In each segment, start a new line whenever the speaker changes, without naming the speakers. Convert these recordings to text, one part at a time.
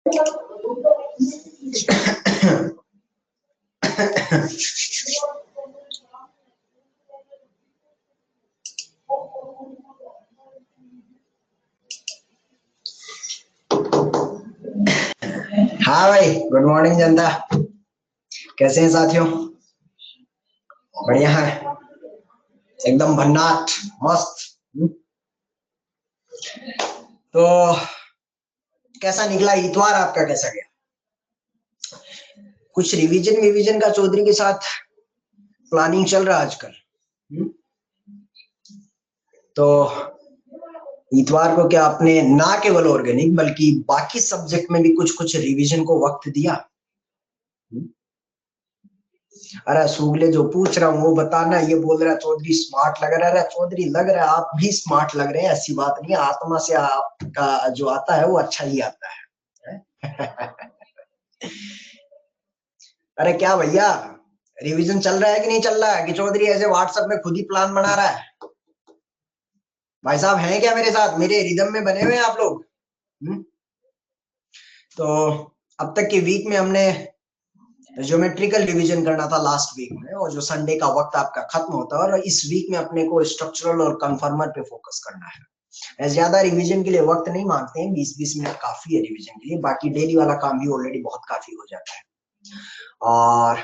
हाँ भाई, good morning जनता। कैसे हैं साथियों? बढ़िया है, एकदम भन्नाट मस्त। तो कैसा निकला इतवार आपका, कैसा गया? कुछ रिवीजन का चौधरी के साथ प्लानिंग चल रहा है आजकल। तो इतवार को क्या आपने ना केवल ऑर्गेनिक बल्कि बाकी सब्जेक्ट में भी कुछ कुछ रिवीजन को वक्त दिया? अरे सुगले जो पूछ रहा हूँ वो बताना। ये बोल रहा है चौधरी स्मार्ट लग रहा है। चौधरी लग रहा है, आप भी स्मार्ट लग रहे हैं, ऐसी बात नहीं है। आत्मा से आपका जो आता है वो अच्छा ही आता है। अरे क्या भैया, रिवीजन चल रहा है कि नहीं चल रहा है, कि चौधरी ऐसे व्हाट्सएप में खुद ही प्लान बना रहा है? भाई साहब हैं क्या मेरे साथ, मेरे रिदम में बने हुए हैं आप लोग? तो अब तक के वीक में हमने ज्योमेट्रिकल रिवीजन करना था लास्ट वीक में, और जो संडे का वक्त आपका खत्म होता है, और इस वीक में अपने को स्ट्रक्चरल और कन्फर्मर पे फोकस करना है। ज्यादा रिवीजन के लिए वक्त नहीं मांगते हैं, 20-20 मिनट काफी है रिवीजन के लिए। बाकी डेली वाला काम भी ऑलरेडी बहुत काफी हो जाता है। और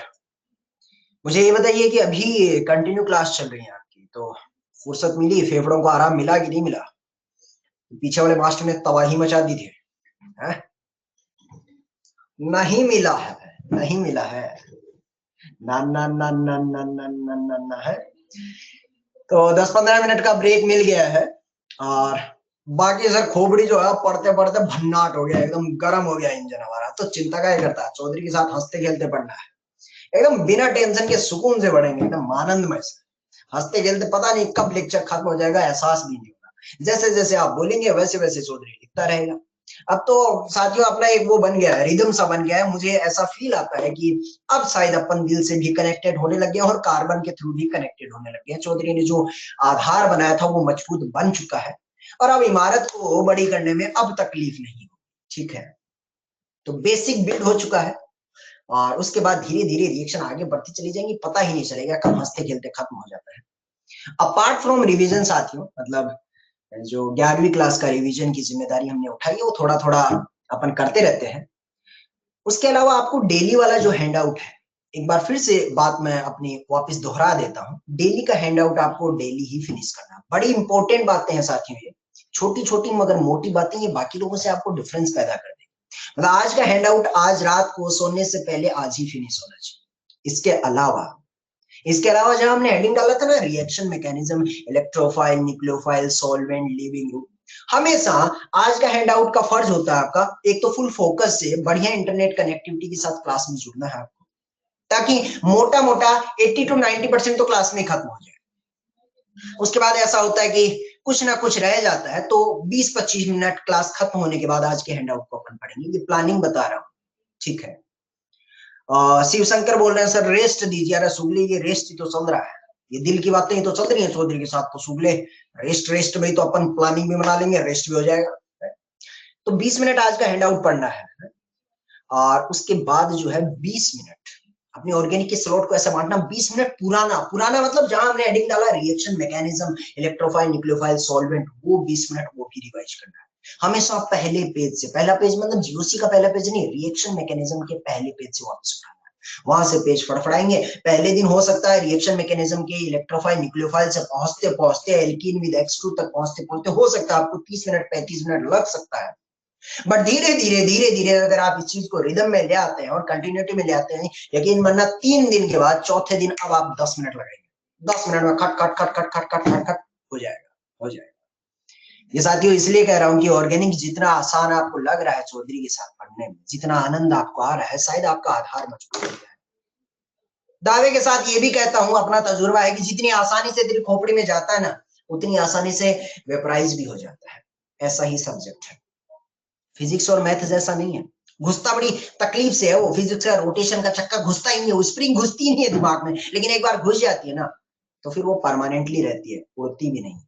मुझे ये बताइए कि अभी कंटिन्यू क्लास चल रही है आपकी, तो फुर्सत मिली, फेफड़ों को आराम मिला कि नहीं मिला? पीछे वाले मास्टर ने तबाही मचा दी थी, है? नहीं मिला है, नहीं मिला है, ना ना ना ना ना ना ना ना ना है। तो 10-15 मिनट का ब्रेक मिल गया है, और बाकी सर खोपड़ी जो है पढ़ते पढ़ते भन्नाट हो गया, एकदम गर्म हो गया इंजन हमारा। तो चिंता क्या करता है, चौधरी के साथ हंसते खेलते पढ़ना है, एकदम बिना टेंशन के सुकून से पढ़ेंगे, एकदम आनंदमय से हंसते खेलते। पता नहीं कब लेक्चर खत्म हो जाएगा, एहसास भी नहीं होगा। जैसे जैसे आप बोलेंगे वैसे वैसे चौधरी लिखता रहेगा। अब तो साथियों अपना एक वो बन गया है, रिदम सा बन गया है। मुझे ऐसा फील आता है कि अब शायद अपन दिल से भी कनेक्टेड होने लग गए और कार्बन के थ्रू भी कनेक्टेड होने लग गए। चौधरी ने जो आधार बनाया था वो मजबूत बन चुका है, और अब इमारत को बड़ी करने में अब तकलीफ नहीं होगी। ठीक है, तो बेसिक बिल्ड हो चुका है, और उसके बाद धीरे धीरे रिएक्शन आगे बढ़ती चली जाएंगी, पता ही नहीं चलेगा कब हंसते खेलते खत्म हो जाता है। अपार्ट फ्रॉम रिवीजन साथियों, मतलब जो 11वीं क्लास का रिवीजन की जिम्मेदारी हमने उठाई है वो थोड़ा थोड़ा अपन करते रहते हैं। उसके अलावा आपको डेली वाला जो हैंड आउट है, एक बार फिर से बात मैं अपनी वापस दोहरा देता हूँ, डेली का हैंड आउट आपको डेली ही फिनिश करना। बड़ी इंपॉर्टेंट बातें हैं साथियों, ये छोटी छोटी मगर मोटी बातें, ये बाकी लोगों से आपको डिफरेंस पैदा कर देगी। मतलब आज का हैंड आउट आज रात को सोने से पहले आज ही फिनिश होना चाहिए। इसके अलावा जहां हमने हेडिंग डाला था ना, reaction mechanism, electrophile, nucleophile, solvent, leaving group, हमेशा आज का हैंड आउट का फर्ज होता है आपका, एक तो फुल फोकस से बढ़िया इंटरनेट कनेक्टिविटी के साथ क्लास में जुड़ना है आपको, ताकि मोटा मोटा 80 to 90% तो क्लास में खत्म हो जाए। उसके बाद ऐसा होता है कि कुछ ना कुछ रह जाता है, तो 20-25 मिनट क्लास खत्म होने के बाद आज के हैंड आउट को अपन पढ़ेंगे। ये प्लानिंग बता रहा हूँ, ठीक है? शिव शंकर बोल रहे हैं सर रेस्ट दीजिए। अरे सुगले, ये रेस्ट ही तो चल रहा है, ये दिल की बातें ही तो चल रही है चौधरी के साथ। तो सुगले रेस्ट रेस्ट में ही तो अपन प्लानिंग भी बना लेंगे, रेस्ट भी हो जाएगा। तो 20 मिनट आज का हैंड आउट पढ़ना है, और उसके बाद जो है 20 मिनट अपने ऑर्गेनिक के स्लॉट को ऐसा बांटना, 20 मिनट पुराना पुराना, मतलब जहां हमने हेडिंग डाला reaction mechanism, electrophile, nucleophile, solvent, वो 20 मिनट वो भी रिवाइज करना है हमेशा पहले पेज से। पहला पेज मतलब जीओसी का पहला पेज नहीं, रिएक्शन मैकेनिज्म के पहले पेज से वापस उठाना है, वहां से पेज फड़फड़ाएंगे। पहले दिन हो सकता है रिएक्शन मैकेनिज्म के इलेक्ट्रोफाइल न्यूक्लियोफाइल से पहुंचते पहुंचते एल्कीन विद X2 तक पहुंचते पहुंचते हो सकता है आपको 30 मिनट 35 मिनट लग सकता है। बट धीरे धीरे अगर आप इस चीज को रिदम में ले आते हैं और कंटिन्यूटी में ले आते हैं, यकीन मानना 3 दिन के बाद चौथे दिन अब आप 10 मिनट लगाएंगे, 10 मिनट में खट खट खट खट खट खट खट खट हो जाएगा। ये साथियों इसलिए कह रहा हूं कि ऑर्गेनिक जितना आसान आपको लग रहा है चौधरी के साथ पढ़ने में, जितना आनंद आपको आ रहा है, शायद आपका आधार मजबूत हो गया है। दावे के साथ ये भी कहता हूं, अपना तजुर्बा है, कि जितनी आसानी से दिल खोपड़ी में जाता है ना, उतनी आसानी से वेपराइज भी हो जाता है। ऐसा ही सब्जेक्ट है, फिजिक्स और मैथ जैसा नहीं है। घुसता बड़ी तकलीफ से है वो, फिजिक्स का रोटेशन का चक्का घुसता ही नहीं है, वो स्प्रिंग घुसती ही नहीं है दिमाग में, लेकिन एक बार घुस जाती है ना तो फिर वो परमानेंटली रहती है, उड़ती भी नहीं।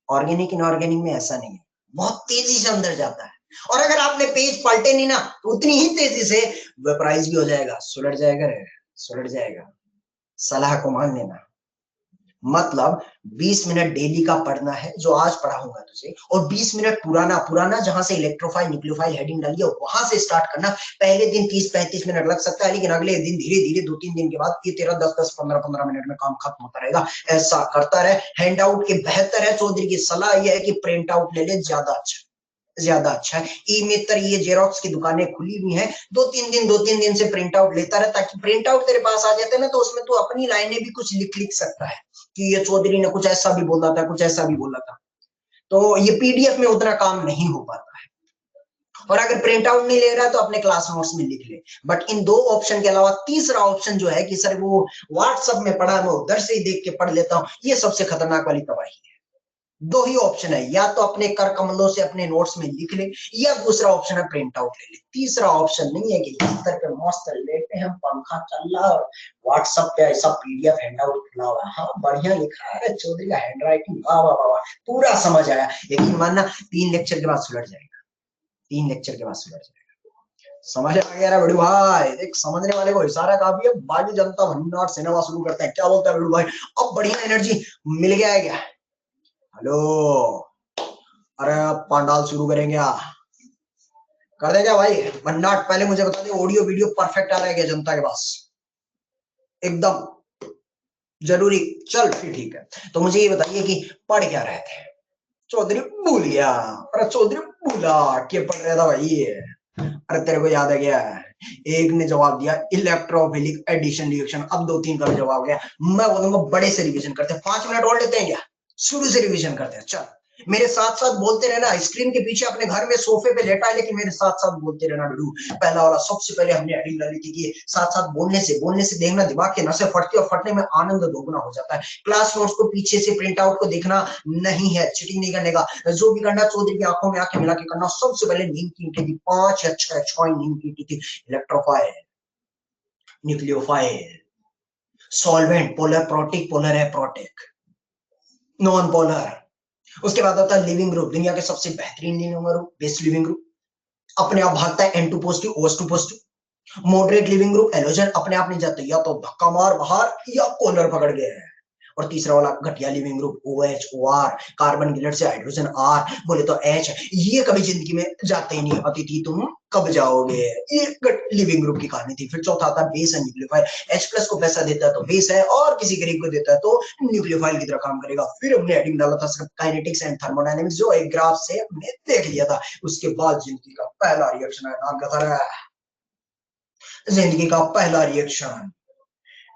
ऑर्गेनिक इनऑर्गेनिक में ऐसा नहीं है, बहुत तेजी से अंदर जाता है। और अगर आपने पेज पलटे नहीं ना तो उतनी ही तेजी से वेपराइज भी हो जाएगा, सुलट जाएगा रे, सुलट जाएगा। सलाह को मान लेना। मतलब 20 मिनट डेली का पढ़ना है जो आज पढ़ाऊंगा तुझे, और 20 मिनट पुराना पुराना जहां से इलेक्ट्रोफाइल न्यूक्लियोफाइल हेडिंग डाली है वहां से स्टार्ट करना। पहले दिन 30-35 मिनट लग सकता है, लेकिन अगले दिन धीरे धीरे 2-3 दिन के बाद ये तेरा 10-10 15-15 मिनट में काम खत्म होता रहेगा। ऐसा करता रहे। हैंड आउट के बेहतर है, चौधरी की सलाह यह है कि प्रिंट आउट ले ले, ज्यादा अच्छा है। ई मित्र ये जेरोक्स की दुकानें खुली हुई हैं, 2-3 दिन से प्रिंट आउट लेता रहे, ताकि प्रिंट आउट तेरे पास आ जाते हैं ना तो उसमें तू अपनी लाइनें भी कुछ लिख सकता है कि ये चौधरी ने कुछ ऐसा भी बोला था, कुछ ऐसा भी बोला था। तो ये पीडीएफ में उतना काम नहीं हो पाता है। और अगर प्रिंट आउट नहीं ले रहा तो अपने क्लास नोट्स में लिख ले। बट इन दो ऑप्शन के अलावा तीसरा ऑप्शन जो है कि सर वो व्हाट्सएप में पढ़ा, मैं उधर से ही देख के पढ़ लेता हूँ, ये सबसे खतरनाक वाली तबाही है। दो ही ऑप्शन है, या तो अपने कर कमलों से अपने नोट्स में लिख ले, या दूसरा ऑप्शन है प्रिंट आउट ले ले। तीसरा ऑप्शन नहीं है कि बिस्तर पे मस्त लेटे हैं, पंखा चल रहा और व्हाट्सएप पे ऐसा पीडीएफ हैंड आउट खुला हुआ है, हाँ बढ़िया लिखा है चौधरी का हैंड राइटिंग, वाह वाह वाह, पूरा समझ आया। यकीन मानना 3 लेक्चर के बाद सुलट जाएगा, 3 लेक्चर के बाद सुलट जाएगा। समझ आ गया बड़ू भाई? एक समझने वाले को इशारा काफी है। बाकी जनता भन्नाट सिनेमा शुरू करते हैं, क्या बोलता है बड़ू भाई? अब बढ़िया एनर्जी मिल गया है क्या? हेलो, अरे पंडाल शुरू करेंगे, कर दे क्या भाई? भन्नाट पहले मुझे बता दे, ऑडियो वीडियो परफेक्ट आ रहा है क्या जनता के पास? एकदम जरूरी। चल फिर ठीक है, तो मुझे ये बताइए कि पढ़ क्या रहे थे? चौधरी भूल गया। अरे चौधरी भूला क्या पढ़ रहा था भाई? अरे तेरे को याद है क्या? एक ने जवाब दिया इलेक्ट्रोफिलिक एडिशन रिएक्शन, अब 2-3 का भी जवाब गया। मैं बोलूंगा बड़े से रिवीजन करते हैं, 5 मिनट और लेते हैं क्या? शुरू से रिवीजन करते हैं। चल मेरे साथ साथ बोलते रहना, स्क्रीन के पीछे अपने घर में सोफे पे लेटा है लेकिन मेरे साथ साथ बोलते रहना। डू पहला वाला सबसे पहले हमने हेडिंग डाली थी कि साथ साथ बोलने से देखना दिमाग के नसें फटती और फटने में आनंद दोगुना हो जाता है। क्लास नोट्स को पीछे से प्रिंट आउट को देखना नहीं है, चीटिंग नहीं करने का। जो भी करना चौधरी की आंखों में आंखें मिला के करना। सबसे पहले नींद की ईंटें थी, 5 या 6 नींद की ईंटें थी। Electrophile, nucleophile, solvent, polar protic, polar है प्रोटिक, नॉन पोलर। उसके बाद आता है लिविंग ग्रुप, दुनिया के सबसे बेहतरीन leaving group, best leaving group, अपने आप भागता है N2 positive OH2 positive. Moderate leaving group halogen, अपने आप नहीं जाते, या तो धक्का मार बाहर या कॉलर पकड़ गए हैं। और तीसरा वाला घटिया leaving group OH OR, carbon गिलट से हाइड्रोजन R, बोले तो H, ये कभी जिंदगी में जाते ही नहीं। अतिथि तुम कब जाओगे? ये लिविंग ग्रुप की कहानी थी। फिर चौथा आता बेस एंड न्यूक्लियोफाइल, H+ को पैसा देता है तो बेस है, और किसी गरीब को देता है तो न्यूक्लियोफाइल की तरह काम करेगा। फिर हमने हेडिंग डाला था सिर्फ काइनेटिक्स एंड थर्मोडायनेमिक्स, जो एक ग्राफ से हमने देख लिया था। उसके बाद जिंदगी का पहला रिएक्शन है, नाम क्या था? जिंदगी का पहला रिएक्शन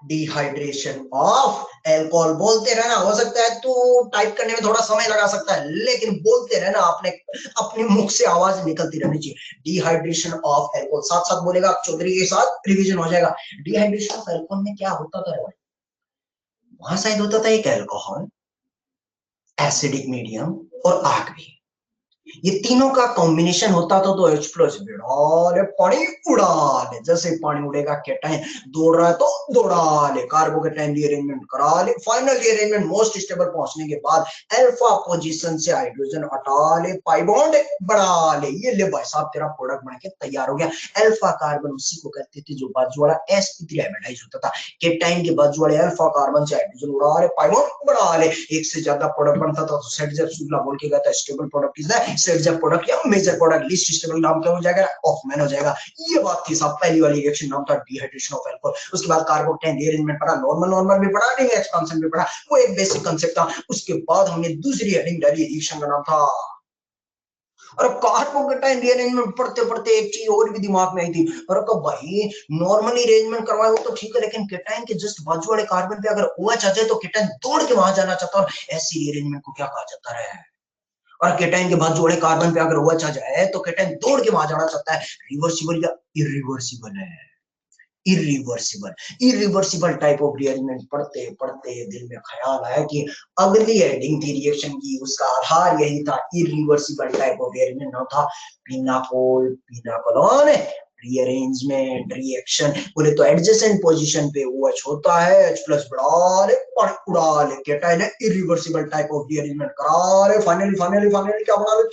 डिहाइड्रेशन ऑफ अल्कोहल। बोलते रहना, हो सकता है तो टाइप करने में थोड़ा समय लगा सकता है, लेकिन बोलते रहना, अपने मुख से आवाज निकलती रहनी चाहिए। डिहाइड्रेशन ऑफ अल्कोहल साथ साथ बोलेगा, चौधरी के साथ रिवीजन हो जाएगा। डिहाइड्रेशन ऑफ अल्कोहल में क्या होता था भाई? वहां शायद होता था एक अल्कोहल, एसिडिक मीडियम और आग भी। ये तीनों का कॉम्बिनेशन होता था तो H+ बिड़ा पानी उड़ा ले। जैसे पानी उड़ेगा केटाइन दौड़ रहा है तो दौड़ा ले, कार्बोकेटाइन रीअरेंजमेंट करा ले, फाइनल रीअरेंजमेंट मोस्ट स्टेबल पहुंचने के बाद अल्फा पोजीशन से हाइड्रोजन हटा ले, पाई बॉन्ड बढ़ा ले। ये ले भाई साहब, तेरा प्रोडक्ट बन के तैयार हो गया। अल्फा कार्बन उसी को कहते थे जो बाजू वाला sp3 हाइब्रिडाइज होता था। केटाइन के बाजू वाले अल्फा कार्बन से हाइड्रोजन उड़ा ले, पाई बॉन्ड बढ़ा ले, एक से ज्यादा प्रोडक्ट बनता था तो सेट जब शुक्ला बोल के कहता है stable product is the set product या मेजर प्रोडक्ट, लीस्ट स्टेबल नाम क्या हो जाएगा? ऑफमैन हो जाएगा। ये बात थी साहब, पहली वाली रिएक्शन नाम था डिहाइड्रेशन ऑफ अल्कोहल। उसके बाद कार्बोकेटाइन रीअरेंजमेंट पढ़ा, नॉर्मल भी पढ़ा, रिंग एक्सपेंशन भी पढ़ा, वो एक बेसिक कांसेप्ट था। उसके बाद हमने दूसरी हेडिंग डाली, रिएक्शन का नाम था, और कार्बोकेटाइन रीअरेंजमेंट पढ़ते पढ़ते एक चीज और भी दिमाग में आई थी। और कब भाई नॉर्मली अरेंजमेंट करवाए हो तो ठीक है, लेकिन केटाइन के जस्ट बाजू वाले कार्बन पे अगर OH आ जाए तो केटाइन दौड़ के वहां जाना चाहता है। और ऐसी रीअरेंजमेंट को क्या कहा जाता है? और केटाइन के बाद जोड़े कार्बन पे अगर OH आ जाए तो केटाइन दौड़ के वहां जाना चाहता है। रिवर्सिबल या इरिवर्सिबल है? इरिवर्सिबल टाइप ऑफ रिअरेंजमेंट पढ़ते पढ़ते दिल में ख्याल आया कि अगली हेडिंग थी रिएक्शन की, उसका आधार यही था, इरिवर्सिबल टाइप ऑफ रिअरेंजमेंट। नाम था पिनाकोल, पिनाकोलोन, रीअरेंजमेंट, रिएक्शन बोले तो एडजेसेंट पोजीशन पे OH होता है, H प्लस बढ़ा ले और उड़ा ले, केटाइन है इरिवर्सिबल टाइप ऑफ रीअरेंजमेंट करा ले, फाइनली फाइनली फाइनली क्या बना ले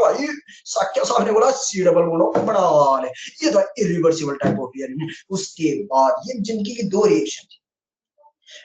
भाई, साक्ष्य साहब ने बोला C डबल बॉन्ड बना ले, ये तो इरिवर्सिबल टाइप ऑफ रीअरेंजमेंट। उसके बाद ये जिनकी की दो रिएक्शन थी,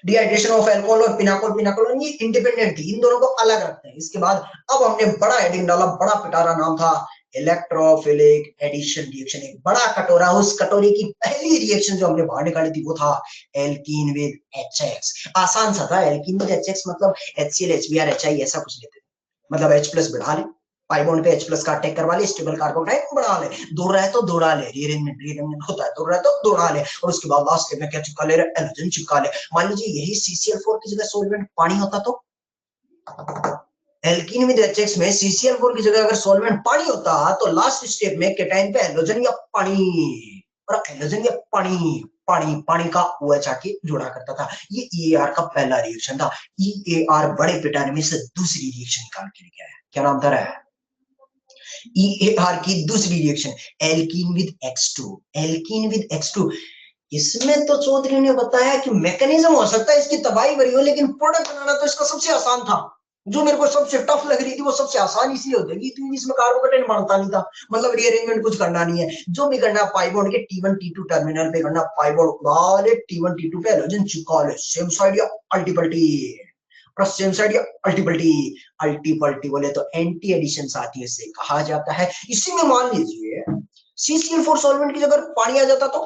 डिहाइड्रेशन ऑफ अल्कोहल और पिनाकोल, पिनाकोल ये इंडिपेंडेंट थी, इन दोनों को अलग रखते हैं। इसके बाद अब हमने बड़ा हेडिंग डाला, बड़ा पिटारा नाम था इलेक्ट्रोफिलिक एडिशन रिएक्शन। एक बड़ा कटोरा, उस कटोरे की पहली रिएक्शन जो हमने बाहर निकाली थी वो था एल्कीन विद HX। आसान सा था, एल्कीन विद HX मतलब HCl HBr HI ऐसा कुछ लेते थे, मतलब H प्लस बढ़ा ले, पाई बॉन्ड पे H प्लस का अटैक करवा ले, स्टेबल कार्बन टाइप बढ़ा ले, दौड़ रहा है तो दौड़ा ले, रीअरेंजमेंट होता है, दौड़ रहा है तो दौड़ा ले, और उसके बाद लास्ट में क्या चिपका ले, एलोजन चिपका ले। मान लीजिए यही CCl4 की जगह सॉल्वेंट पानी होता तो, एल्कीन विद HX में CCl4 की जगह अगर सॉल्वेंट पानी होता तो लास्ट स्टेप में केटाइन पे एलोजन या पानी, और एलोजन या पानी पानी पानी का OH आके जुड़ा करता था। ये EAR का पहला रिएक्शन था। EAR बड़े पिटारे में से दूसरी रिएक्शन निकाल के लेके आया, क्या नाम था? EAR की दूसरी reaction alkene with X2। Alkene with X2 इसमें तो चौधरी ने बताया कि मैकेनिज्म हो सकता है इसकी तबाही भरी हो, लेकिन प्रोडक्ट बनाना तो इसका सबसे आसान था। जो मेरे को सबसे टफ लग रही थी वो सबसे आसान इसलिए हो जाएगी क्योंकि इसमें कार्बोकेटाइन बनता नहीं था, मतलब रीअरेंजमेंट कुछ करना नहीं है। जो भी करना पाई बॉन्ड के T1 T2 टर्मिनल पे करना, पाई बॉन्ड उड़ा ले, T1 T2 पे एलोजन चिपका ले, सेम साइड या अल्टीपल्टी, और सेम साइड या अल्टीपल्टी। अल्टीपल्टी बोले तो एंटी एडिशन साथियों से कहा जाता है। इसी में मान लीजिए CCl4 सॉल्वेंट की जगह पानी आ जाता तो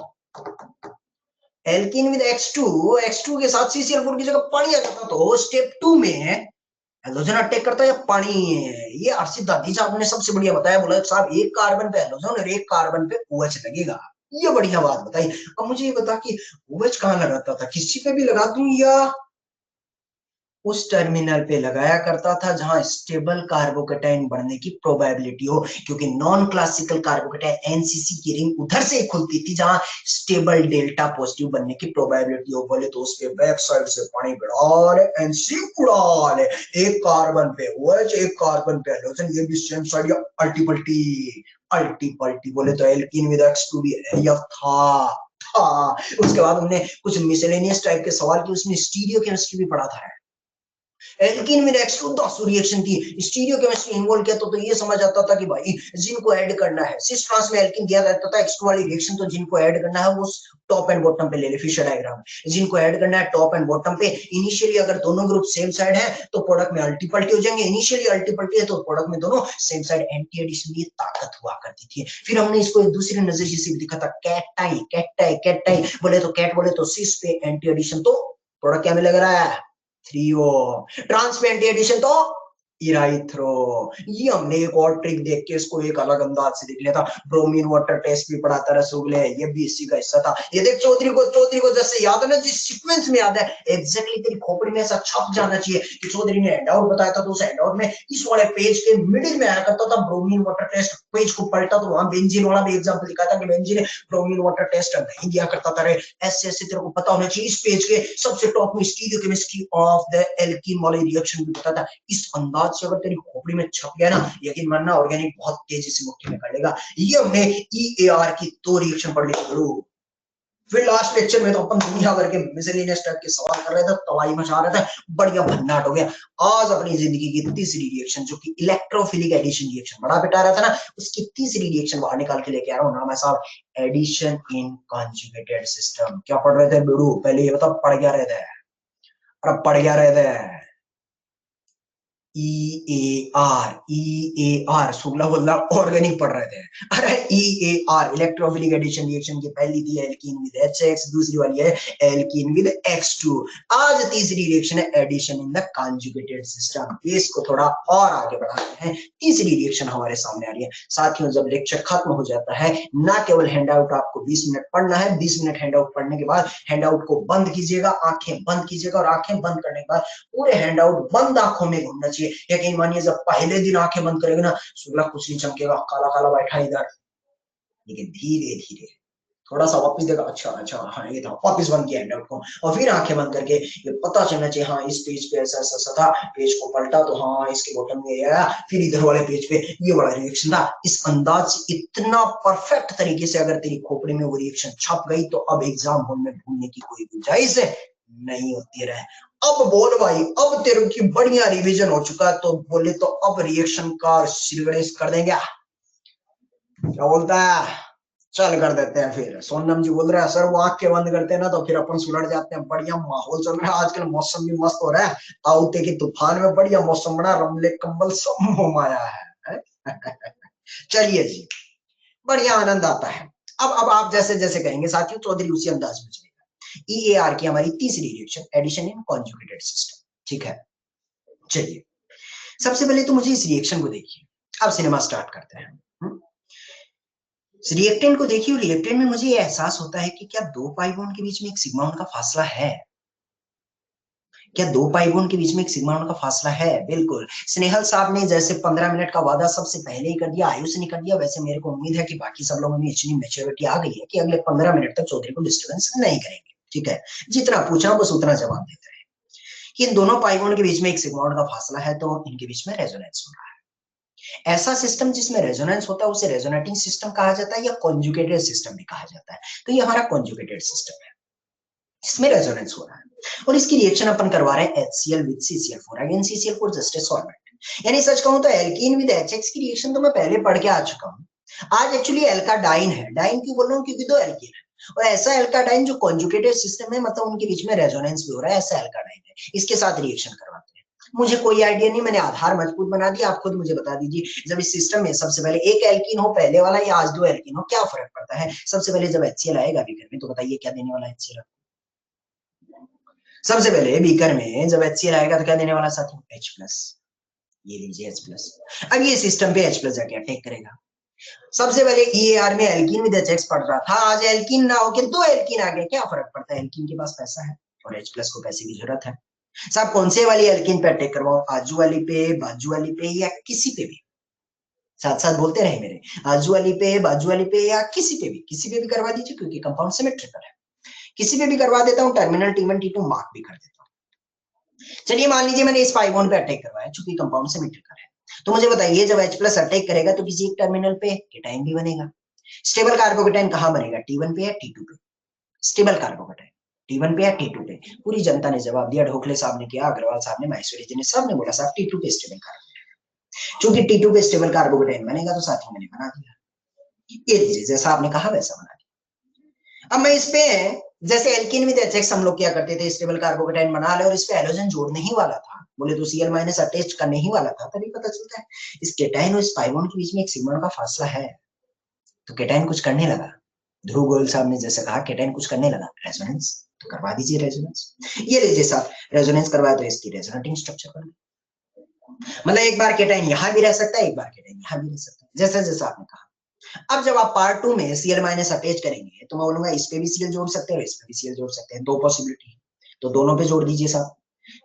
एल्कीन विद X2 के साथ CCl4 की जगह पानी आ जाता तो स्टेप 2 में एलोजन अटैक करता है या पानी। ये अर्षित दादी साहब ने सबसे बढ़िया बताया, बोला साहब एक कार्बन पे एलोजन और एक कार्बन पे OH लगेगा, ये बढ़िया बात बताई। अब मुझे ये बता कि OH कहाँ लगाता था, किसी पे भी लगा दूं या उस टर्मिनल पे लगाया करता था जहां स्टेबल कार्बोकेटाइन बढ़ने की प्रोबेबिलिटी हो, क्योंकि नॉन क्लासिकल कार्बोकेटाइन NCC की रिंग उधर से खुलती थी जहां स्टेबल डेल्टा पॉजिटिव बनने की प्रोबेबिलिटी हो। बोले तो उसके बैक साइड से पानी गिरा ले, NC उड़ा ले, एक कार्बन पे OH एक कार्बन पे एलोजन, ये भी सेम साइड या अल्टीपल्टी। अल्टीपल्टी बोले तो एल्कीन विद X2 भी HF था। उसके बाद हमने कुछ मिसलेनियस टाइप के सवाल किए, उसमें स्टीरियो केमिस्ट्री भी पढ़ा था। एल्कीन में X2 10 रिएक्शन थी, स्टीरियो केमिस्ट्री इन्वॉल्व किया तो ये समझ आता था कि भाई जिनको ऐड करना है, सिस ट्रांस में एल्कीन दिया जाता था X2 वाली रिएक्शन, तो जिनको ऐड करना है वो टॉप एंड बॉटम पे ले ले, फिशर डायग्राम जिनको ऐड करना है टॉप एंड बॉटम पे। इनिशियली अगर दोनों ग्रुप सेम साइड है तो प्रोडक्ट में अल्टीपल्टी हो जाएंगे, इनिशियली अल्टीपल्टी है तो प्रोडक्ट में दोनों सेम साइड, एंटी एडिशन की ताकत हुआ करती थी। फिर हमने इसको एक दूसरे नजरिए से भी दिखा था, कैटाई कैटाई कैटाई बोले तो कैट बोले तो सिस पे एंटी एडिशन, तो प्रोडक्ट क्या में लग रहा है 3O, ट्रांस पे एंटी एडिशन तो इराइथ्रो। ये हमने एक और ट्रिक देख के इसको एक अलग अंदाज से देख लिया था। ब्रोमीन वाटर टेस्ट भी पढ़ाता रसूल है, ये भी इसी का हिस्सा था। ये देख चौधरी को जैसे याद है ना, जिस सीक्वेंस में याद है एग्जैक्टली तेरी खोपड़ी में ऐसा छप जाना चाहिए कि चौधरी ने हैंडआउट बताया था तो उस हैंडआउट में इस वाले पेज के मिडिल में आया करता था ब्रोमीन वाटर टेस्ट। पेज को पलटा तो वहां बेंजीन वाला भी एग्जांपल लिखा था कि बेंजीन ब्रोमीन वाटर टेस्ट नहीं दिया करता था। ऐसे ऐसे तेरे को पता होना चाहिए। इस पेज के सबसे टॉप में stereo chemistry of the alkene वाले रिएक्शन भी पता था। इस अंदाज से अगर तेरी खोपड़ी में छप गया ना, यकीन मानना ऑर्गेनिक बहुत तेजी से मुट्ठी में कर लेगा। ये हमने EAR की 2 रिएक्शन पढ़ ली करो। फिर लास्ट लेक्चर में तो अपन दुनिया भर के मिसलेनियस टाइप के सवाल कर रहे थे, तबाही मचा रहे थे, बढ़िया भन्नाट हो गया। आज अपनी जिंदगी की तीसरी रिएक्शन जो कि इलेक्ट्रोफिलिक एडिशन रिएक्शन, बड़ा बेटा रहा था ना, उसकी तीसरी रिएक्शन बाहर निकाल के लेके आ रहा हूँ। नाम है साहब एडिशन इन कॉन्जुगेटेड सिस्टम। क्या पढ़ रहे थे बेड़ू, पहले ये बताओ पढ़ क्या रहे थे? और पढ़ क्या रहे थे? EAR शुक्ला बोलना ऑर्गेनिक पढ़ रहे थे। अरे EAR इलेक्ट्रोफिलिक एडिशन रिएक्शन की पहली थी एल्कीन विद HX, दूसरी वाली है एल्कीन विद X2। आज तीसरी रिएक्शन है addition in the conjugated system. इसको थोड़ा और आगे बढ़ाते हैं। तीसरी रिएक्शन हमारे सामने आ रही है साथियों। जब लेक्चर खत्म हो जाता है, ना केवल हैंडआउट आपको 20 मिनट पढ़ना है, 20 मिनट हैंडआउट पढ़ने के बाद हैंडआउट को बंद कीजिएगा, आंखें बंद कीजिएगा, और आंखें बंद करने के बाद पूरे हैंडआउट बंद आंखों में घूमना चाहिए। यकीन मानिए जब पहले दिन आंखें बंद करेंगे ना, सूरज कुछ नहीं चमकेगा, काला काला बैठा इधर, लेकिन धीरे धीरे थोड़ा सा वापस देखा, अच्छा अच्छा हाँ ये था, वापस बंद किया हैंडआउट को, और फिर आंखें बंद करके ये पता चलना चाहिए हाँ इस पेज पे ऐसा ऐसा ऐसा था, पेज को पलटा तो हाँ इसके बॉटम में आया, फिर इधर वाले पेज पे ये बड़ा रिएक्शन था। इस अंदाज से इतना परफेक्ट तरीके से अगर तेरी खोपड़ी में वो रिएक्शन छप गई तो अब एग्जाम हॉल में भूलने की कोई गुंजाइश नहीं होती रहे। अब बोल भाई, अब तेरे की बढ़िया रिवीजन हो चुका है, तो बोले तो अब रिएक्शन का सिरगड़े कर देंगे, क्या बोलता है? चल कर देते हैं। फिर सोनम जी बोल रहे हैं सर वो आंख के बंद करते हैं ना तो फिर अपन सुलट जाते हैं, बढ़िया माहौल चल रहा है आजकल, मौसम भी मस्त हो रहा है, ताउते की तूफान में बढ़िया मौसम बना, रमले कंबल सब मोमाया है? चलिए जी, बढ़िया आनंद आता है। अब आप जैसे जैसे कहेंगे साथियों, चौधरी उसी अंदाज में चलेगा। ईएआर की हमारी तीसरी reaction, addition in conjugated system, ठीक है। चलिए सबसे पहले तो मुझे इस रिएक्शन को देखिए, अब सिनेमा स्टार्ट करते हैं। रिएक्टेंट को देखिए, रिएक्टेंट में मुझे ये एहसास होता है कि क्या दो पाई बॉन्ड के बीच में एक सिग्मा बॉन्ड का फासला है? क्या दो पाई बॉन्ड के बीच में एक सिग्मा बॉन्ड का फासला है? बिल्कुल। स्नेहल साहब ने जैसे 15 मिनट का वादा सबसे पहले ही कर दिया, आयुष ने कर दिया, वैसे मेरे को उम्मीद है कि बाकी सब लोगों में इतनी मैच्योरिटी आ गई है कि अगले 15 मिनट तक चौधरी को डिस्टर्बेंस नहीं करेंगे, ठीक है। जितना पूछा बस उतना जवाब देते रहे कि इन दोनों पाई बॉन्ड के बीच में एक सिग्मा बॉन्ड का फासला है, तो इनके बीच में रेजोनेंस हो रहा है। ऐसा सिस्टम जिसमें रेजोनेंस होता है उसे रेजोनेटिंग सिस्टम कहा जाता है या कॉन्जुगेटेड सिस्टम भी कहा जाता है। तो ये हमारा कॉन्जुगेटेड सिस्टम है, इसमें रेजोनेंस हो रहा है और इसकी रिएक्शन अपन करवा रहे हैं HCl with CCl4, again CCl4 just a solvent. यानी सच कहूं तो एल्कीन विद HX की रिएक्शन तो मैं पहले पढ़ के आ चुका हूं। आज एक्चुअली एल्काडाइन है, डाइन क्यों बोल रहा हूं क्योंकि दो एल्कीन है, और ऐसा एल्काडाइन जो कॉन्जुगेटेड सिस्टम है, मतलब उनके बीच में रेजोनेंस भी हो रहा है, ऐसा एल्काडाइन है, इसके साथ रिएक्शन करवाते हैं। मुझे कोई आइडिया नहीं, मैंने आधार मजबूत बना दिया, आप खुद मुझे बता दीजिए जब इस सिस्टम में सबसे पहले एक एल्कीन हो पहले वाला या आज दो एल्कीन हो, क्या फर्क पड़ता है? सबसे पहले जब HCl आएगा बीकर में तो बताइए क्या देने वाला है HCl? सबसे पहले बीकर में जब HCl आएगा तो क्या देने वाला साथियों? H+, ये लीजिए H+। अब ये सिस्टम पे H+ जाके अटैक करेगा। सबसे पहले EAR में एल्कीन विद HX पढ़ रहा था, आज एल्कीन ना होकर दो एल्कीन आ गए, क्या फर्क पड़ता है? एल्कीन के पास पैसा है और H+ को पैसे की जरूरत है। साहब कौन से वाली एल्कीन पे अटैक करवाओ, आजू वाली पे, बाजू वाली पे या किसी पे भी? साथ साथ बोलते रहे मेरे, आजू वाली पे, बाजू वाली पे या किसी पे भी करवा दीजिए क्योंकि कंपाउंड सिमेट्रिकल है। किसी पे भी करवा देता हूँ, टर्मिनल T1 T2 मार्क भी कर देता हूँ। चलिए मान लीजिए मैंने इस पाई बॉन्ड पे अटैक करवाया, चूंकि कंपाउंड सिमेट्रिकल है, तो मुझे बताइए जब H+ अटैक करेगा तो किसी एक टर्मिनल पे केटाइन भी बनेगा। स्टेबल कार्बोकेटाइन कहां बनेगा? T1 पे या T2 पे? स्टेबल कार्बोकेटाइन T1 पे या T2 पे? पूरी जनता ने जवाब दिया, ढोकले साहब ने किया, अग्रवाल साहब ने, माहेश्वरी जी ने, सबने बोला साहब T2 पे स्टेबल कार्बोकेटाइन। चूंकि T2 पे स्टेबल कार्बोकेटाइन बनेगा तो साथियों मैंने बना दिया, ये लीजिए जैसा आपने कहा वैसा बना दिया। अब मैं इस पे जैसे एल्कीन विद HX हम लोग क्या करते थे, स्टेबल कार्बोकेटाइन बना ले और इस पे हैलोजन जोड़ने ही वाला था, बोले तो Cl- अटैच करने ही वाला था, तभी पता चलता है इस केटाइन और इस पाई बॉन्ड के बीच में एक सिग्मा का फासला है, तो केटाइन कुछ करने लगा। ध्रुव गोयल साहब ने जैसे कहा केटाइन कुछ करने लगा, रेजोनेंस, तो करवा दीजिए रेजोनेंस। ये लीजिए साहब, रेजोनेंस करवाया तो इसकी रेजोनेटिंग स्ट्रक्चर बन, मतलब एक बार केटाइन यहां भी रह सकता है, एक बार केटाइन यहां भी रह सकता है, जैसे जैसे आपने कहा। अब जब आप पार्ट 2 में Cl- अटैच करेंगे तो मैं बोलूंगा इस पे भी Cl जोड़ सकते हैं और इस पे भी Cl जोड़ सकते हैं, दो पॉसिबिलिटी, तो दोनों पे जोड़ दीजिए साहब।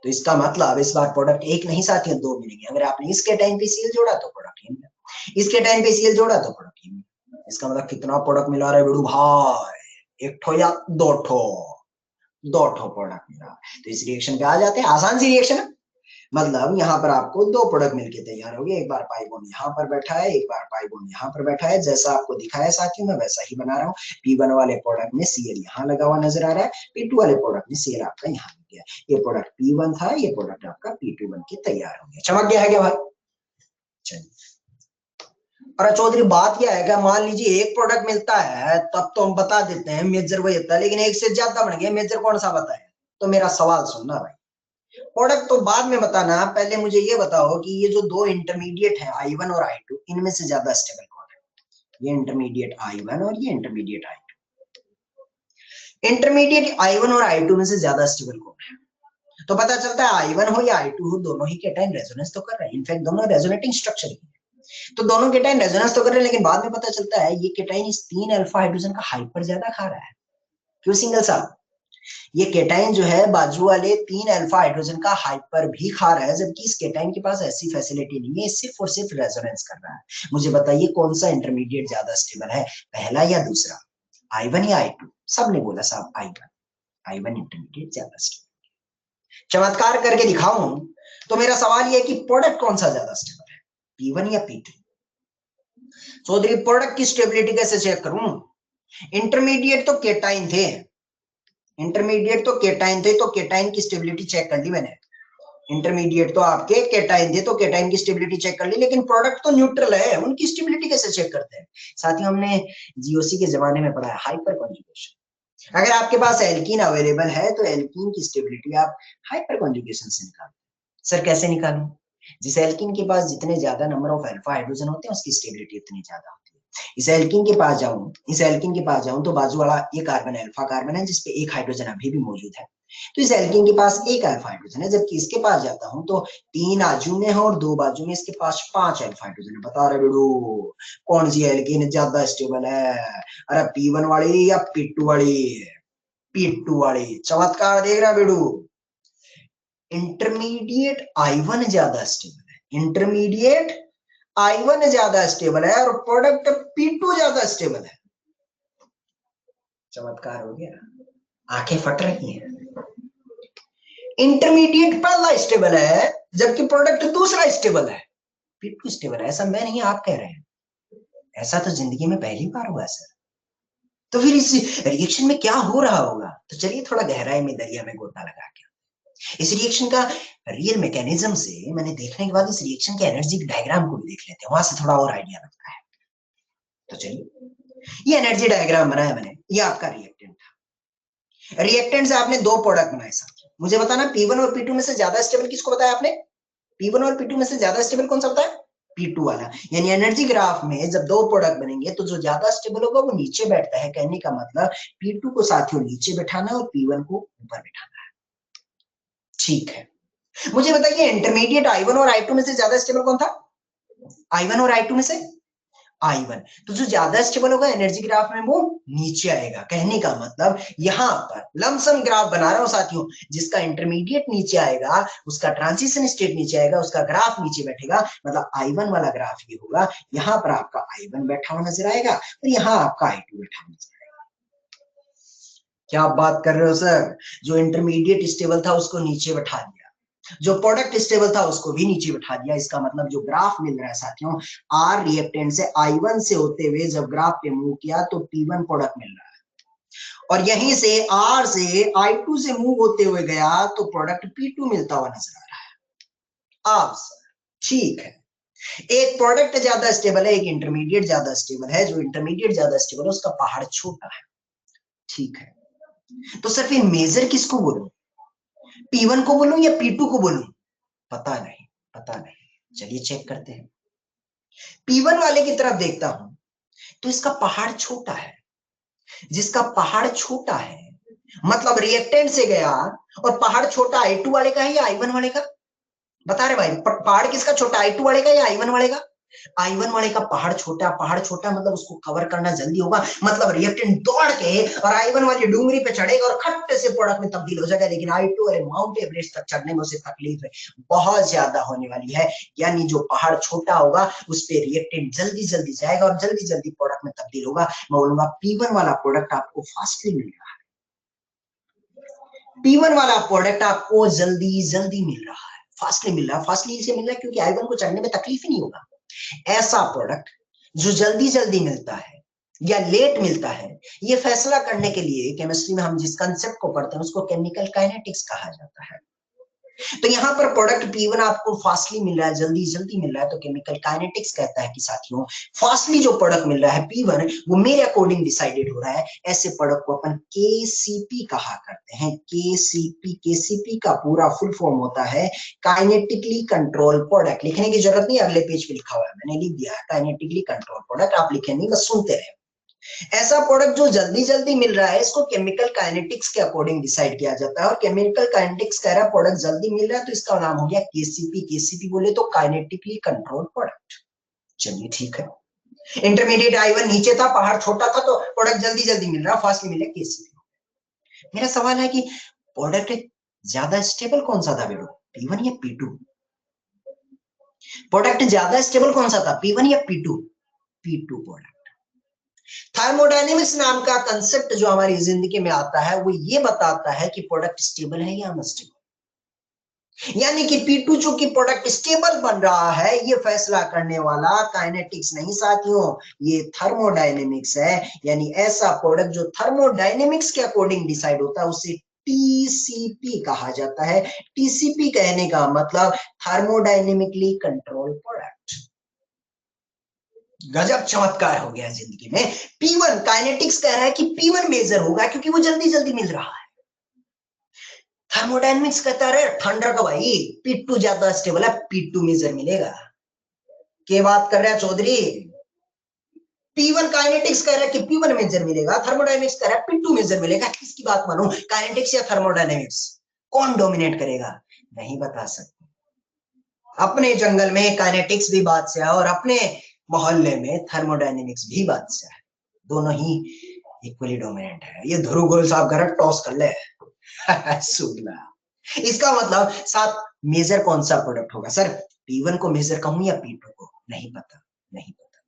तो इसका मतलब इस बार प्रोडक्ट एक नहीं साथियों दो मिलेंगे, अगर आपने इसके टाइम पे Cl जोड़ा तो प्रोडक्ट ये मिला, इसके टाइम पे Cl जोड़ा तो प्रोडक्ट ये मिला। इसका मतलब कितना प्रोडक्ट मिला रहा है बेड़ू भाई? एक ठो या दो ठो? दो ठो प्रोडक्ट मिला। तो इस रिएक्शन पे आ जाते हैं, आसान सी रिएक्शन है, मतलब यहाँ पर आपको दो प्रोडक्ट मिलके तैयार हो गए, एक बार पाई बॉन्ड यहाँ पर बैठा है, एक बार पाई बॉन्ड यहाँ पर बैठा है, जैसा आपको दिखाया साथियों मैं वैसा ही बना रहा हूँ। P1 वाले प्रोडक्ट में Cl यहाँ लगा हुआ नजर आ रहा है, P2 वाले प्रोडक्ट में Cl आपका यहाँ लग गया, ये प्रोडक्ट P1 था, ये प्रोडक्ट आपका P2 बन के तैयार हो गया। चमक गया है क्या भाई? चलिए, और चौधरी बात क्या है क्या, मान लीजिए एक प्रोडक्ट मिलता है तब तो हम बता देते हैं मेजर वही होता है, लेकिन एक से ज्यादा बन गया, मेजर कौन सा बताए? तो मेरा सवाल सुनना भाई, प्रोडक्ट तो बाद में बताना, पहले मुझे ये बताओ कि ये जो दो इंटरमीडिएट है I1 और I2, इनमें से ज्यादा स्टेबल कौन है? ये इंटरमीडिएट I1 और ये इंटरमीडिएट I2, इंटरमीडिएट I1 और I2 में से ज्यादा स्टेबल कौन है? तो पता चलता है I1 हो या I2 हो, दोनों ही केटाइन रेजोनेंस तो कर रहे हैं, इनफैक्ट दोनों रेजोनेटिंग स्ट्रक्चर ही है, तो दोनों केटाइन रेजोनेंस तो कर रहे हैं, लेकिन बाद में पता चलता है ये केटाइन इस 3 अल्फा हाइड्रोजन का हाइपर ज्यादा खा रहा है। क्यों सिंगल साहब? ये केटाइन जो है बाजू वाले 3 अल्फा हाइड्रोजन का हाइपर भी खा रहा है, जबकि इस केटाइन के पास ऐसी फैसिलिटी नहीं है, सिर्फ और सिर्फ रेजोनेंस कर रहा है। मुझे बताइए कौन सा इंटरमीडिएट ज्यादा स्टेबल है, पहला या दूसरा? I1 या I2? सबने बोला साहब I1, I1 इंटरमीडिएट ज्यादा स्टेबल। चमत्कार करके दिखाऊं तो मेरा सवाल यह है कि प्रोडक्ट कौन सा ज्यादा स्टेबल है, P1 या P2? चौधरी प्रोडक्ट की स्टेबिलिटी कैसे चेक करूं? इंटरमीडिएट तो केटाइन थे, इंटरमीडिएट तो केटाइन थे, तो केटाइन की स्टेबिलिटी चेक कर ली मैंने। इंटरमीडिएट तो आपके केटाइन थे, तो केटाइन की स्टेबिलिटी चेक कर ली, लेकिन प्रोडक्ट तो न्यूट्रल है, उनकी स्टेबिलिटी कैसे चेक करते हैं? साथियों हमने जीओसी के जमाने में पढ़ा है, हाइपर कॉन्जुगेशन। अगर आपके पास एल्कीन अवेलेबल है तो एल्कीन की स्टेबिलिटी आप हाइपर कॉन्जुगेशन से निकालते। सर कैसे निकालूं? जिस एल्कीन के पास जितने ज्यादा नंबर ऑफ अल्फा हाइड्रोजन होते हैं उसकी स्टेबिलिटी उतनी ज्यादा होती है। इस एल्कीन के पास जाऊं तो बाजू वाला ये कार्बन अल्फा कार्बन है जिसपे एक हाइड्रोजन अभी भी मौजूद है, तो इस एल्कीन के पास एक अल्फा हाइड्रोजन है, जबकि इसके पास जाता हूं तो 3 आजू में है और 2 बाजू में, इसके पास 5 अल्फा हाइड्रोजन है। बता रहे बेड़ू कौन सी एल्कीन ज्यादा स्टेबल है? अरे P1 वाली या P2 वाली? P2 वाली। चमत्कार देख रहा बेड़ू, इंटरमीडिएट I1 ज्यादा स्टेबल है, इंटरमीडिएट I1 ज्यादा स्टेबल है और प्रोडक्ट P2 ज्यादा स्टेबल है। चमत्कार हो गया, आंखें फट रही हैं। इंटरमीडिएट पहला स्टेबल है जबकि प्रोडक्ट दूसरा स्टेबल है, P2 स्टेबल है। ऐसा मैं नहीं, आप कह रहे हैं। ऐसा तो जिंदगी में पहली बार हुआ सर। तो फिर इस रिएक्शन में क्या हो रहा होगा? तो चलिए थोड़ा गहराई में दरिया में गोता लगा के इस रिएक्शन का रियल मैकेनिज्म से मैंने देखने के बाद इस रिएक्शन के एनर्जी डायग्राम को भी देख लेते हैं, वहां से थोड़ा और आइडिया लगता है। तो चलिए ये एनर्जी डायग्राम बनाया मैंने, ये आपका रिएक्टेंट था। रिएक्टेंट से आपने दो प्रोडक्ट बनाए साथ। मुझे बताना P1 और P2 में से ज्यादा स्टेबल किसको बताया आपने? P1 और P2 में से ज्यादा स्टेबल कौन सा बताया? P2 वाला। यानी एनर्जी ग्राफ में जब दो प्रोडक्ट बनेंगे तो जो ज्यादा स्टेबल होगा वो नीचे बैठता है। कहने का मतलब P2 को साथियों नीचे बैठाना है और P1 को ऊपर बैठाना है। ठीक है, मुझे बताइए इंटरमीडिएट I1 और I2 में से ज्यादा स्टेबल कौन था? I1 और I2 में से I1। तो जो ज्यादा स्टेबल होगा एनर्जी ग्राफ में वो नीचे आएगा। कहने का मतलब यहां पर लमसम ग्राफ बना रहा हूं साथियों, जिसका इंटरमीडिएट नीचे आएगा उसका ट्रांजिशन स्टेट नीचे आएगा, उसका ग्राफ नीचे बैठेगा। मतलब I1 वाला ग्राफ ये होगा, यहां पर आपका I1 बैठा हुआ नजर आएगा और यहां आपका I2 बैठा हुआ नजर आएगा। क्या आप बात कर रहे हो सर? जो इंटरमीडिएट स्टेबल था उसको नीचे बैठा दिया, जो प्रोडक्ट स्टेबल था उसको भी नीचे बैठा दिया। इसका मतलब जो ग्राफ मिल रहा है साथियों, R रिएक्टेंट से I1 से होते हुए जब ग्राफ पे मूव किया तो P1 प्रोडक्ट मिल रहा है, और यहीं से R से I2 से मूव होते हुए गया तो प्रोडक्ट P2 मिलता हुआ नजर आ रहा है। आप सर ठीक है, एक प्रोडक्ट ज्यादा स्टेबल है, एक इंटरमीडिएट ज्यादा स्टेबल है। जो इंटरमीडिएट ज्यादा स्टेबल है उसका पहाड़ छोटा है। ठीक है, तो सर फिर मेजर किसको बोलूं? P1 को बोलूं या P2 को बोलूं? पता नहीं, पता नहीं। चलिए चेक करते हैं। P1 वाले की तरफ देखता हूं तो इसका पहाड़ छोटा है। जिसका पहाड़ छोटा है मतलब रिएक्टेंट से गया और पहाड़ छोटा I2 वाले का है या I1 वाले का? बता रहे भाई, पहाड़ किसका छोटा, I2 वाले का या I1 वाले का? I1 वाले का पहाड़ छोटा। पहाड़ छोटा मतलब उसको कवर करना जल्दी होगा, मतलब रिएक्टेंट दौड़ के और I1 वाली डूंगरी पे चढ़ेगा और खट से प्रोडक्ट में तब्दील हो जाएगा। लेकिन I2 वाले माउंट एवरेस्ट तक चढ़ने में उसे तकलीफ बहुत ज्यादा होने वाली है। यानी जो पहाड़ छोटा होगा उस पे रिएक्टेंट जल्दी जल्दी जाएगा और जल्दी जल्दी प्रोडक्ट में तब्दील होगा। मैं बोलूंगा P1 वाला प्रोडक्ट आपको फास्टली मिल रहा है, P1 वाला प्रोडक्ट आपको जल्दी जल्दी मिल रहा है, फास्टली मिल रहा है। फास्टली इसे मिल रहा है क्योंकि I1 को चढ़ने में तकलीफ ही नहीं होगा। ऐसा प्रोडक्ट जो जल्दी जल्दी मिलता है या लेट मिलता है, ये फैसला करने के लिए केमिस्ट्री में हम जिस कंसेप्ट को पढ़ते हैं उसको केमिकल काइनेटिक्स कहा जाता है। तो यहाँ पर प्रोडक्ट P1 आपको फास्टली मिल रहा है, जल्दी जल्दी मिल रहा है, तो केमिकल काइनेटिक्स कहता है कि साथियों फास्टली जो प्रोडक्ट मिल रहा है P1 वो मेरे अकॉर्डिंग डिसाइडेड हो रहा है। ऐसे प्रोडक्ट को अपन KCP कहा करते हैं। KCP का पूरा फुल फॉर्म होता है काइनेटिकली कंट्रोल प्रोडक्ट। लिखने की जरूरत नहीं, अगले पेज पे लिखा हुआ है, मैंने लिख दिया है काइनेटिकली कंट्रोल प्रोडक्ट। आप लिखे नहीं, बस सुनते रहे। ऐसा प्रोडक्ट जो जल्दी जल्दी मिल रहा है इसको केमिकल काइनेटिक्स के अकॉर्डिंग डिसाइड किया जाता है। और केमिकल काइनेटिक्स कह रहा है प्रोडक्ट जल्दी मिल रहा है तो इसका नाम हो गया KCP। KCP बोले तो काइनेटिकली कंट्रोल प्रोडक्ट। चलिए ठीक है, इंटरमीडिएट I1 नीचे था, पहाड़ छोटा था, तो प्रोडक्ट जल्दी जल्दी मिल रहा, फास्ट मिले KCP। मेरा सवाल है कि प्रोडक्ट ज्यादा स्टेबल कौन सा था बेटो, P1 या P2? प्रोडक्ट ज्यादा स्टेबल कौन सा था, P1 या P2? P2 product. थर्मोडायनेमिक्स नाम का कंसेप्ट जो हमारी जिंदगी में आता है वो ये बताता है कि प्रोडक्ट स्टेबल है या अनस्टेबल, यानी कि P2 जो कि प्रोडक्ट स्टेबल बन रहा है, ये फैसला करने वाला काइनेटिक्स नहीं साथियों, ये थर्मोडायनेमिक्स है। यानी ऐसा प्रोडक्ट जो थर्मोडायनेमिक्स के अकॉर्डिंग डिसाइड होता है उसे टीसीपी कहा जाता है। टीसीपी कहने का मतलब थर्मोडायनेमिकली कंट्रोल प्रोडक्ट। गजब चमत्कार हो गया जिंदगी में। P1 काइनेटिक्स कह रहा है कि P1 मेजर होगा क्योंकि वो जल्दी जल्दी मिल रहा है। थर्मोडायनेमिक्स कहता है ठंडा का भाई P2 ज्यादा स्टेबल है, P2 मेजर मिलेगा। क्या बात कर रहे हैं चौधरी? P1 काइनेटिक्स कह रहा है कि P1 मेजर मिलेगा, थर्मोडायनेमिक्स कह रहा है P2 मेजर मिलेगा। किसकी बात मानूं, काइनेटिक्स या थर्मोडायनेमिक्स? कौन डोमिनेट करेगा? नहीं बता सकते। अपने जंगल में काइनेटिक्स भी बादशाह और अपने मोहल्ले में थर्मोडायनेमिक्स भी बादशाह है। दोनों ही इक्वली डोमिनेंट है। ये ध्रुव गोयल साहब घर टॉस कर ले सुगला। इसका मतलब साथ मेजर कौन सा प्रोडक्ट होगा? सर P1 को मेजर कहूं या P2 को? नहीं पता, नहीं पता।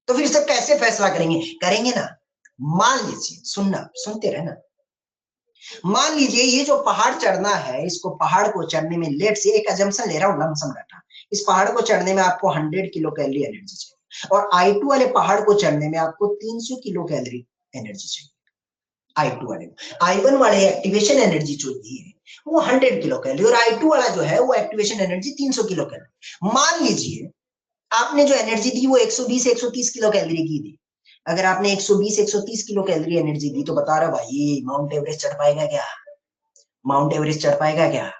तो फिर सब कैसे फैसला करेंगे? करेंगे ना। मान लीजिए, सुनना, सुनते रहना। मान लीजिए ये जो पहाड़ चढ़ना है, इसको पहाड़ को चढ़ने में लेट से एक अजम्पशन ले रहा हूं, लमसम डाटा, इस पहाड़ को चढ़ने में आपको 100 किलो कैलोरी एनर्जी चाहिए और I2 वाले पहाड़ को चढ़ने में आपको 300 किलो कैलोरी एनर्जी चाहिए। I2 वाले, I1 वाले एक्टिवेशन एनर्जी जो दी है वो 100 किलो कैलोरी और I2 वाला जो है वो एक्टिवेशन एनर्जी 300 किलो कैलोरी। मान लीजिए आपने जो एनर्जी दी वो 120-130 किलो कैलोरी की दी। अगर आपने 120-130 किलो कैलोरी एनर्जी दी तो बता रहा भाई माउंट एवरेस्ट चढ़ पाएगा क्या? माउंट एवरेस्ट चढ़ पाएगा क्या?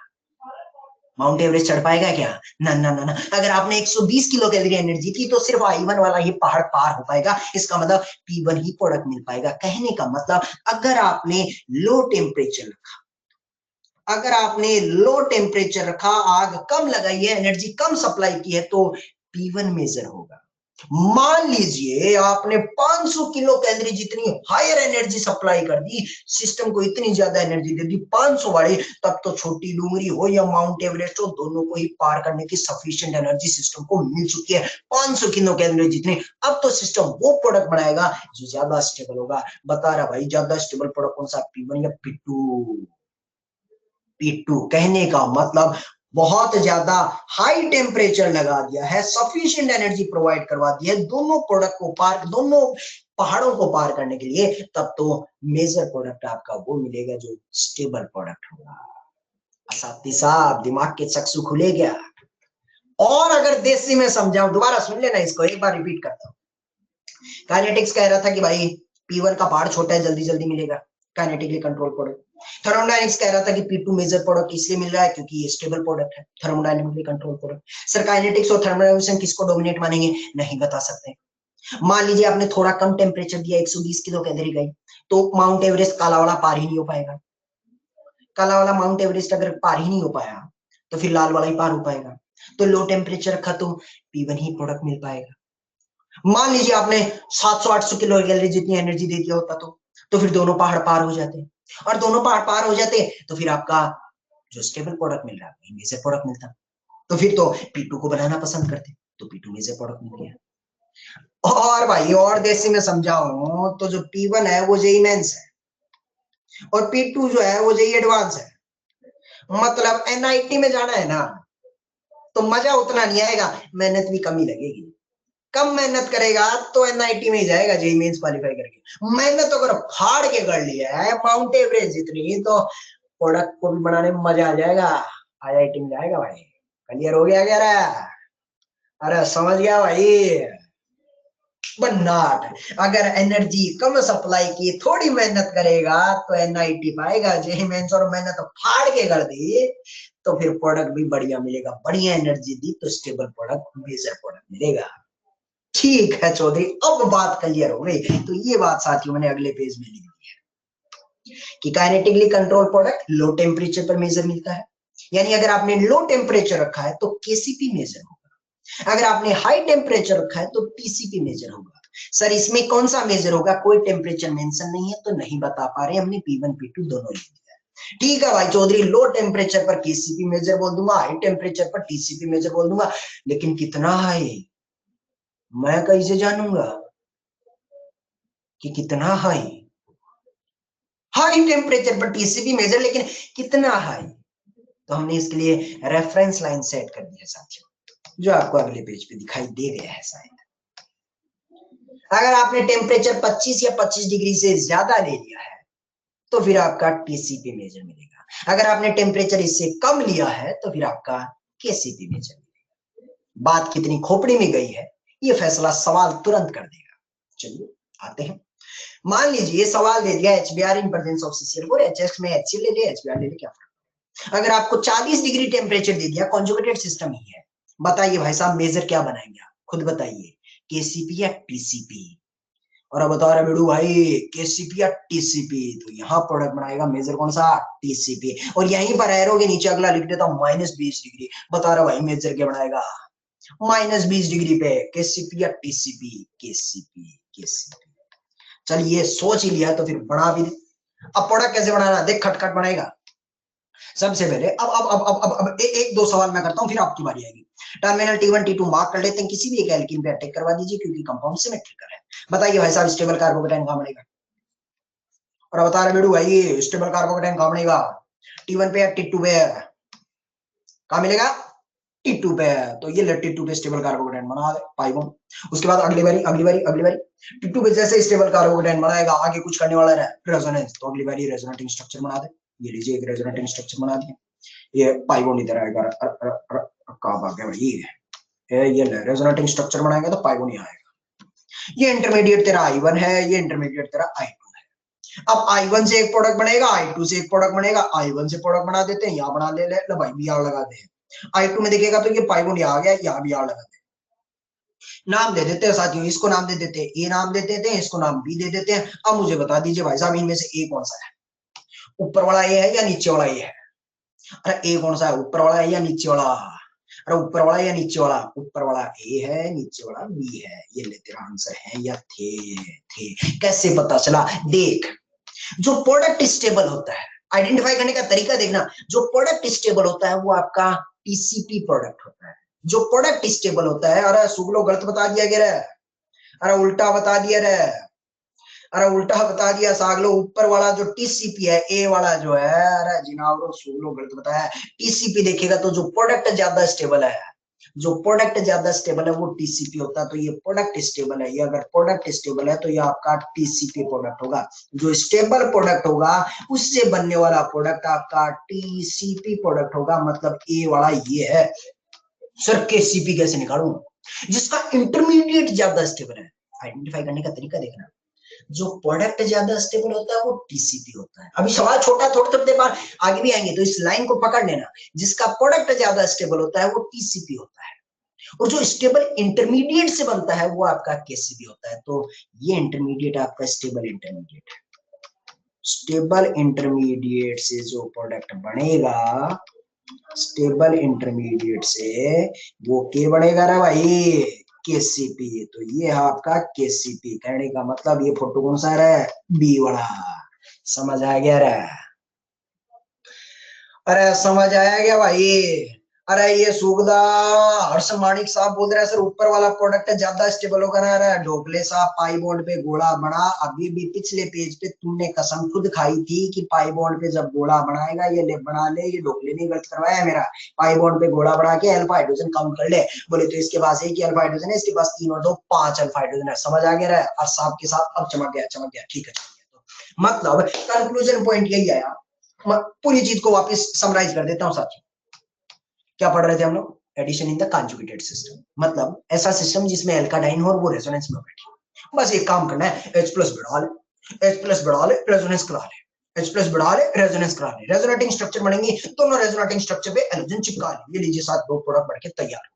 माउंट एवरेस्ट चढ़ पाएगा क्या? ना ना ना ना। अगर आपने 120 किलो कैलोरी एनर्जी थी तो सिर्फ I1 वाला ही पहाड़ पार हो पाएगा। इसका मतलब P1 ही प्रोडक्ट मिल पाएगा। कहने का मतलब अगर आपने लो टेम्परेचर रखा, अगर आपने लो टेम्परेचर रखा, आग कम लगाई है, एनर्जी कम सप्लाई की है तो P1 मेजर होगा। मान लीजिए आपने 500 किलो कैलोरी जितनी हायर एनर्जी सप्लाई कर दी, सिस्टम को इतनी ज्यादा एनर्जी दे दी 500 वाली, तब तो छोटी डूंगरी हो या माउंट एवरेस्ट हो, दोनों को ही पार करने की सफिशिएंट एनर्जी सिस्टम को मिल चुकी है, 500 किलो कैलोरी जितनी। अब तो सिस्टम वो प्रोडक्ट बनाएगा जो ज्यादा स्टेबल होगा। बता रहा भाई ज्यादा स्टेबल प्रोडक्ट कौन सा, P1 या P2? P2 कहने का मतलब बहुत ज्यादा हाई टेम्परेचर लगा दिया है, सफिशिएंट एनर्जी प्रोवाइड करवा दी है दोनों प्रोडक्ट को पार, दोनों पहाड़ों को पार करने के लिए, तब तो मेजर प्रोडक्ट आपका वो मिलेगा जो स्टेबल प्रोडक्ट होगा। असाती साहब दिमाग के चक्षु खुले क्या? और अगर देसी में समझाऊं, दोबारा सुन लेना इसको, एक बार रिपीट करता हूं। काइनेटिक्स कह रहा था कि भाई P1 का पहाड़ छोटा है, जल्दी जल्दी मिलेगा, काइनेटिकली कंट्रोल प्रोडक्ट। थर्मोडायनेमिक्स कह रहा था कि P2 मेजर प्रोडक्ट इसलिए मिल रहा है क्योंकि ये स्टेबल प्रोडक्ट है, thermodynamically control product. Sir kinetics और थर्मोडायनेमिक्स किसको डोमिनेट मानेंगे? नहीं बता सकते। मान लीजिए आपने थोड़ा कम टेम्परेचर दिया, 120 किलो कैलोरी गई, तो माउंट एवरेस्ट काला वाला पार ही नहीं हो पाएगा। काला वाला माउंट एवरेस्ट अगर पार ही नहीं हो पाया तो फिर लाल वाला ही पार हो पाएगा। तो लो टेम्परेचर रखा तो P1 ही प्रोडक्ट मिल पाएगा। मान लीजिए आपने 700-800 किलो कैलोरी जितनी एनर्जी दे दिया होता तो फिर दोनों पहाड़ पार हो जाते, और दोनों पहाड़ पार हो जाते तो फिर आपका जो स्टेबल प्रोडक्ट मिल रहा है मेजर प्रोडक्ट मिलता। तो फिर तो P2 को बनाना पसंद करते, तो P2 मेजर प्रोडक्ट मिल गया। और भाई और देसी में समझाऊं तो जो P1 है वो जेईई मेंस है और P2 जो है वो जेईई एडवांस है। मतलब NIT में जाना है ना तो मजा उतना नहीं आएगा, मेहनत भी कम ही लगेगी। कम मेहनत करेगा तो NIT में ही जाएगा जेईई मेंस क्वालिफाई करके। मेहनत अगर फाड़ के कर लिया है माउंट एवरेस्ट जितनी, तो प्रोडक्ट को भी बनाने में मजा आ जाएगा, IIT में जाएगा भाई। क्लियर हो गया क्या रे? अरे समझ गया भाई। बट नॉट, अगर एनर्जी कम सप्लाई की, थोड़ी मेहनत करेगा तो NIT पाएगा। जेईई मेंस और मेहनत फाड़ के कर दी तो फिर प्रोडक्ट भी बढ़िया मिलेगा। बढ़िया एनर्जी दी तो स्टेबल प्रोडक्ट, मेजर प्रोडक्ट मिलेगा। ठीक है चौधरी, अब बात क्लियर हो गई। तो ये बात साथियों मैंने अगले पेज में लिख दी है कि kinetically control product low temperature पर मेजर मिलता है, यानी अगर आपने लो टेम्परेचर रखा है तो KCP मेजर होगा, अगर आपने हाई टेम्परेचर रखा है तो TCP मेजर होगा। सर इसमें कौन सा मेजर होगा? कोई टेम्परेचर मेंशन नहीं है तो नहीं बता पा रहे, हमने P1 P2 दोनों लिख दिया है। ठीक है भाई चौधरी, लो टेम्परेचर पर KCP मेजर बोल दूंगा, हाई टेम्परेचर पर TCP मेजर बोल दूंगा, लेकिन कितना हाई मैं कैसे जानूंगा? कि कितना हाई, हाई टेम्परेचर पर टीसीपी मेजर, लेकिन कितना हाई। तो हमने इसके लिए रेफरेंस लाइन सेट कर दी है साथियों, जो आपको अगले पेज पे दिखाई दे गया है शायद। अगर आपने टेम्परेचर 25 या 25 डिग्री से ज्यादा ले लिया है तो फिर आपका टीसीपी मेजर मिलेगा। अगर आपने टेम्परेचर इससे कम लिया है तो फिर आपका केसीपी मेजर मिलेगा। बात कितनी खोपड़ी में गई है ये फैसला सवाल तुरंत कर देगा। चलिए आते हैं। मान लीजिए ये सवाल दे दिया HBR in presence of CCl4, hx में HCl ले लिया, एचबीआर ले लिया, क्या फर्क। अगर आपको 40 डिग्री टेम्परेचर दे दिया, कॉन्जुगेटेड सिस्टम ही है, बताइए भाई साहब मेजर क्या बनाएंगे आप, खुद बताइए, केसीपी या टीसीपी। और अब बता रहे बेड़ू भाई केसीपी या टीसीपी, तो यहाँ प्रोडक्ट बनाएगा मेजर कौन सा, टीसीपी। और यहीं पर एरो के नीचे अगला लिख देता हूँ -20 डिग्री, बता रहा भाई मेजर क्या बनाएगा, -20 डिग्री पे केसीपी या टीसीपी, केसीपी केसीपी। चलिए सोच ही लिया तो फिर बना भी दे। अब प्रोडक्ट कैसे बनाना, देख खटखट बनाएगा। सबसे पहले अब एक दो सवाल मैं करता हूं, फिर आपकी बारी आएगी। टर्मिनल T1 T2 मार्क कर लेते हैं, किसी भी एक एल्कीन पे अटैक करवा दीजिए क्योंकि कंपाउंड सिमेट्रिकल है। बताइए भाई साहब स्टेबल कार्बोकेटाइन कहां बनेगा, और बता रहे बेड़ू भाई स्टेबल कार्बोकेटाइन कहां बनेगा, T1 पे या T2 पे, कहां मिलेगा, T2 पे। तो ये ले T2 पे स्टेबल कार्बोकेटाइन बना दे पाई बॉन्ड। उसके बाद अगली बारी T2 पे जैसे स्टेबल कार्बोकेटाइन बनाएगा, आगे कुछ करने वाला है रेजोनेंस, तो अगली बारी रेजोनेटिंग स्ट्रक्चर बना दे। ये लीजिए एक रेजोनेटिंग स्ट्रक्चर बना दिया, ये पाई बॉन्ड इधर आएगा, कहां आ गया भाई, ये रेजोनेटिंग स्ट्रक्चर बनाएगा तो पाई बॉन्ड यहाँ आएगा। ये इंटरमीडिएट तेरा I1 है, ये इंटरमीडिएट तेरा I2 है। अब I1 से एक प्रोडक्ट बनेगा, I2 से एक प्रोडक्ट बनेगा, I1 से प्रोडक्ट बना देते हैं, यहाँ बना ले भाई बी आर लगा दे। I2 में देखिएगा तो ये पाई बॉन्ड यहाँ आ गया, यहाँ बी आर लगा दे। नाम दे देते हैं साथियों, इसको नाम दे देते हैं ए, नाम दे देते हैं इसको, नाम बी दे देते हैं। अब मुझे बता दीजिए भाई साहब इनमें से ए कौन सा है, ऊपर वाला ए है या नीचे वाला ए है, अरे ए कौन सा है, ऊपर वाला है या नीचे वाला, अरे ऊपर वाला या नीचे वाला, ऊपर वाला ए है नीचे वाला बी है। ये ले तेरा आंसर है या थे। कैसे पता चला, देख जो प्रोडक्ट स्टेबल होता है, आइडेंटिफाई करने का तरीका देखना, जो प्रोडक्ट स्टेबल होता है वो आपका टीसीपी प्रोडक्ट होता है। जो प्रोडक्ट स्टेबल होता है, अरे सुगलो गलत बता दिया गया रे, अरे उल्टा बता दिया रे, अरे उल्टा बता दिया सागलो, ऊपर वाला जो टीसीपी है ए वाला जो है, अरे जिनावरो सुगलो गलत बताया। टीसीपी देखेगा तो जो प्रोडक्ट ज्यादा स्टेबल है, जो प्रोडक्ट ज्यादा स्टेबल है वो टीसीपी होता है, तो ये प्रोडक्ट स्टेबल है। ये अगर प्रोडक्ट स्टेबल है तो ये आपका टीसीपी प्रोडक्ट होगा। जो स्टेबल प्रोडक्ट होगा उससे बनने वाला प्रोडक्ट आपका टीसीपी प्रोडक्ट होगा, मतलब ए वाला ये है। सर केसीपी कैसे निकालूं, जिसका इंटरमीडिएट ज्यादा स्टेबल है। आइडेंटिफाई करने का तरीका देखना, जो प्रोडक्ट ज्यादा स्टेबल होता है वो टीसीपी होता है। अभी सवाल छोटा, थोड़ी देर बाद आगे भी आएंगे, तो इस लाइन को पकड़ लेना, जिसका प्रोडक्ट ज्यादा स्टेबल होता है वो टीसीपी होता है, और जो स्टेबल इंटरमीडिएट से बनता है वो आपका केसीपी होता है। तो ये इंटरमीडिएट आपका स्टेबल इंटरमीडिएट है। स्टेबल इंटरमीडिएट से जो प्रोडक्ट बनेगा, स्टेबल इंटरमीडिएट से वो के बनेगा रे भाई, केसीपी। तो ये है आपका केसीपी। कहने का मतलब ये फोटो कौन सा है, बी वाला। समझ आ गया रे, अरे समझ आया क्या भाई। अरे ये सुगदा हर्ष मानिक साहब बोल रहे हैं सर ऊपर वाला प्रोडक्ट ज्यादा स्टेबल होगा ना। रहा ढोकले साहब पाई बॉन्ड पे गोला बना, अभी भी पिछले पेज पे तुमने कसम खुद खाई थी कि पाई बॉन्ड पे जब गोला बनाएगा ये ले बना ले, ये ढोकले ने गलत करवाया मेरा। पाई बॉन्ड पे गोला बना के अल्फा हाइड्रोजन काउंट कर ले, बोले तो इसके पास एक ही अल्फा हाइड्रोजन है, इसके पास 3 और 2 5 अल्फा हाइड्रोजन है। समझ आ गया और साहब के साथ अब चमक गया ठीक है। तो मतलब कंक्लूजन पॉइंट यही आया, पूरी चीज को वापस समराइज कर देता हूं साथियों। क्या पढ़ रहे थे हम लोग, addition in the conjugated system, मतलब ऐसा सिस्टम जिसमें एल्काडाइन हो और वो रेजोनेंस में बैठे। बस एक काम करना है, H+ बढ़ा ले, H+ बढ़ा ले, रेजोनेंस करा ले, H+ बढ़ा ले, रेजोनेंस करा ले, रेजोनेटिंग स्ट्रक्चर बनेंगे, दोनों रेजोनेटिंग स्ट्रक्चर पे हैलोजन चिपका ले। ये लीजिए साथ 2 प्रोडक्ट बढ़ के तैयार।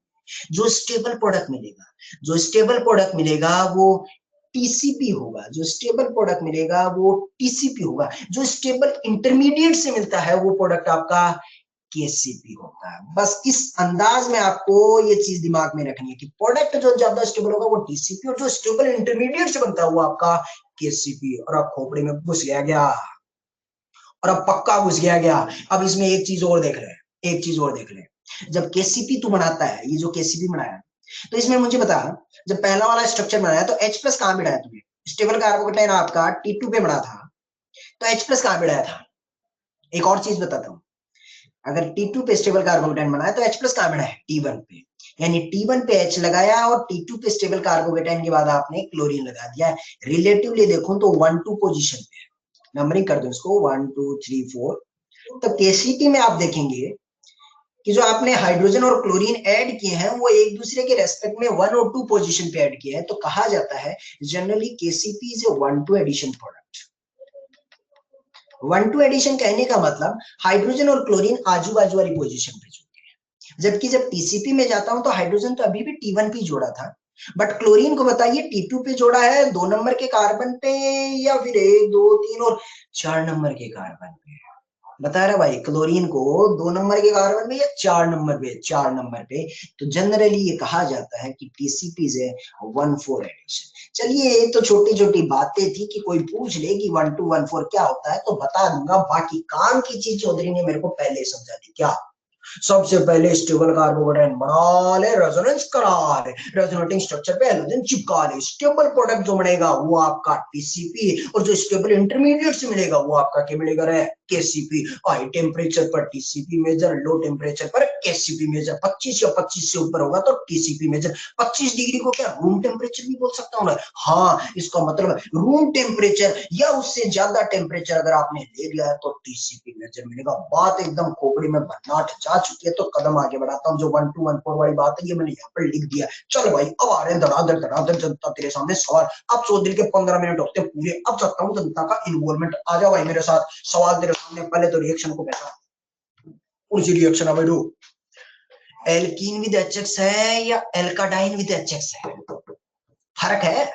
जो स्टेबल प्रोडक्ट मिलेगा, जो स्टेबल प्रोडक्ट मिलेगा वो टीसीपी होगा, जो स्टेबल प्रोडक्ट मिलेगा वो टीसीपी होगा। जो स्टेबल इंटरमीडिएट से मिलता है वो प्रोडक्ट आपका केसीपी होता है। बस इस अंदाज में आपको ये चीज दिमाग में रखनी है कि प्रोडक्ट जो ज्यादा स्टेबल होगा वो टीसीपी, और जो स्टेबल इंटरमीडिएट से बनता है वो आपका केसीपी। और अब खोपड़ी में घुस गया, और अब पक्का घुस गया। अब इसमें एक चीज और देख ले, जब केसीपी तू बनाता है, ये जो केसीपी बनाया तो इसमें मुझे बता, जब पहला वाला स्ट्रक्चर बनाया तो H+ कहां बिठाया तुमने, स्टेबल कार्बोकेटाइन आपका T2 पे बना था, तो H प्लस कहां पे बनाया था? एक और चीज बताता हूँ, अगर T2 पे स्टेबल कार्बोकेटाइन बनाया तो H प्लस कहां बना है? T1 पे। यानी T1 पे H लगाया और T2 पे स्टेबल कार्बोकेटाइन के बाद आपने क्लोरीन लगा दिया। रिलेटिवली देखूं तो 1-2 पोजीशन पे, नंबरिंग कर दो इसको 1 2 3 4। तो केसीपी में आप देखेंगे कि जो आपने हाइड्रोजन और क्लोरीन ऐड किए हैं वो एक दूसरे के रेस्पेक्ट में 1 और 2 पोजीशन पे ऐड किए हैं, तो कहा जाता है generally KCP is a 1-2 addition product. 1-2 addition कहने का मतलब हाइड्रोजन और क्लोरीन आजू बाजू वाली पोजीशन पे जुड़ते हैं, जबकि जब टीसीपी में जाता हूं तो हाइड्रोजन तो अभी भी T1 पे जोड़ा था, बट क्लोरीन को बताइए T2 पे जोड़ा है 2 नंबर के कार्बन पे या फिर 1 2 3 और 4 नंबर के कार्बन पे? बता रहा भाई, क्लोरीन को 2 नंबर के कार्बन में या 4 नंबर पे? 4 नंबर पे। तो जनरली ये कहा जाता है कि टीसीपी से 1-4 एडिशन। चलिए ये तो छोटी छोटी बातें थी कि कोई पूछ ले कि 1-2 1-4 क्या होता है तो बता दूंगा, बाकी काम की चीज चौधरी ने मेरे को पहले समझा दी। क्या? सबसे पहले स्टेबल कार्बोकेटाइन बना ले, रेजोनेंस करा ले, रेजोनेटिंग स्ट्रक्चर पे हैलोजन चिपका ले, स्टेबल प्रोडक्ट जो बनेगा वो आपका टीसीपी, और जो स्टेबल इंटरमीडिएट से मिलेगा वो आपका क्या मिलेगा रे? केसीपी। हाई टेम्परेचर पर टीसीपी मेजर, लो टेम्परेचर पर केसीपी मेजर। 25 या 25 से ऊपर होगा तो टीसीपी मेजर। 25 डिग्री को क्या रूम टेम्परेचर भी बोल सकता हूँ? हाँ, इसका मतलब रूम टेम्परेचर या उससे ज्यादा टेम्परेचर अगर आपने ले लिया है तो टीसीपी मेजर मिलेगा। बात एकदम खोपड़ी में भन्नाट जा चुकी है, तो कदम आगे बढ़ाता हूँ। जो 1-2 1-4 वाली बात है ये मैंने यहाँ पर लिख दिया। चलो भाई अब आ रहे हैं धड़ाधड़ जनता तेरे सामने सवाल। अब चौधरी के 15 मिनट होते हैं पूरे, अब चाहता हूँ जनता का इन्वॉल्वमेंट। आ जाओ भाई मेरे साथ, सवाल तेरे सामने। पहले तो रिएक्शन को पहचान, उसी रिएक्शन अब एल्कीन विद HX है या एल्काडाइन विद HX है? फर्क है।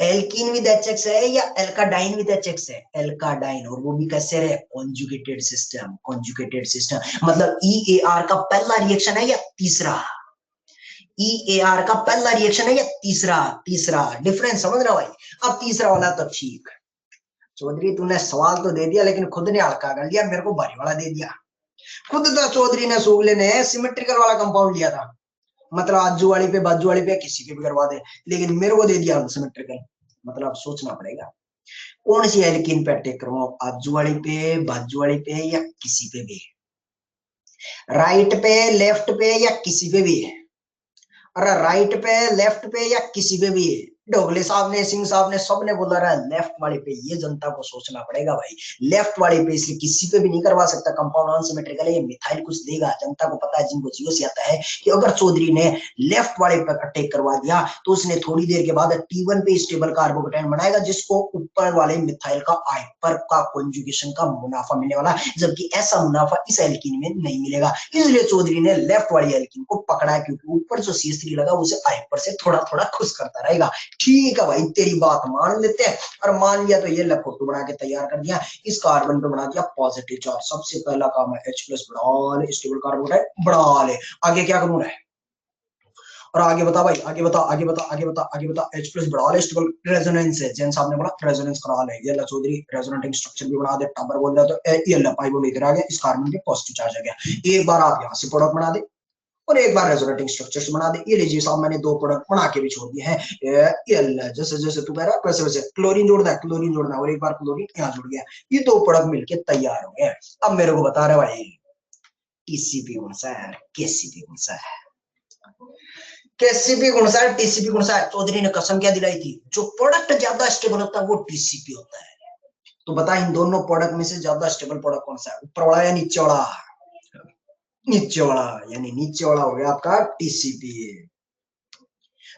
एल्कीन विद HX है या एल्काडाइन विद HX है? एल्काडाइन, और वो भी कैसे रहे? Conjugated system. कॉन्जुगेटेड सिस्टम मतलब EAR का पहला रिएक्शन है या तीसरा? EAR का पहला रिएक्शन है या तीसरा? तीसरा। डिफरेंस समझ रहा भाई? अब तीसरा वाला तो ठीक। चौधरी तूने सवाल तो दे दिया लेकिन खुद ने हल्का कर लिया, मेरे को भारी वाला दे दिया। खुद तो चौधरी ने सूगले ने सिमेट्रिकल वाला कंपाउंड लिया था, मतलब आजू वाली पे बाजू वाली पे किसी पे भी करवा दे, लेकिन मेरे को दे दिया सिमेट्रिकल। मतलब सोचना पड़ेगा कौन सी एल्कीन पे अटैक करूं, आजू वाली पे, बाजू वाली पे या किसी पे भी? राइट पे, लेफ्ट पे या किसी पे भी? अरे राइट पे, लेफ्ट पे या किसी पे भी? डोगले साहब ने, सिंह साहब ने, सबने बोला रहा लेफ्ट वाले पे। ये जनता को सोचना पड़ेगा भाई, लेफ्ट वाले पे, इसलिए किसी पे भी नहीं करवा सकता। कंपाउंड अनसिमेट्रिकल है, ये मिथाइल कुछ देगा। जनता को पता है, जिनको जियो से आता है, कि अगर चौधरी ने लेफ्ट वाले पे अटैक करवा दिया तो उसने थोड़ी देर के बाद T1 पे स्टेबल कार्बोकेटाइन बनाएगा, जिसको ऊपर वाले मिथाइल का हाइपर का कॉन्जुगेशन का मुनाफा मिलने वाला, जबकि ऐसा मुनाफा इस एल्कीन में नहीं मिलेगा। इसलिए चौधरी ने लेफ्ट वाली एल्कीन को पकड़ा है, क्योंकि ऊपर जो CH3 लगा उसे हाइपर से थोड़ा थोड़ा खुश करता रहेगा। ठीक है भाई, तेरी बात मान लेते हैं, और मान लिया तो ये ले फोटो बना के तैयार कर दिया। इस कार्बन पे बना दिया पॉजिटिव चार्ज। सबसे पहला काम है H+ बढ़ा ले, स्टेबल कार्बोकेटाइन बढ़ा ले। आगे क्या करूं? और आगे बता भाई, आगे बता, आगे बता, आगे बता, आगे बता। H+ बढ़ा ले, स्टेबल रेजोनेंस है, जैन साहब ने बोला रेजोनेंस करा ले। ये ला चौधरी रेजोनेटिंग स्ट्रक्चर भी बना दे। टाबर बोल रहा तो ये ला पाइबो इधर आ गया, इस कार्बन पे पॉजिटिव चार्ज आ गया। एक बार आप यहाँ से प्रोडक्ट बना दे और एक बार रेजोनेटिंग स्ट्रक्चर बना दे। ये लीजिए साहब, मैंने 2 प्रोडक्ट बना के भी छोड़ दिए हैं। जैसे जैसे तू कह रहा वैसे वैसे क्लोरीन जोड़ना है, क्लोरीन जोड़ना, और एक बार क्लोरीन यहाँ जुड़ गया। ये 2 प्रोडक्ट मिलके तैयार हो गए। अब मेरे को बता रहे भाई टीसीपी कौन सा है, केसीपी कौन सा है? केसीपी कौन सा है, टीसीपी कौन सा है? चौधरी ने कसम क्या दिलाई थी, जो प्रोडक्ट ज्यादा स्टेबल होता है वो टीसीपी होता है। तो बता इन दोनों प्रोडक्ट में से ज्यादा स्टेबल प्रोडक्ट कौन सा है? ऊपर वाला या नीचे वाला? नीचे वाला, यानी नीचे वाला हो गया आपका टीसीपी।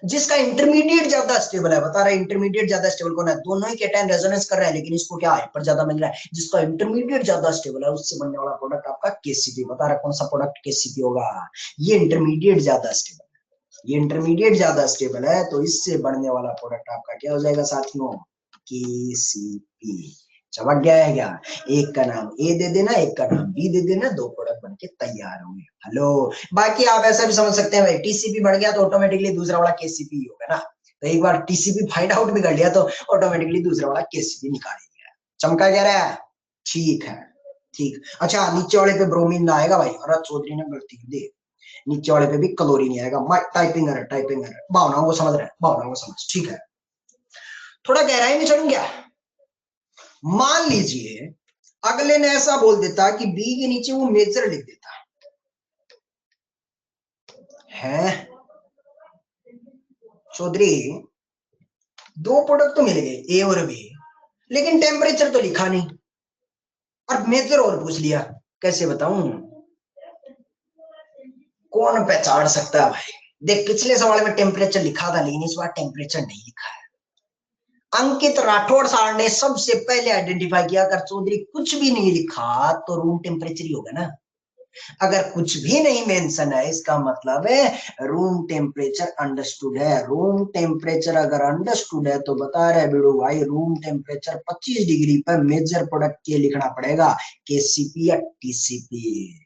जिसका इंटरमीडिएट ज्यादा स्टेबल है, बता रहा है इंटरमीडिएट ज्यादा स्टेबल कौन है? दोनों ही केटायन रेजोनेंस कर रहे हैं, लेकिन इसको क्या हाइपर ज्यादा मिल रहा है। जिसका इंटरमीडिएट ज्यादा स्टेबल है उससे बनने वाला प्रोडक्ट आपका केसीपी। बता रहा कौन सा प्रोडक्ट केसीपी होगा? ये इंटरमीडिएट ज्यादा स्टेबल है, ये इंटरमीडिएट ज्यादा स्टेबल है, तो इससे बनने वाला प्रोडक्ट आपका क्या हो जाएगा साथियों? केसीपी। चमक गया है क्या? एक का नाम ए दे देना, एक का नाम बी दे देना, 2 प्रोडक्ट बनके तैयार होंगे। हेलो, बाकी आप ऐसा भी समझ सकते हैं भाई, टीसीपी बढ़ गया तो ऑटोमेटिकली दूसरा वाला केसीपी होगा ना। तो एक बार टीसीपी फाइंड आउट भी कर लिया तो ऑटोमेटिकली दूसरा वाला केसीपी निकाल लिया। चमका क्या रहा है? ठीक है, ठीक। अच्छा, नीचे वाले पे ब्रोमीन ना आएगा भाई, और चौधरी ने गलती की दे, नीचे वाले पे भी क्लोरीन आएगा। Typing error, typing error. भावनाओं को समझ रहे हैं, भावनाओं को समझ, ठीक है। थोड़ा गहराई में चलूं क्या? मान लीजिए अगले ने ऐसा बोल देता कि बी के नीचे वो मेजर लिख देता है। चौधरी दो प्रोडक्ट तो मिल गए ए और बी, लेकिन टेम्परेचर तो लिखा नहीं, और मेजर और पूछ लिया, कैसे बताऊं? कौन पहचान सकता है भाई? देख पिछले सवाल में टेम्परेचर लिखा था, लेकिन इस बार टेम्परेचर नहीं लिखा है। अंकित राठौड़ साहब ने सबसे पहले आइडेंटिफाई किया, अगर चौधरी कुछ भी नहीं लिखा तो रूम टेम्परेचर ही होगा ना। अगर कुछ भी नहीं मेंशन है, इसका मतलब है रूम टेम्परेचर अंडरस्टूड है। रूम टेम्परेचर अगर अंडरस्टूड है तो बता रहे बिड़ू भाई, रूम टेम्परेचर 25 डिग्री पर मेजर प्रोडक्ट के लिखना पड़ेगा, केसीपी या टीसीपी।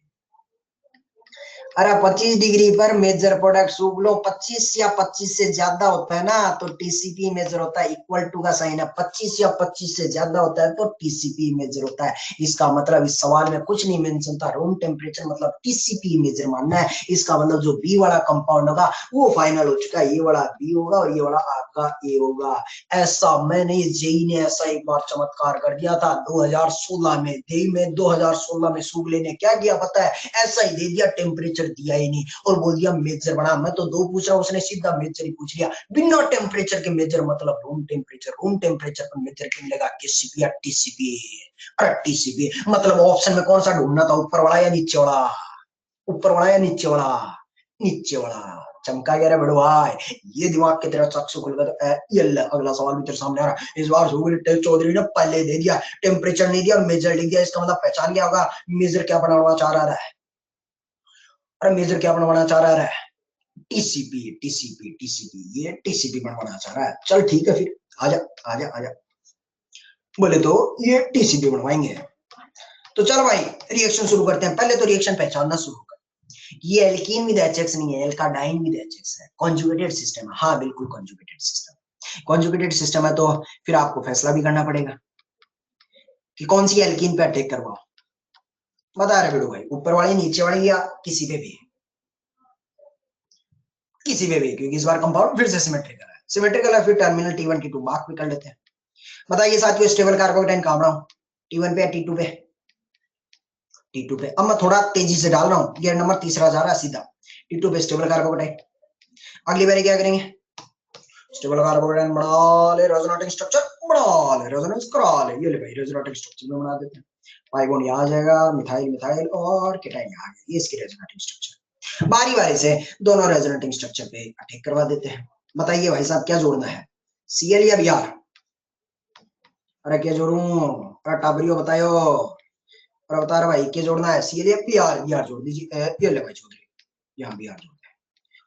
अरे 25 डिग्री पर मेजर प्रोडक्ट सूख लो, 25 या 25 से ज्यादा होता है ना तो टीसीपी मेजर होता है। इक्वल टू का साइन है, 25 या 25 से ज्यादा होता है तो टीसीपी मेजर होता है। इसका मतलब इस सवाल में कुछ नहीं मेंशन था, रूम टेम्परेचर मतलब टीसीपी मेजर मानना है। इसका मतलब जो बी वाला कंपाउंड होगा वो फाइनल हो चुका है, ये वाला बी होगा और ये वाला आपका ए होगा। ऐसा मैंने जेई ने ऐसा एक बार चमत्कार कर दिया था 2016 में। जेई में 2016 में सुगले ने क्या किया पता है? ऐसा ही दे दिया, टेम्परेचर दिया ही नहीं और बोल दिया मेजर बना। मैं तो दो पूछ रहा हूं, उसने सीधा मेजर ही पूछ लिया, बिना टेम्परेचर के मेजर मतलब रूम टेम्परेचर। रूम टेम्परेचर पर मेजर क्यों मिलेगा? केसीपी या टीसीपी? अरे टीसीपी मतलब ऑप्शन में कौन सा ढूंढना था, ऊपर वाला या नीचे वाला? ऊपर वाला या नीचे वाला? नीचे वाला। चमका गया रे बड़ो भाई, ये दिमाग की तरह चक्षु खुल गया। ये अगला सवाल भी तेरे सामने आ रहा है। इस बार सुगल चौधरी ने पहले दे दिया, टेम्परेचर नहीं दिया और मेजर लिख दिया। इसका मतलब पहचान गया होगा मेजर क्या बनाना चाह रहा है। अरे मेजर क्या बनवाना चाह रहा है? टीसीपी टीसीपी टीसीपी, ये टीसीपी बनवाना चाह रहा है। चल ठीक है फिर, आजा आजा आजा। बोले तो ये टीसीपी बनवाएंगे। तो चलो भाई रिएक्शन शुरू करते हैं। पहले तो रिएक्शन पहचानना शुरू कर। ये एल्कीन विद एचएक्स नहीं है, एल्काडाइन विद एचएक्स है। कॉन्जुगेटेड सिस्टम है, हाँ बिल्कुल कॉन्जुगेटेड सिस्टम। कॉन्जुगेटेड सिस्टम है तो फिर आपको फैसला भी करना पड़ेगा कि कौन सी एल्कीन पे अटैक करवाओ। बता रहे बेड़ो भाई, ऊपर वाली, नीचे वाली या किसी पे भी? किसी पे भी, क्योंकि इस बार कंपाउंड फिर से सिमेट्रिकल है। सिमेट्रिकल है फिर टर्मिनल T1 T2 मार्क भी कर लेते हैं। बताइए साथियों, स्टेबल कार्बोकेटाइन कहां बनाऊं? T1 पे या T2 पे? T2 पे। अब मैं थोड़ा तेजी से डाल रहा हूं, गियर नंबर तीसरा जा रहा है सीधा। T2 पे स्टेबल कार्बोकेटाइन। अगली बार क्या करेंगे? स्टेबल कार्बोकेटाइन बना ले, रेजोनेटिंग स्ट्रक्चर बना ले, रेजोनेंस करा ले। ये ले भाई रेजोनेटिंग स्ट्रक्चर में बना देते हैं। पाइबोन यहाँ आ जाएगा, मिथाइल मिथाइल और केटाइन यहाँ आ गया। ये इसकी रेजोनेटिंग स्ट्रक्चर। बारी बारी से दोनों रेजोनेटिंग स्ट्रक्चर पे अटैक करवा देते हैं। बताइए भाई साहब क्या जोड़ना है, Cl या Br? अरे क्या जोड़ूं? अरे टाबरियो बतायो। अरे बता रहा भाई क्या जोड़ना है, Cl या Br? Br जोड़ दीजिए। ये ले भाई चौधरी, यहाँ Br जोड़ दे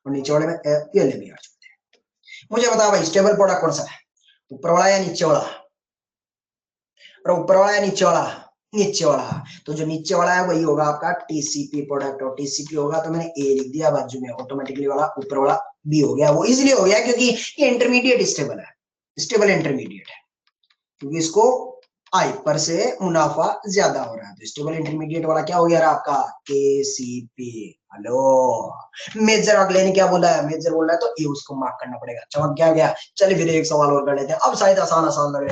और नीचे वाले में ये ले Br जोड़ दे। मुझे बता भाई स्टेबल प्रोडक्ट कौन सा है, ऊपर वाला या नीचे वाला? और ऊपर वाला या नीचे वाला? नीचे वाला। तो जो नीचे वाला है वही होगा आपका टीसीपी प्रोडक्ट, और टीसीपी होगा तो मैंने ए लिख दिया बाजू में, ऑटोमेटिकली वाला ऊपर वाला बी हो गया। वो इजीली हो गया क्योंकि ये इंटरमीडिएट स्टेबल है, स्टेबल इंटरमीडिएट है, क्योंकि इसको आई पर से मुनाफा ज्यादा हो रहा है। तो स्टेबल इंटरमीडिएट वाला क्या हो गया आपका? केसीपी। हेलो, मेजर अगले ने क्या बोला है? मेजर बोल रहा है तो ये उसको मार्क करना पड़ेगा। चमक क्या गया? चलिए फिर एक सवाल और कर लेते हैं, अब शायद आसान आसान लग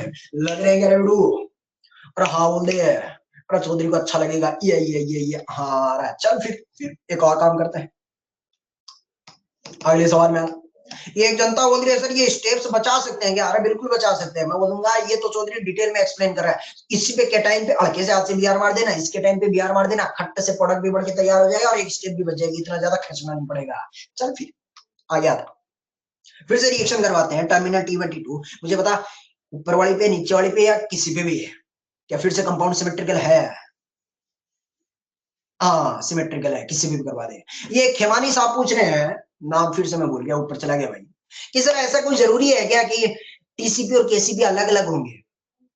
रहे हैं क्या रेडू? और हाँ बोल दे, अरे चौधरी को अच्छा लगेगा ये हाँ। चल फिर एक और काम करते हैं, अगले सवाल में। ये एक जनता बोल रही है सर ये स्टेप्स बचा सकते हैं क्या? अरे बिल्कुल बचा सकते हैं। मैं बोलूंगा ये तो चौधरी डिटेल में एक्सप्लेन कर रहा है। इसी पे के टाइम पे अड़के से हाथ से बीआर मार देना, इसके टाइम पे बीआर मार देना, खट्ट से प्रोडक्ट भी बढ़ के तैयार हो जाएगा और एक स्टेप भी बच जाएगी, इतना ज्यादा खर्चना नहीं पड़ेगा। चल फिर आ गया था, फिर से रिएक्शन करवाते हैं। टर्मिनल T1 T2, मुझे बता ऊपर वाली पे, नीचे वाली पे या किसी पे भी है क्या? फिर से कंपाउंड सिमेट्रिकल है? हाँ सिमेट्रिकल है, किसी भी करवा दे। ये खेमानी साहब पूछ रहे हैं, नाम फिर से मैं भूल गया, ऊपर चला गया भाई, कि सर ऐसा कोई जरूरी है क्या कि टीसीपी और केसीपी अलग अलग होंगे?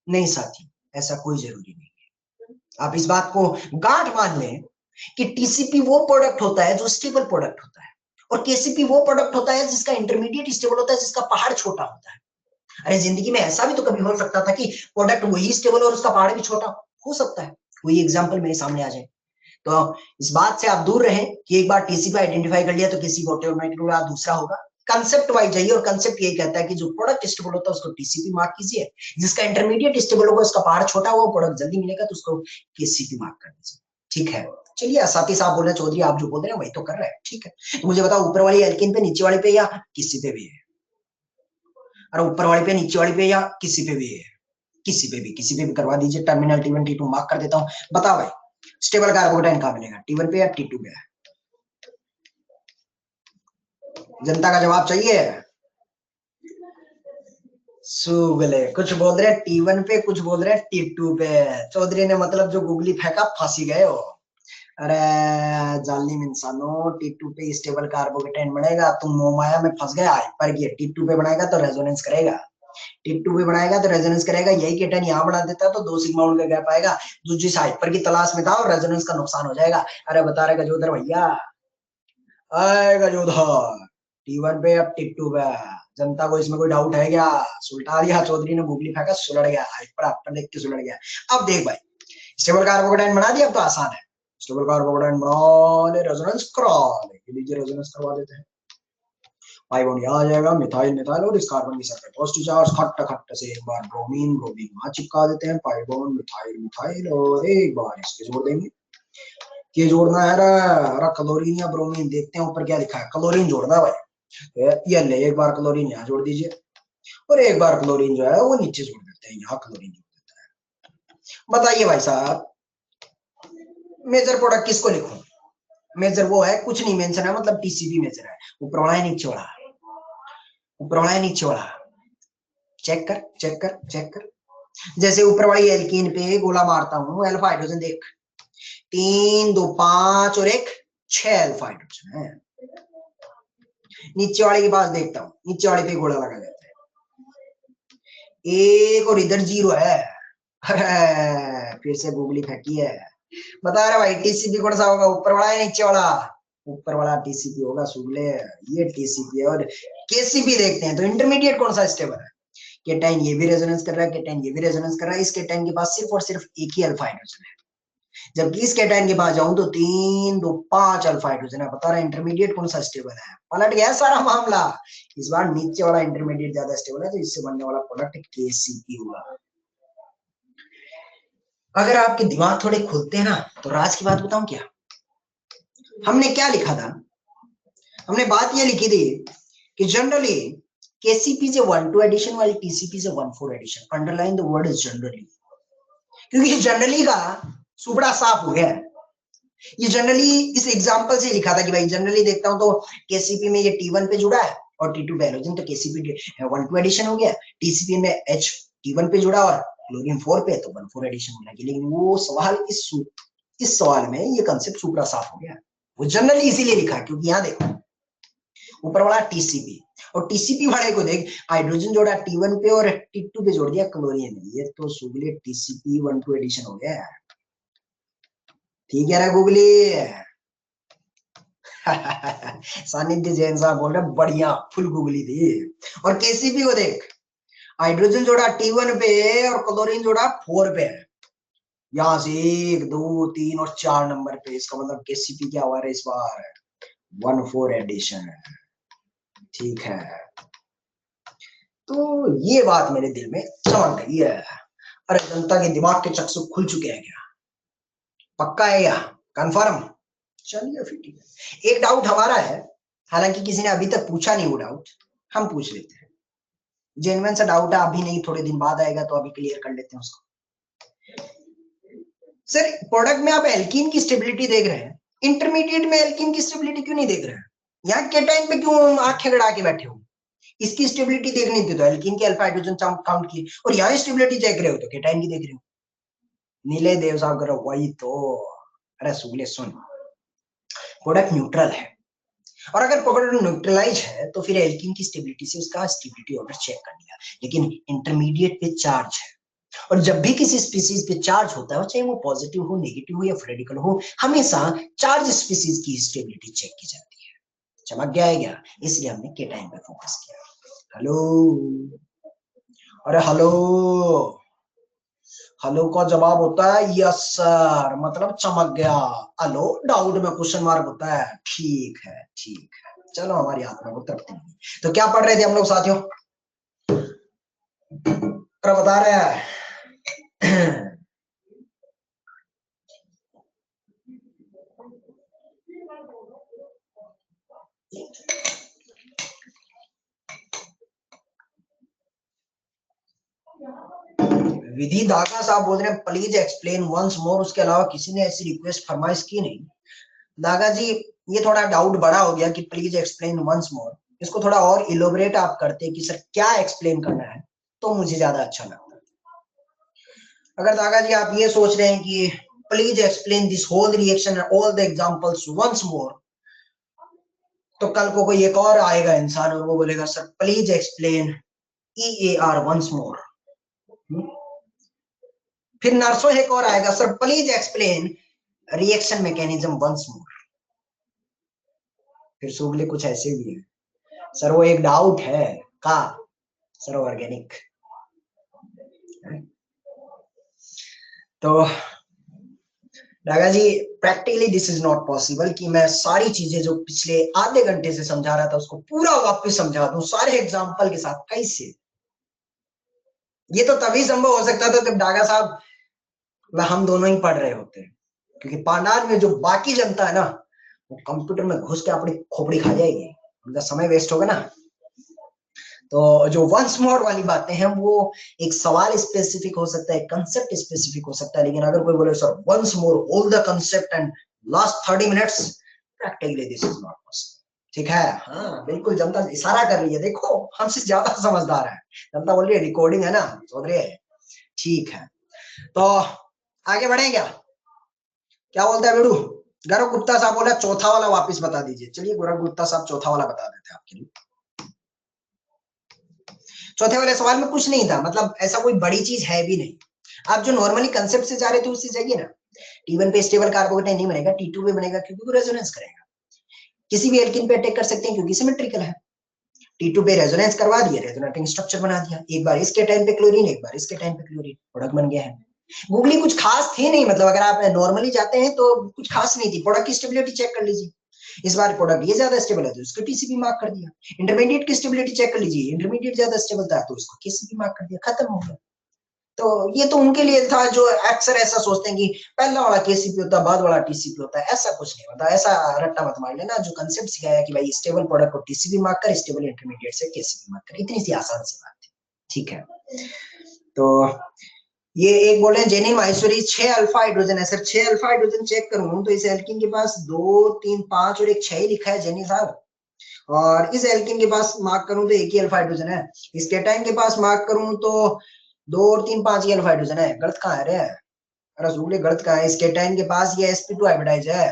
नहीं साथी, ऐसा कोई जरूरी नहीं है। आप इस बात को गांठ मान लें कि टीसीपी वो प्रोडक्ट होता है जो स्टेबल प्रोडक्ट होता है, और केसीपी वो प्रोडक्ट होता है जिसका इंटरमीडिएट स्टेबल होता है, जिसका पहाड़ छोटा होता है। अरे जिंदगी में ऐसा भी तो कभी हो सकता था कि प्रोडक्ट वही स्टेबल और उसका पहाड़ भी छोटा हो सकता है। कोई एग्जाम्पल मेरे सामने आ जाए तो इस बात से आप दूर रहें कि एक बार टीसीपी आइडेंटिफाई कर लिया तो किसी ऑटोमेटिक दूसरा होगा। कंसेप्ट वाइज चाहिए, और कंसेप्ट यही कहता है कि जो प्रोडक्ट स्टेबल होता है उसको टीसीपी मार्क कीजिए, जिसका इंटरमीडिएट स्टेबल होगा उसका पार छोटा हुआ प्रोडक्ट जल्दी मिलेगा तो उसको केसीपी मार्क कर दीजिए। ठीक है, चलिए साथी साहब बोल रहे हैं चौधरी आप जो बोल रहे हैं वही तो कर रहे हैं, ठीक है। तो मुझे बताओ ऊपर वाली एल्कीन पे नीचे वाली पे या किसी पे भी है? अरे ऊपर वाली पे नीचे वाली पे या किसी पे भी है? किसी पे भी करवा दीजिए। टर्मिनल T1 T2 मार्क कर देता हूं। बताओ भाई स्टेबल कार्बोकेटाइन कहां मिलेगा, T1 पे या T2 पे? जनता का जवाब चाहिए। सुगले कुछ बोल रहे T1 पे, कुछ बोल रहे T2 पे। चौधरी ने मतलब जो गूगली फेंका फांसी गए हो। अरे जालिम इंसानों, T2 पे स्टेबल कार्बोकेटाइन बनेगा, तुम मोमाया में फंस गया। पर ये T2 पे बनाएगा तो रेजोनेंस करेगा, T2 पे बनाएगा तो रेजोनेंस करेगा। यही केटन यहाँ बना देता तो 2 सिग्मा बॉन्ड का गैप आएगा, जो जिस हाइपर की तलाश में था और रेजोनेंस का नुकसान हो जाएगा। अरे बता रहे गजोधर भैया, आएगा जोधर T1 पे अब T2 पे। जनता को इसमें कोई डाउट है क्या? सुलटा दिया चौधरी ने, गूगली फेंका, सुलट गया, हाइपर आफ्टर देख के सुलट गया। अब देख भाई स्टेबल कार्बोकेटाइन बना दिया, अब तो आसान है। स्टेबल कार्बोकेटाइन बना ले, रेजोनेंस करा ले, लीजिए रेजोनेंस करवा देते हैं। पाई बॉन्ड यहाँ आ जाएगा, मिथाइल मिथाइल, और इस कार्बन की सर पॉजिटिव चार्ज, खट्ट खट्ट से एक बार ब्रोमीन ब्रोमीन वहां चिपका देते हैं, पाई बॉन्ड मिथाइल मिथाइल, और एक बार इसके जोड़ देंगे। ये जोड़ना है रा क्लोरीन या ब्रोमीन, देखते हैं ऊपर क्या लिखा है। क्लोरीन जोड़ना भाई, ये ले एक बार क्लोरीन यहाँ जोड़ दीजिए, और एक बार क्लोरीन जो है वो नीचे जोड़ देते हैं, यहाँ क्लोरीन जोड़ देता है। बताइए भाई साहब मेजर प्रोडक्ट किसको लिखूं? मेजर वो है, कुछ नहीं मेंशन है, मतलब टीसीपी मेजर है। ऊपर वाला है नीचे वाला? ऊपर वाला है नीचे वाला? चेक कर चेक कर चेक कर। जैसे ऊपर वाली एल्कीन पे गोला मारता हूं, अल्फा हाइड्रोजन देख, 3 2 5 और 1 6 अल्फा हाइड्रोजन है। नीचे वाले के पास देखता हूँ, नीचे वाले पे गोला लगा देता है, एक और इधर 0 है। अरे फिर से गूगली फेंकी है। बता रहे भाई टीसीपी कौन सा होगा, ऊपर वाला है नीचे वाला? ऊपर वाला टीसीपी होगा सुगले, ये टीसीपी है। और केसीपी देखते हैं तो इंटरमीडिएट कौन सा स्टेबल है? केटाइन ये भी रेजोनेंस कर रहा है, केटाइन ये भी रेजोनेंस कर रहा है। इस केटाइन के पास सिर्फ और सिर्फ एक ही अल्फा हाइड्रोजन है, जबकि इस केटाइन के पास जाऊं तो 3 2 5 अल्फा हाइड्रोजन है। बता रहा इंटरमीडिएट कौन सा स्टेबल है? पलट गया सारा मामला। इस बार नीचे वाला इंटरमीडिएट ज्यादा स्टेबल है, तो इससे बनने वाला प्रोडक्ट केसीपी होगा। अगर आपके दिमाग थोड़े खुलते हैं ना, तो राज की बात बताऊं क्या? हमने क्या लिखा था? हमने बात ये लिखी थी कि जनरली केसीपी से 1-2 एडिशन वाली टीसीपी से 1-4 addition. Underline the word is generally, क्योंकि जनरली का सुपड़ा साफ हो गया है। ये जनरली इस एग्जांपल से लिखा था कि भाई जनरली देखता हूं तो केसीपी में ये T1 पे जुड़ा है और T2 पे हैलोजन, तो केसीपी 1-2 एडिशन हो गया। टीसीपी में H T1 पे जुड़ा और क्लोरीन 4 पे, तो 1-4 एडिशन होना चाहिए। लेकिन वो सवाल इस सवाल में ये कंसेप्ट सुपड़ा साफ हो गया। वो जनरली इसीलिए लिखा क्योंकि यहाँ देखो ऊपर वाला टीसीपी, और टीसीपी वाले को देख, हाइड्रोजन जोड़ा T1 पे और T2 पे जोड़ दिया क्लोरीन। ये तो सुगले टीसीपी 1-2 एडिशन हो गया। ठीक है रे गूगली। सानिध्य जैन साहब बोल रहे बढ़िया, फुल गूगली थी। और केसीपी को देख, हाइड्रोजन जोड़ा T1 पे और क्लोरीन जोड़ा 4 पे है। यहां से 1 2 3 और 4 नंबर पे, इसका मतलब केसीपी क्या हुआ है इस बार? 1-4 एडिशन। ठीक है, तो ये बात मेरे दिल में चमक गई है। अरे जनता के दिमाग के चक्षु खुल चुके हैं क्या? पक्का है या कंफर्म? चलिए फिर ठीक है। एक डाउट हमारा है, हालांकि किसी ने अभी तक पूछा नहीं, वो डाउट हम पूछ लेते हैं। जेन्युइन सा डाउट है, अभी नहीं थोड़े दिन बाद आएगा, तो अभी क्लियर कर लेते हैं उसको। सर प्रोडक्ट में आप एल्कीन की स्टेबिलिटी देख रहे हैं, इंटरमीडिएट में एल्कीन की स्टेबिलिटी क्यों नहीं देख रहे हैं? यहाँ केटाइन पे क्यों आंखें गड़ा के बैठे हो? इसकी स्टेबिलिटी देखनी थी तो एल्कीन की अल्फा हाइड्रोजन काउंट की, और यहाँ स्टेबिलिटी देख रहे हो तो केटाइन की देख रहे हो। नीले देव साहब करो वही तो। अरे सुगले सुन, प्रोडक्ट न्यूट्रल है, और अगर प्रोडक्ट न्यूट्रलाइज है तो फिर एल्कीन की स्टेबिलिटी से उसका स्टेबिलिटी ऑर्डर चेक कर लिया। लेकिन इंटरमीडिएट पे चार्ज है, और जब भी किसी स्पीसीज पे चार्ज होता है, चाहे वो पॉजिटिव हो, नेगेटिव हो या फ्री रेडिकल हो, हमेशा चार्ज स्पीसीज की स्टेबिलिटी चेक की जाती है। चमक गया है क्या? इसलिए हमने केटाइन पे फोकस किया। हेलो, अरे हेलो, हेलो का जवाब होता है यस सर, मतलब चमक गया। हेलो डाउट में क्वेश्चन मार्क होता है। ठीक है ठीक है, चलो हमारी आत्मा को तृप्ति मिली। तो क्या पढ़ रहे थे हम लोग साथियों? बता रहे हैं विधि दागा साहब बोल रहे हैं प्लीज एक्सप्लेन वंस मोर। उसके अलावा किसी ने ऐसी रिक्वेस्ट फरमाइश की नहीं। दागा जी ये थोड़ा डाउट बड़ा हो गया कि प्लीज एक्सप्लेन वंस मोर, इसको थोड़ा और इलोबरेट आप करते कि सर क्या एक्सप्लेन करना है तो मुझे ज्यादा अच्छा लगता। अगर दागा जी आप ये सोच रहे हैं कि please explain this whole reaction all the examples once more, तो कल को कोई एक और आएगा इंसान और वो बोलेगा sir please explain EAR once more. फिर नर्सों एक और आएगा sir please explain reaction mechanism once more. फिर सुगले कुछ ऐसे भी है सर वो एक डाउट है का सर ऑर्गेनिक। तो Daga ji practically this is not possible कि मैं सारी चीजें जो पिछले आधे घंटे से समझा रहा था उसको पूरा वापस समझा दूं सारे एग्जाम्पल के साथ। कैसे? ये तो तभी संभव हो सकता था जब दागा साहब हम दोनों ही पढ़ रहे होते हैं, क्योंकि पांडाल में जो बाकी जनता है ना वो कंप्यूटर में घुस के अपनी खोपड़ी खा जाएगी, उनका समय वेस्ट होगा ना। तो जो वंस मोर वाली बातें हैं वो एक सवाल स्पेसिफिक हो सकता है, कंसेप्ट स्पेसिफिक हो सकता है, लेकिन अगर कोई बोले sir once more whole the concept and last 30 minutes, practically this is not possible. ठीक है? हाँ बिल्कुल, जनता इशारा कर रही है, देखो हमसे ज्यादा समझदार है जनता, बोल रही है रिकॉर्डिंग है ना, सोच रही है। ठीक है तो आगे बढ़े क्या बोलता है बेड़ू? गौरव गुप्ता साहब बोला चौथा वाला वापस बता दीजिए। चलिए गौरव गुप्ता साहब चौथा वाला बता देते हैं आपके लिए। चौथे वाले सवाल में कुछ नहीं था, मतलब ऐसा कोई बड़ी चीज है भी नहीं। आप जो नॉर्मली कंसेप्ट से जा रहे थे उससे जाइए ना। T1 पे स्टेबल कार्बोकेटाइन नहीं बनेगा, T2 पे बनेगा क्योंकि वो रेजोनेंस करेगा। किसी भी एल्कीन पे अटैक कर सकते हैं क्योंकि सिमेट्रिकल है। T2 पे रेजोनेंस करवा दिया, रेजोनेटिंग स्ट्रक्चर बना दिया, एक बार इसके टाइम पे क्लोरीन, एक बार इसके टाइम पे क्लोरीन, प्रोडक्ट बन गया है। गूगली कुछ खास थी नहीं, मतलब अगर आप नॉर्मली जाते हैं तो कुछ खास नहीं थी। प्रोडक्ट की स्टेबिलिटी चेक कर लीजिए, इस बार प्रोडक्ट ये ज्यादा स्टेबल है तो इसको टीसीपी मार्क कर दिया। इंटरमीडिएट की स्टेबिलिटी चेक कर लीजिए, इंटरमीडिएट ज्यादा स्टेबल था तो इसको केसीपी मार्क कर दिया, खत्म हो गया। तो ये तो उनके लिए था जो अक्सर ऐसा सोचते हैं कि पहला वाला केसीपी होता है बाद वाला टीसीपी होता है। ऐसा कुछ नहीं होता, ऐसा रट्टा मत मार लेना। जो कंसेप्ट सिखाया कि भाई स्टेबल प्रोडक्ट को टीसीपी मार्क कर, स्टेबल इंटरमीडिएट से केसीपी मार्क कर, इतनी सी आसान सी बात थी। ठीक है तो ये एक बोल रहे हैं जेनिन माहेश्वरी 6 अल्फा हाइड्रोजन है। सर 6 अल्फा हाइड्रोजन चेक करूं तो इस एल्किन के पास 2 3 5 और एक 6 ही लिखा है जेनिन साहब, और इस एल्किन के पास मार्क करूं तो एक ही अल्फा हाइड्रोजन है। इस केटाइन के पास मार्क करूं तो 2 और 3 5 ही अल्फा हाइड्रोजन है। गलत कहां है रे? अरे रसूले गलत कहां है? इस केटाइन के पास ये sp2 हाइब्रिडाइज है।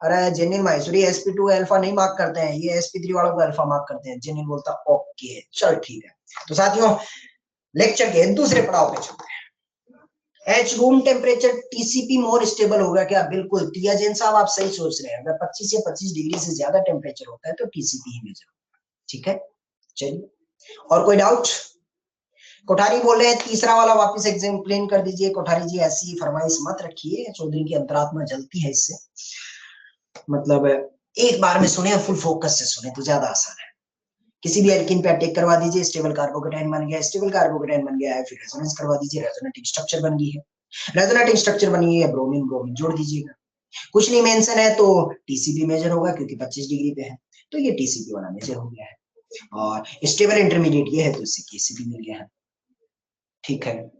अरे जेनिन माहेश्वरी sp2 अल्फा नहीं मार्क करते हैं, ये sp3 वालों को अल्फा मार्क करते हैं। जेनिन बोलता ओके चल ठीक है। तो साथियों लेक्चर के दूसरे पड़ाव पे चलते हैं। H room temperature TCP more stable होगा क्या? बिल्कुल टियाजेन साहब आप सही सोच रहे हैं, अगर 25 या 25 डिग्री से ज्यादा टेम्परेचर होता है तो टीसीपी ही मेजर होगा। ठीक है चलिए और कोई डाउट? कोठारी बोल रहे हैं तीसरा वाला वापस एक्सप्लेन कर दीजिए। कोठारी जी ऐसी फरमाइश मत रखिए, चौधरी की अंतरात्मा जलती है इससे। मतलब एक बार में सुने, फुल फोकस से सुने तो ज्यादा आसान है। किसी भी एल्किन पे अटैक करवा दीजिए, स्टेबल कार्बोकेटाइन बन गया, स्टेबल कार्बोकेटाइन बन गया है, फिर रेजोनेंस करवा दीजिए, रेजोनेटिंग स्ट्रक्चर बन गई है, रेजोनेटिंग स्ट्रक्चर बनी है, ब्रोमीन ब्रोमीन जोड़ दीजिएगा। कुछ नहीं मेंशन है तो टीसीपी मेजर होगा क्योंकि 25 डिग्री पे है, तो ये टीसीपी वाला मेजर हो गया है। और स्टेबल इंटरमीडिएट ये है तो इससे केसीपी मिल गया है। ठीक है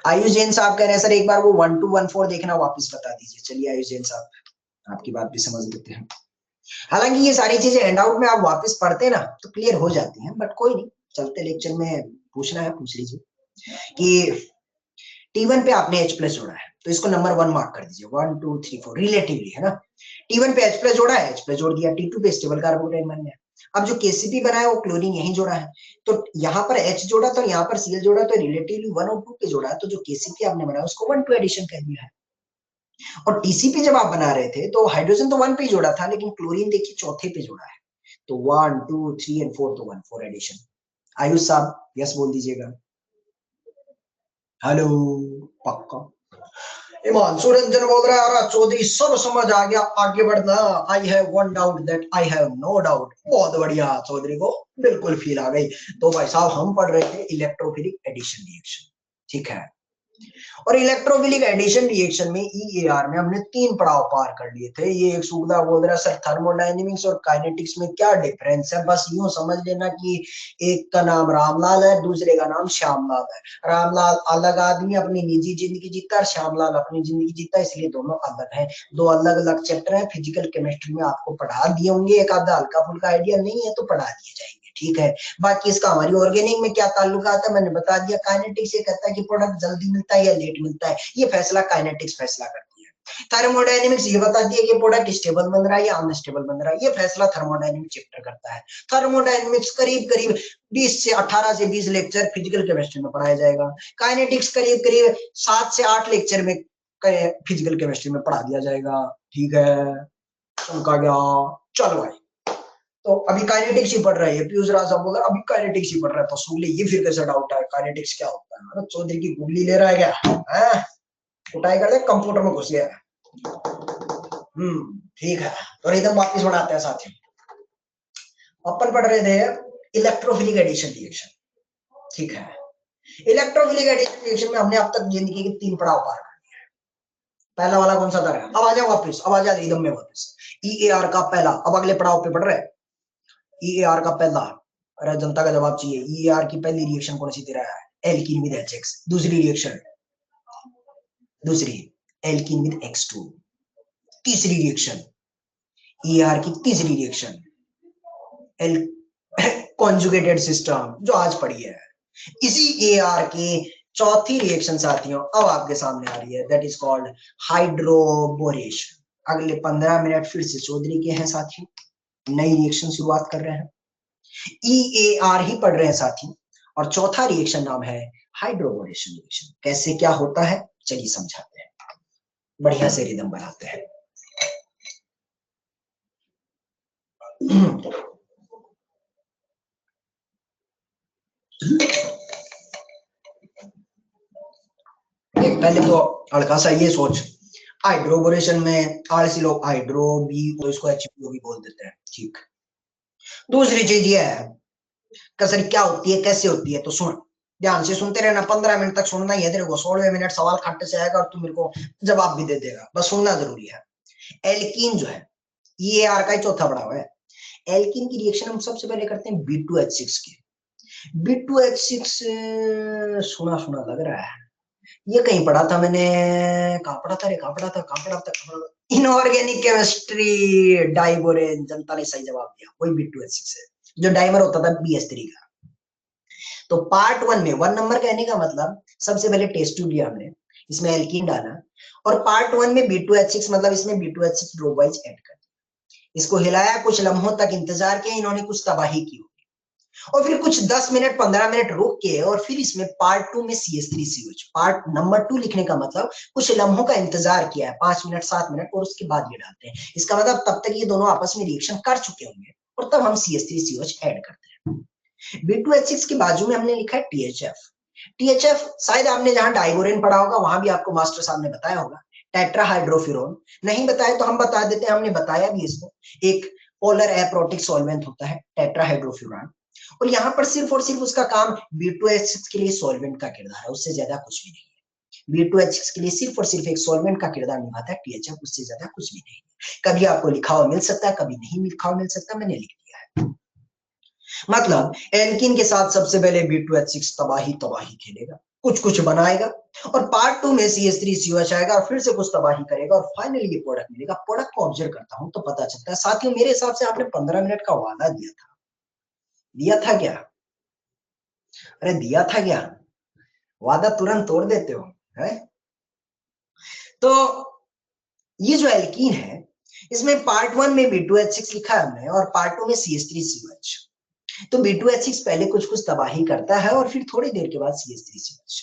आयुष जैन साहब कह रहे हैं सर एक बार वो 1214 देखना वापस बता दीजिए। चलिए आयुष जैन साहब आपकी बात भी समझ लेते हैं। हालांकि ये सारी चीजें हैंडआउट में आप वापस पढ़ते ना तो क्लियर हो जाती हैं, बट कोई नहीं, चलते लेक्चर में पूछना है पूछ लीजिए। कि T1 पे आपने H प्लस जोड़ा है तो इसको नंबर 1 मार्क कर दीजिए, 1 2 3 4 रिलेटिवली है ना। T1 पे H प्लस जोड़ा है, H प्लस जोड़ दिया, T2 पे स्टेबल कार्बोकेटाइन बन गया। अब जो केसीपी बना है वो क्लोरीन यहीं जोड़ा है, तो यहाँ पर H जोड़ा तो यहाँ पर Cl जोड़ा, तो रिलेटिवली 1 और 2 पे जोड़ा है, तो जो केसीपी आपने बनाया उसको 1 2 एडिशन कह दिया है। और टीसीपी जब आप बना रहे थे तो हाइड्रोजन तो 1 पे जोड़ा था, लेकिन क्लोरीन देखिए चौथे पे जोड़ा है, तो 1 2 3 एंड 4 तो 1 4 एडिशन। आयुष साहब यस बोल दीजिएगा। हेलो पक्का हिमांशु रंजन बोल रहा है और चौधरी सब समझ आ गया, आगे बढ़ना। I have one doubt that I have no doubt. बहुत बढ़िया, चौधरी को बिल्कुल फील आ गई। तो भाई साहब हम पढ़ रहे थे इलेक्ट्रोफिलिक एडिशन रिएक्शन, ठीक है। और इलेक्ट्रोफिलिक एडिशन रिएक्शन में ईएआर में हमने 3 पड़ाव पार कर लिए थे। ये एक सुविधा बोल रहा है सर थर्मोडायनेमिक्स और काइनेटिक्स में क्या डिफरेंस है, बस यूं समझ लेना कि एक का नाम रामलाल है, दूसरे का नाम श्यामलाल है। रामलाल अलग आदमी अपनी निजी जिंदगी जीता है, श्यामलाल अपनी जिंदगी जीता है, इसलिए दोनों अलग हैं। दो अलग अलग चैप्टर है, फिजिकल केमिस्ट्री में आपको पढ़ा दिए होंगे, एक आधा हल्का फुल्का आइडिया नहीं है तो पढ़ा दिए जाएंगे, ठीक है। बाकी इसका हमारी ऑर्गेनिक में क्या ताल्लुकात है मैंने बता दिया। काइनेटिक्स ये कहता है कि प्रोडक्ट जल्दी मिलता है या लेट मिलता है, ये फैसला काइनेटिक्स फैसला करती है। थर्मोडायनेमिक्स ये बताती है कि प्रोडक्ट स्टेबल बन रहा है या अनस्टेबल बन रहा है, ये फैसला थर्मोडायनेमिक्स चैप्टर करता है। थर्मोडायनेमिक्स करीब करीब 18 से 20 लेक्चर फिजिकल केमिस्ट्री में पढ़ाया जाएगा। काइनेटिक्स करीब करीब 7 से 8 लेक्चर में फिजिकल केमिस्ट्री में पढ़ा दिया जाएगा, ठीक है। उनका क्या, चलो भाई। तो अभी काइनेटिक्स ही पढ़ रहा है, पीयूष राज साहब बोल रहा है अभी काइनेटिक्स ही पढ़ रहा है, तो सुन ले ये फिर कैसे डाउट है काइनेटिक्स क्या होता है। अरे चौधरी की गुगली ले रहा है क्या, है उठाई कर दे, कंप्यूटर में घुस गया है। ठीक है। तो एकदम वापिस बढ़ाते हैं साथियों। अपन पढ़ रहे थे इलेक्ट्रोफिलिक एडिशन रिएक्शन, ठीक है। इलेक्ट्रोफिलिक एडिशन रिएक्शन में हमने अब तक जिंदगी के 3 पड़ाव पार कर लिए हैं। पहला वाला कौन सा था, अब आ जाओ वापिस, अब आ जाओ एकदम में वापिस। ईएआर का पहला, अब अगले पड़ाव पे पढ़ रहे हैं। ईएआर का पहला, अरे जनता का जवाब चाहिए। ईएआर की पहली रिएक्शन कौन सी दे रहा है, एल्कीन विद एचएक्स। दूसरी रिएक्शन, दूसरी एल्कीन विद X2। तीसरी रिएक्शन, ईआर की तीसरी रिएक्शन एल कॉन्जुगेटेड सिस्टम जो आज पढ़ी है। इसी एआर की चौथी रिएक्शन साथियों अब आपके सामने आ रही है, दैट इज कॉल्ड हाइड्रोबोरेशन। अगले 15 मिनट फिर से चौधरी के हैं साथियों, नई रिएक्शन शुरुआत कर रहे हैं। ईएआर ही पढ़ रहे हैं साथियों, और चौथा रिएक्शन नाम है हाइड्रोबोरेशन रिएक्शन। कैसे क्या होता है चलिए समझाते हैं, बढ़िया से रिदम बनाते हैं। पहले तो हल्का सा ये सोच, हाइड्रोबोरेशन में आलसी लोग हाइड्रो बी और इसको एचबीओ भी बोल देते हैं, ठीक। दूसरी चीज ये है कसर क्या होती है कैसे होती है, तो सुन ध्यान से सुनते रहना, 15 मिनट तक सुनना ही है तेरे को। 16वें मिनट सवाल खट्टे से आएगा और तू मेरे को जवाब भी दे देगा, बस सुनना जरूरी है। एल्कीन जो है ये आर का ही चौथा पड़ाव है। एल्कीन की रिएक्शन हम सबसे पहले करते हैं B2H6 की। B2H6 सुना सुना लग रहा है, ये कहीं पढ़ा था मैंने, कहाँ पढ़ा था रे, कहाँ पढ़ा था। Inorganic chemistry, diborane. जनता ने सही जवाब दिया, वही B2H6 है जो डाइमर होता था BH3 का। तो पार्ट 1 में 1 नंबर कहने का मतलब सबसे पहले टेस्ट ट्यूब लिया हमने, इसमें एल्कीन डाला, और पार्ट 1 में B2H6 मतलब इसमें B2H6 ड्रॉप वाइज ऐड कर दिया, इसको हिलाया, कुछ लम्हों तक इंतजार किया, इन्होंने कुछ तबाही की, और फिर कुछ 10 मिनट 15 मिनट रुक के और फिर इसमें पार्ट 2 में CH3COH पार्ट नंबर 2 लिखने का मतलब कुछ लम्हों का इंतजार किया है, 5 मिनट 7 मिनट, और उसके बाद ये डालते हैं। इसका मतलब तब तक ये दोनों आपस में रिएक्शन कर चुके होंगे और तब हम CH3COH ऐड करते हैं। B2H6 के बाजू में हमने लिखा है THF। THF शायद आपने जहां डाइबोरेन पढ़ा होगा वहां भी आपको मास्टर साहब ने बताया होगा, टेट्राहाइड्रोफिरोन। नहीं बताया तो हम बता देते हैं, हमने बताया भी इसको। एक पोलर एप्रोटिक सॉल्वेंट होता है टेट्राहाइड्रोफ्यूरान, और यहाँ पर सिर्फ और सिर्फ उसका काम B2H6 के लिए सॉल्वेंट का किरदार है, उससे ज्यादा कुछ भी नहीं है। B2H6 के लिए सिर्फ और सिर्फ एक सॉल्वेंट का किरदार निभाता है THF, उससे ज्यादा कुछ भी नहीं है। कभी आपको लिखा हुआ मिल सकता है, कभी नहीं लिखा हुआ मिल सकता, मैंने लिख दिया है। मतलब एल्कीन के साथ सबसे पहले B2H6 तबाही खेलेगा, कुछ कुछ बनाएगा, और पार्ट 2 में CH3COH आएगा और फिर से कुछ तबाही करेगा, और फाइनली ये प्रोडक्ट मिलेगा। प्रोडक्ट को ऑब्जर्व करता हूं तो पता चलता है साथियों, मेरे हिसाब से आपने 15 मिनट का वादा दिया था क्या? अरे दिया था क्या? वादा तुरंत तोड़ देते हो, है? तो ये जो एल्कीन है इसमें पार्ट 1 में B2H6 लिखा है हमने, और पार्ट 2 में CH3COH। तो B2H6 पहले कुछ कुछ तबाही करता है और फिर थोड़ी देर के बाद CH3COH,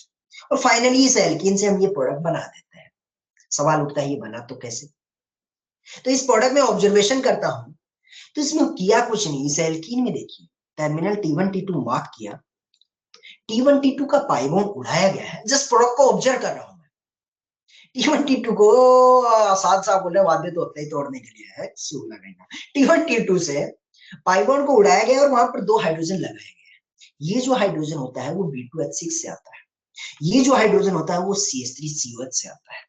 और फाइनली इस एल्कीन से हम ये प्रोडक्ट बना देते हैं। सवाल उठता है ये बना तो कैसे? तो इस प्रोडक्ट में ऑब्जर्वेशन करता हूं तो इसमें किया कुछ नहीं। इस एल्कीन में देखिए टर्मिनल T1 T2 मार्क किया, T1 T2 का पाई बॉन्ड उड़ाया गया है, जस्ट प्रोडक्ट को ऑब्जर्व कर रहा हूं मैं। T1 T2 को साथ साथ बोल रहे वाद्य तो होता ही तोड़ने के लिए है, सूख लगेगा। T1 T2 से पाई बॉन्ड को उड़ाया गया और वहां पर 2 हाइड्रोजन लगाए गए। ये जो हाइड्रोजन होता है वो B2H6 से आता है, ये जो हाइड्रोजन होता है वो CH3COH से आता है।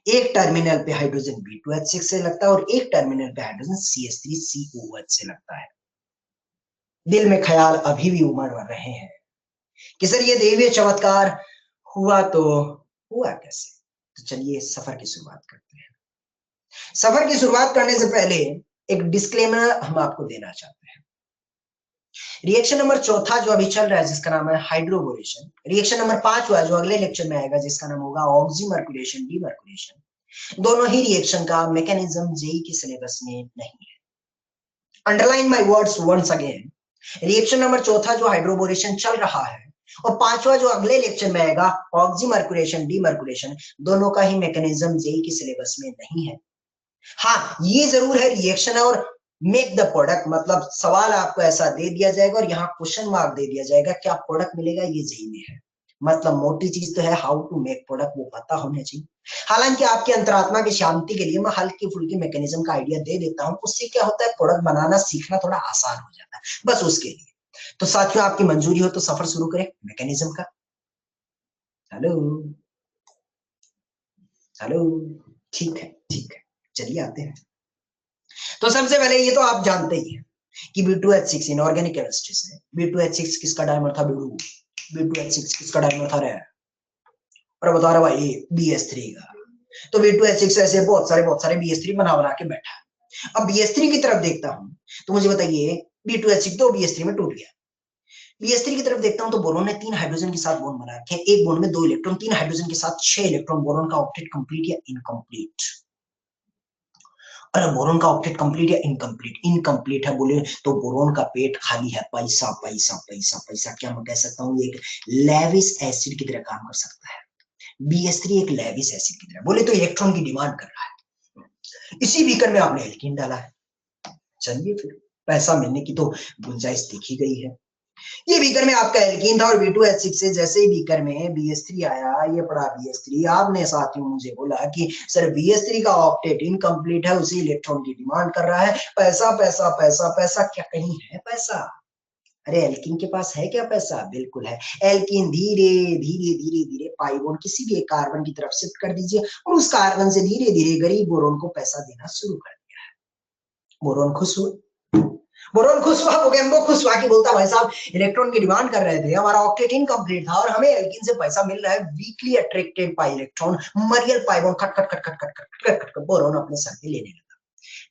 एक टर्मिनल पे हाइड्रोजन B2H6 से लगता है और एक टर्मिनल पे हाइड्रोजन CH3COH से लगता है। दिल में ख्याल अभी भी उमड़ रहे हैं कि सर ये दैवीय चमत्कार हुआ तो हुआ कैसे। तो चलिए सफर की शुरुआत करते हैं। सफर की शुरुआत करने से पहले एक डिस्क्लेमर हम आपको देना चाहते हैं। रिएक्शन नंबर चौथा जो अभी चल रहा है जिसका नाम है हाइड्रोबोरेशन, रिएक्शन नंबर 5 हुआ जो अगले लेक्चर में आएगा जिसका नाम होगा ऑक्सीमर्कुलेशन डीमर्कुलेशन, दोनों ही रिएक्शन का मैकेनिज्म जेई के सिलेबस में नहीं है। Underline my words once again, reaction number चौथा जो हाइड्रोबोरेशन चल रहा है और 5वां जो अगले लेक्चर में आएगा ऑक्सीमर्कुलेशन डीमर्कुलेशन, दोनों का ही मैकेनिज्म जेई के सिलेबस में नहीं है। हाँ ये जरूर है रिएक्शन है और मेक द प्रोडक्ट, मतलब सवाल आपको ऐसा दे दिया जाएगा और यहाँ क्वेश्चन मार्क दे दिया जाएगा क्या प्रोडक्ट मिलेगा, ये जेई में है। मतलब मोटी चीज तो है हाउ टू मेक प्रोडक्ट वो पता होना चाहिए। हालांकि आपकी अंतरात्मा की शांति के लिए मैं हल्की फुल्की मैकेनिज्म का आइडिया दे देता हूँ, उससे क्या होता है प्रोडक्ट बनाना सीखना थोड़ा आसान हो जाता है, बस उसके लिए। तो साथियों आपकी मंजूरी हो तो सफर शुरू करें मैकेनिज्म का। हेलो हेलो, ठीक है ठीक है, चलिए आते हैं। तो सबसे पहले ये तो आप जानते ही हैं कि B2H6 इनऑर्गेनिक केमिस्ट्री से B2H6 किसका डायमर था बिडू, B2H6 किसका डायमर था रे, और बता रहा भाई BH3 का। तो B2H6 ऐसे बहुत सारे BH3 बना के बैठा है। अब BH3 की तरफ देखता हूं तो मुझे बताइए B2H6 तो BH3 में टूट गया। BH3 की तरफ देखता हूं तो बोरोन ने 3 हाइड्रोजन के साथ बॉन्ड बना रखे हैं, एक बॉन्ड में 2 इलेक्ट्रॉन, 3 हाइड्रोजन के साथ 6 इलेक्ट्रॉन, बोरोन का ऑक्टेट कंप्लीट या इनकम्प्लीट। अरे बोरोन का ऑक्टेट कंप्लीट या इनकम्प्लीट, इनकम्प्लीट है बोले तो बोरोन का पेट खाली है, पैसा पैसा पैसा पैसा। क्या मैं कह सकता हूँ ये एक लेविस एसिड की तरह काम कर सकता है। BH3 एक लेविस एसिड की तरह बोले तो इलेक्ट्रॉन की डिमांड कर रहा है। इसी बीकर में आपने एल्कीन डाला है, चलिए फिर पैसा मिलने की तो गुंजाइश देखी गई है। ये बीकर में आपका एल्कीन था और B2H6 से जैसे ही बीकर में BH3 आया, ये पड़ा BH3, आपने साथियों मुझे बोला कि सर BH3 का ऑक्टेट इनकम्प्लीट है, उसी इलेक्ट्रॉन की डिमांड कर रहा है, पैसा पैसा पैसा पैसा। क्या कहीं है पैसा? अरे एल्कीन के पास है क्या पैसा? बिल्कुल है। एल्कीन धीरे धीरे धीरे धीरे पाई बॉन्ड किसी भी एक कार्बन की तरफ शिफ्ट कर दीजिए और उस कार्बन से धीरे धीरे गरीब बोरोन को पैसा देना शुरू कर दिया है। बोरोन खुश हुआ, बोरोन खुश हुआ, बोगेम्बो खुश हुआ कि बोलता भाई साहब इलेक्ट्रॉन की डिमांड कर रहे थे, हमारा ऑक्टेट इनकम्प्लीट था और हमें एल्कीन से पैसा मिल रहा है, वीकली अट्रैक्टेड बाय इलेक्ट्रॉन, मरियल पाई बॉन्ड खट खट खट खट खट खट खट खट बोरोन अपने सर पे लेने लगा।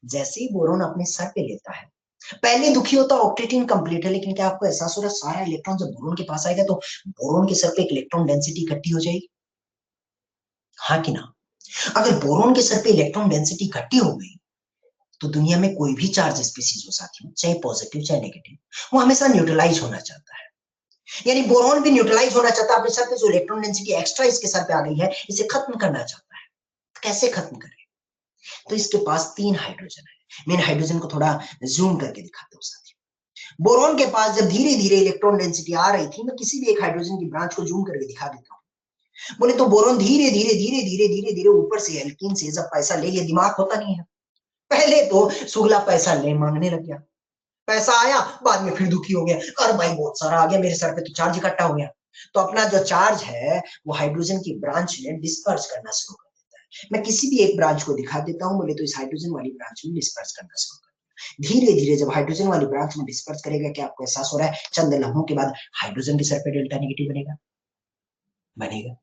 जैसे ही बोरोन अपने सर पे लेता है, पहले दुखी होता ऑक्टेट इनकम्प्लीट है, लेकिन क्या आपको एहसास हो रहा है सारा इलेक्ट्रॉन जब बोरोन के पास आएगा तो बोरोन के सर पे एक इलेक्ट्रॉन डेंसिटी इकट्ठी हो जाएगी, हाँ कि ना? अगर बोरोन के सर पे इलेक्ट्रॉन डेंसिटी इकट्ठी हो गई तो दुनिया में कोई भी चार्ज स्पीसीज हो साथियों, चाहे पॉजिटिव चाहे नेगेटिव, वो हमेशा न्यूट्रलाइज होना चाहता है। यानी बोरॉन भी न्यूट्रलाइज होना चाहता है, अपने सर पे जो इलेक्ट्रॉन डेंसिटी एक्स्ट्रा इसके सर पे आ गई है इसे खत्म करना चाहता है। कैसे खत्म करे? तो इसके पास 3 हाइड्रोजन है। मैं हाइड्रोजन को थोड़ा जूम करके दिखाता हूँ साथियों। बोरॉन के पास जब धीरे धीरे इलेक्ट्रॉन डेंसिटी आ रही थी, मैं किसी भी एक हाइड्रोजन की ब्रांच को जूम करके दिखा देता हूँ। बोले तो बोरॉन धीरे धीरे धीरे धीरे धीरे धीरे ऊपर से एल्कीन से जब पैसा ले लिया, दिमाग होता नहीं है, पहले तो सुगला पैसा ले मांगने लग गया, पैसा आया, बाद में फिर दुखी हो गया, अरे भाई बहुत सारा आ गया मेरे सर पे तो चार्ज इकट्ठा हो गया। तो अपना जो चार्ज है वो हाइड्रोजन की ब्रांच में डिस्पर्स करना शुरू कर देता है। मैं किसी भी एक ब्रांच को दिखा देता हूं, बोले तो इस हाइड्रोजन वाली ब्रांच में डिस्पर्स करना शुरू कर। धीरे धीरे जब हाइड्रोजन वाली ब्रांच में डिस्पर्स करेगा, क्या आपको एहसास हो रहा है चंद लम्हों के बाद हाइड्रोजन के सर पे डेल्टा नेगेटिव बनेगा? बनेगा।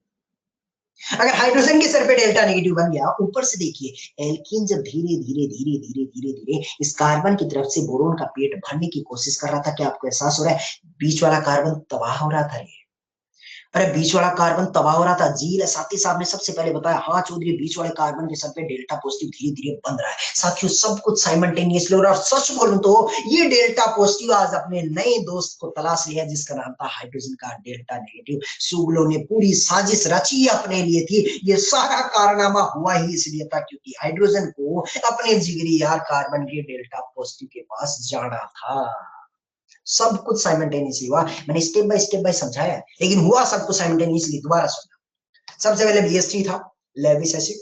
अगर हाइड्रोजन के सर पे डेल्टा नेगेटिव बन गया, ऊपर से देखिए एल्कीन जब धीरे धीरे धीरे धीरे धीरे धीरे इस कार्बन की तरफ से बोरोन का पेट भरने की कोशिश कर रहा था, क्या आपको एहसास हो रहा है बीच वाला कार्बन तबाह हो रहा था? अरे बीच वाला कार्बन तबाह हो रहा था। जी साथी साहब ने सबसे पहले बताया, हाँ चौधरी बीच वाले कार्बन के सर पे डेल्टा पॉजिटिव धीरे धीरे बन रहा है। साथियों सब कुछ साइमल्टेनियसली हो रहा है। और सच बोलूं तो ये डेल्टा पॉजिटिव आज अपने नए दोस्त को तलाश लिया जिसका नाम था हाइड्रोजन का डेल्टा नेगेटिव। सुगलो ने पूरी साजिश रची अपने लिए थी। ये सारा कारनामा हुआ ही इसलिए था क्योंकि हाइड्रोजन को अपने जिगरी यार कार्बन के डेल्टा पॉजिटिव के पास जाना था। सब कुछ साइमल्टेनियसली हुआ। मैंने स्टेप बाय समझाया, लेकिन हुआ सब कुछ साइमल्टेनियसली। दोबारा सुनना, सबसे पहले BH3 था, लेविस एसिड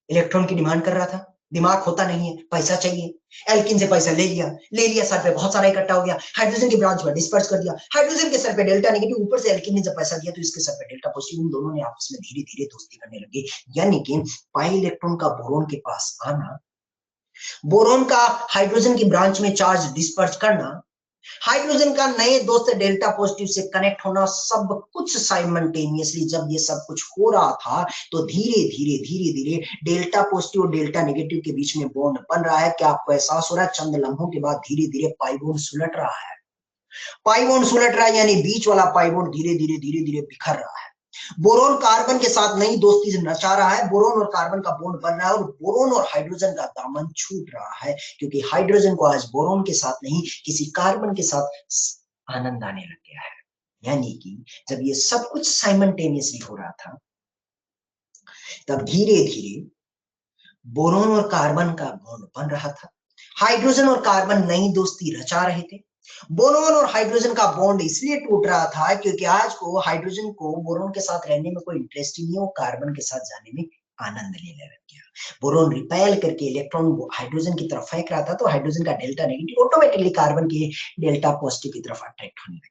इलेक्ट्रॉन की डिमांड कर रहा था, दिमाग होता नहीं है, पैसा चाहिए, एल्किन से पैसा ले लिया, सर पे बहुत सारा इकट्ठा हो गया, हाइड्रोजन के ब्रांच में डिस्पर्स कर दिया, हाइड्रोजन के सर पे डेल्टा नेगेटिव, ऊपर से एल्किन ने जब पैसा दिया तो इसके सर पे डेल्टा पॉजिटिव, इन दोनों ने आपस में धीरे धीरे दोस्ती करने लगे। यानी कि पाई इलेक्ट्रॉन का बोरोन के पास आना, बोरोन का हाइड्रोजन की ब्रांच में चार्ज डिस्पर्स करना, हाइड्रोजन का नए दोस्त डेल्टा पॉजिटिव से कनेक्ट होना, सब कुछ साइमल्टेनियसली जब ये सब कुछ हो रहा था तो धीरे धीरे डेल्टा पॉजिटिव और डेल्टा नेगेटिव के बीच में बॉन्ड बन रहा है। क्या आपको एहसास हो रहा है? चंद लम्हों के बाद धीरे धीरे पाई बॉन्ड सुलट रहा है, पाई बॉन्ड सुलट रहा है, यानी बीच वाला पाई बॉन्ड धीरे धीरे बिखर रहा है। बोरोन कार्बन के साथ नई दोस्ती से नचा रहा है, बोरोन और कार्बन का बॉन्ड बन रहा है और बोरोन और हाइड्रोजन का दामन छूट रहा है, क्योंकि हाइड्रोजन को आज बोरोन के साथ नहीं किसी कार्बन के साथ आनंद आने लग गया है। यानी कि जब ये सब कुछ साइमल्टेनियसली हो रहा था तब धीरे धीरे बोरोन और कार्बन का बॉन्ड बन रहा था, हाइड्रोजन और कार्बन नई दोस्ती रचा रहे थे। बोरोन और हाइड्रोजन का बॉन्ड इसलिए टूट रहा था क्योंकि आज को हाइड्रोजन को बोरोन के साथ रहने में कोई इंटरेस्ट ही नहीं है, वो कार्बन के साथ जाने में आनंद लेने लग गया। बोरोन रिपेल करके इलेक्ट्रॉन हाइड्रोजन की तरफ फेंक रहा था तो हाइड्रोजन का डेल्टा नेगेटिव ऑटोमेटिकली कार्बन के डेल्टा पॉजिटिव की तरफ अट्रैक्ट होने लगा।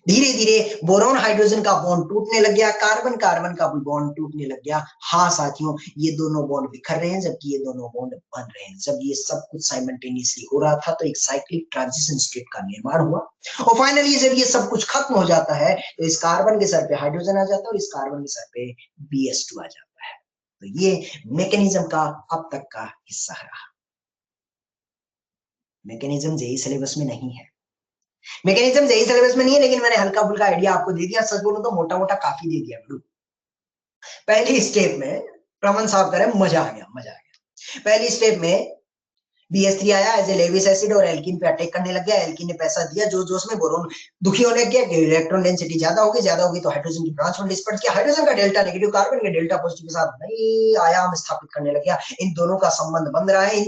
धीरे धीरे बोरोन हाइड्रोजन का बॉन्ड टूटने लग गया, कार्बन कार्बन का भी बॉन्ड टूटने लग गया। हाँ साथियों, ये दोनों बॉन्ड बिखर रहे हैं जबकि ये दोनों बॉन्ड बन रहे हैं। जब ये सब कुछ साइमल्टेनियसली हो रहा था तो एक साइक्लिक ट्रांजिशन स्टेट का निर्माण हुआ और फाइनली जब ये सब कुछ खत्म हो जाता है तो इस कार्बन के सर पे हाइड्रोजन आ जाता है और इस कार्बन के सर पे BH2 आ जाता है। तो ये मैकेनिज्म का अब तक का हिस्सा रहा। मैकेनिज्म जेईई सिलेबस में नहीं है, मैकेनिज्म जेईई सिलेबस में नहीं है, लेकिन मैंने हल्का फुल्का आइडिया आपको दे दिया। सच बोलूं तो मोटा मोटा काफी दे दिया। पहली स्टेप में रमन साहब करें, मजा आ गया। पहली स्टेप में BH3 आया एज ए लेविस एसिड और एल्किन पे अटैक करने लग गया। एल्किन ने पैसा दिया, जोश में बोरोन दुखी होने लग गया कि इलेक्ट्रॉन डेंसिटी ज्यादा होगी तो हाइड्रोजन की ब्रांच में डिस्पर्स किया। हाइड्रोजन का डेल्टा नेगेटिव कार्बन के डेल्टा पॉजिटिव के साथ नई आयाम स्थापित करने लग गया। इन दोनों का संबंध बन रहा है,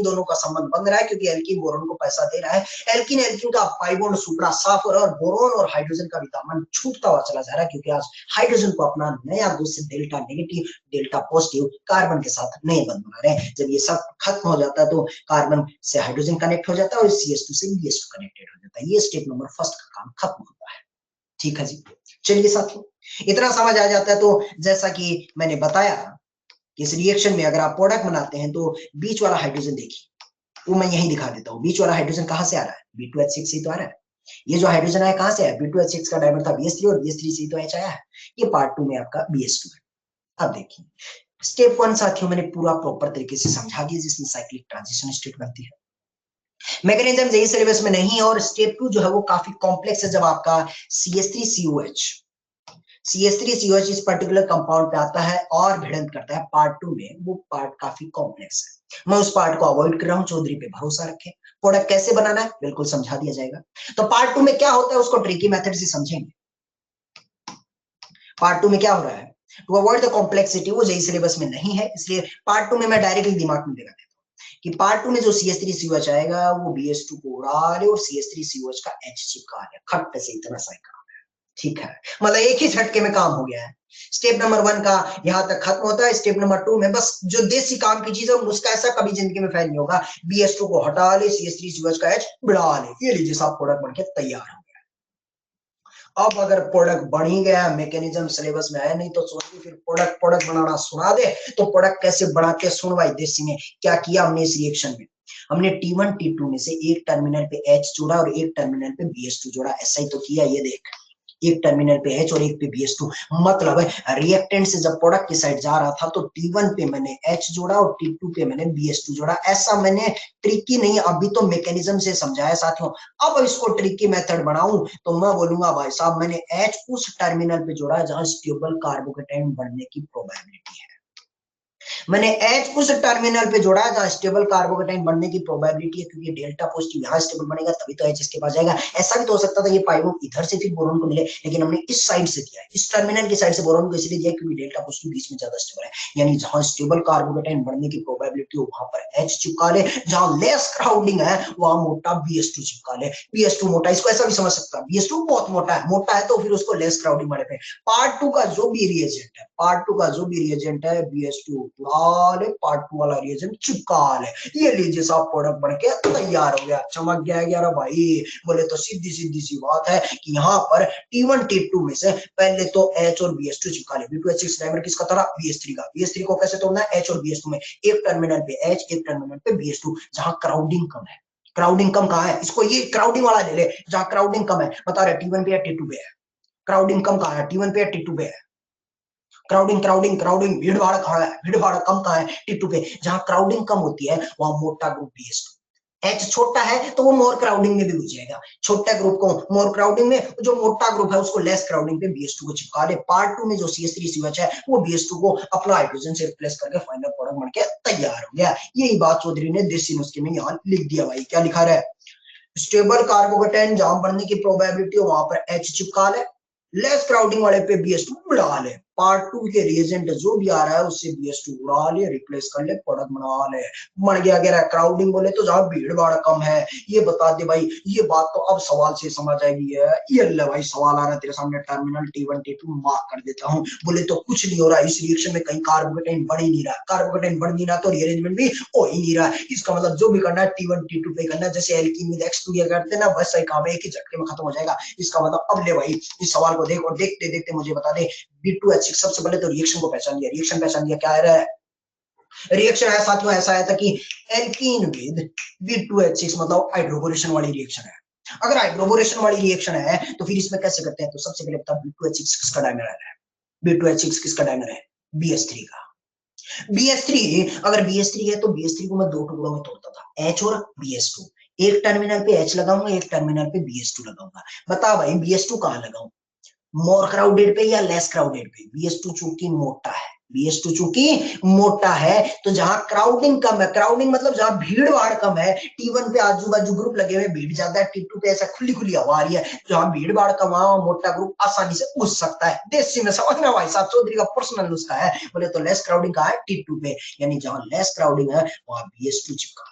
क्योंकि एल्किन बोरोन को पैसा दे रहा है। एल्किन का पाई बॉन्ड सुपरा साफ हो रहा है और बोरोन और हाइड्रोजन का भी दामन छूटता हुआ चला जा रहा है, क्योंकि आज हाइड्रोजन को अपना नया दोस्त delta negative delta positive carbon के साथ नए बंध बना रहे हैं। जब ये सब खत्म हो जाता है तो कार्बन से हाइड्रोजन कनेक्ट हो जाता है और CH2 से BH2 कनेक्टेड हो जाता है। ये स्टेप नंबर फर्स्ट का काम खत्म होता है। ठीक है जी, चलिए साथियों, इतना समझ आ जाता है तो जैसा कि मैंने बताया कि इस रिएक्शन में अगर आप प्रोडक्ट बनाते हैं तो बीच वाला हाइड्रोजन देखिए, वो मैं यही दिखा देता हूँ। बीच वाला हाइड्रोजन कहां से आ रहा है? B2H6 से तो आ रहा है। ये जो हाइड्रोजन है कहां से है? B2H6 का डायमंड था BH3 और BH3 से तो H आया है। ये पार्ट 2 में आपका BH2 है। अब देखिए स्टेप 1 साथियों मैंने पूरा प्रॉपर तरीके से समझा दिया, जिसमें साइक्लिक ट्रांजिशन स्टेट बनती है। मैकेनिज्म यही सिलेबस में नहीं है और स्टेप 2 जो है वो काफी कॉम्प्लेक्स है। जब आपका CH3COH इस पर्टिकुलर कंपाउंड पे आता है और भिड़ंत करता है पार्ट 2 में, वो पार्ट काफी कॉम्प्लेक्स है। मैं उस पार्ट को अवॉइड कर रहा हूं, चौधरी पे भरोसा रखें। प्रोडक्ट कैसे बनाना है बिल्कुल समझा दिया जाएगा। तो पार्ट 2 में क्या होता है उसको ट्रिकी मेथड से समझेंगे। पार्ट 2 में क्या हो रहा है, टू अवॉइड द कॉम्प्लेक्सिटी, वो जेईई सिलेबस में नहीं है, इसलिए पार्ट 2 में मैं डायरेक्टली दिमाग में लगा देता हूं कि पार्ट 2 में जो CH3COH आएगा वो BH2 को उड़ा ले और CH3COH का H चिपका ले। खट्ट से इतना सा काम है, ठीक है, मतलब एक ही झटके में काम हो गया है। स्टेप नंबर 1 का यहां तक खत्म होता है। स्टेप नंबर 2 में बस जो देसी काम की चीज है उसका ऐसा कभी जिंदगी में फैल नहीं होगा। BH2 को हटा ले, CH3COH का H बढ़ा ले, ये लीजिए साहब प्रोडक्ट बनके तैयार हो। अब अगर प्रोडक्ट बन ही गया, मैकेनिज्म सिलेबस में है नहीं तो सोचिए फिर प्रोडक्ट बनाना सुना दे तो प्रोडक्ट कैसे बनाते सुन भाई। देसी में क्या किया हमने इस रिएक्शन में, हमने T1 T2 में से एक टर्मिनल पे H जोड़ा और एक टर्मिनल पे BH2 जोड़ा। ऐसा ही तो किया, ये देख, एक टर्मिनल पे H और एक पे BH2। मतलब रिएक्टेंट से जब प्रोडक्ट की साइड जा रहा था तो T1 पे मैंने H जोड़ा और T2 पे मैंने BH2 जोड़ा। ऐसा मैंने ट्रिकी नहीं, अभी तो मैकेनिज्म से समझाया साथियों। अब इसको ट्रिकी मेथड बनाऊं तो मैं बोलूंगा भाई साहब मैंने H उस टर्मिनल पे जोड़ा जहां स्टेबल कार्बोकेटाइन बनने की प्रोबेबिलिटी है। मैंने H उस टर्मिनल पे जोड़ा है जहां स्टेबल कार्बोकेटाइन बनने की प्रोबेबिलिटी है, क्योंकि डेल्टा पॉजिटिव यहाँ स्टेबल बनेगा तभी तो H इसके पास जाएगा। ऐसा भी तो हो सकता था ये पाइवो इधर से फिर बोरॉन को मिले, लेकिन हमने इस साइड से दिया है, इस टर्मिनल की साइड से बोरॉन को इसलिए दिया क्योंकि डेल्टा पॉजिटिव बीच में ज्यादा स्टेबल है। यानी जहां स्टेबल कार्बोकेटाइन बनने की प्रोबेबिलिटी हो वहां पर H चिपका ले, जहां लेस क्राउडिंग है वहां मोटा BS2 चिपका ले। BS2 मोटा, इसको ऐसा भी समझ सकता है BS2 बहुत मोटा है तो फिर उसको लेस क्राउडिंग वाले पे। पार्ट 2 का जो भी रिएजेंट है, पार्ट 2 का जो भी रिएजेंट है BS2 उड़ा ले, पार्ट 2 वाला रिएजेंट चिपका ले। ये लीजिए साहब प्रोडक्ट बन के तैयार हो गया, चमक गया यार भाई। बोले तो सीधी सीधी सी बात है कि यहाँ पर T1 T2 में से पहले तो H और BS2 चिपका ले। B2H6 डायमर किसका था? BS3 का। BS3 को कैसे तोड़ना है? H और BS2 में, एक टर्मिनल पे H एक टर्मिनल पे BS2, जहां क्राउडिंग कम है। क्राउडिंग कम कहाँ है? इसको ये क्राउडिंग वाला ले ले जहां क्राउडिंग कम है। बता रहे T1 पे या T2 पे है? क्राउडिंग कम कहाँ है? T1 पे या T2 पे है? क्राउडिंग क्राउडिंग क्राउडिंग भीड़ भाड़ कहाँ है? भीड़ भाड़ कम कहाँ है? T2 पे। जहां क्राउडिंग कम होती है वहां मोटा ग्रुप BS2। H छोटा है तो वो मोर क्राउडिंग में भी घुस जाएगा। छोटा ग्रुप को मोर क्राउडिंग में, जो मोटा ग्रुप है उसको लेस क्राउडिंग पे BS2 को चिपका दे। पार्ट 2 में जो CH3COH है वो BS2 को अपना हाइड्रोजन से रिप्लेस करके फाइनल प्रोडक्ट बनके तैयार हो गया। यही बात चौधरी ने देसी नुस्खे में यहाँ लिख दिया भाई। क्या लिखा है? स्टेबल कार्बोकेटाइन जहां बनने की प्रोबेबिलिटी हो वहां पर H चिपका ले, लेस क्राउडिंग वाले पे BS2 उड़ा ले। पार्ट 2 के रिएजेंट जो भी आ रहा है उससे BS2 उड़ा ले, रिप्लेस कर ले, प्रोडक्ट बना ले। बन गया। कह रहा है क्राउडिंग बोले तो जहां भीड़ भाड़ कम है। ये बता दे भाई, ये बात तो अब सवाल से समझ आएगी है। ये ले भाई सवाल आ रहा है तेरे सामने, टर्मिनल T1 T2 मार्क कर देता हूँ। बोले तो कुछ नहीं हो रहा इस रिएक्शन में, कहीं कार्बोकेटाइन बढ़ ही नहीं रहा। कार्बोकेटाइन बढ़ नहीं रहा तो रीअरेंजमेंट भी हो ही नहीं रहा। इसका मतलब जो भी करना है T1 T2 पे करना है, जैसे एल्कीन में X2 ये करते ना, बस सही काम है, एक ही झटके में खत्म हो जाएगा। इसका मतलब अब ले भाई इस सवाल को देख और देखते देखते मुझे बता दे B2H6। सबसे पहले तो रिएक्शन को पहचान लिया, रिएक्शन पहचान लिया। क्या आ रहा है? रिएक्शन है साथियों, ऐसा आया था कि एल्कीन विद B2H6 मतलब हाइड्रोबोरेशन वाली रिएक्शन है। अगर हाइड्रोबोरेशन वाली रिएक्शन है तो फिर इसमें कैसे करते हैं? तो सबसे पहले बता B2H6 किसका डायमर है? B2H6 किसका डायमर है? BS3 का। BS3, अगर BS3 है तो BS3 को मैं दो टुकड़ों में तोड़ता था, H और BS2। एक टर्मिनल पे H लगाऊंगा, एक टर्मिनल पे BS2 लगाऊंगा। बता भाई BS2 कहां लगाऊं? मोर क्राउडेड पे या लेस क्राउडेड पे? BS2 चूंकि मोटा है, BS2 चूंकि मोटा है तो जहां क्राउडिंग कम है, क्राउडिंग मतलब जहां भीड़ भाड़ कम है, T1 पे आजू बाजू ग्रुप लगे हुए, भीड़ ज्यादा है, T2 पे ऐसा खुली खुली हवा आ रही है, जहां भीड़ भाड़ कम है मोटा ग्रुप आसानी से घुस सकता है। देसी में समझना भाई साहब, चौधरी का पर्सनल नुस्खा है। बोले तो लेस क्राउडिंग कहाँ है? T2 पे। यानी जहां लेस क्राउडिंग है वहां BS2 चिपका,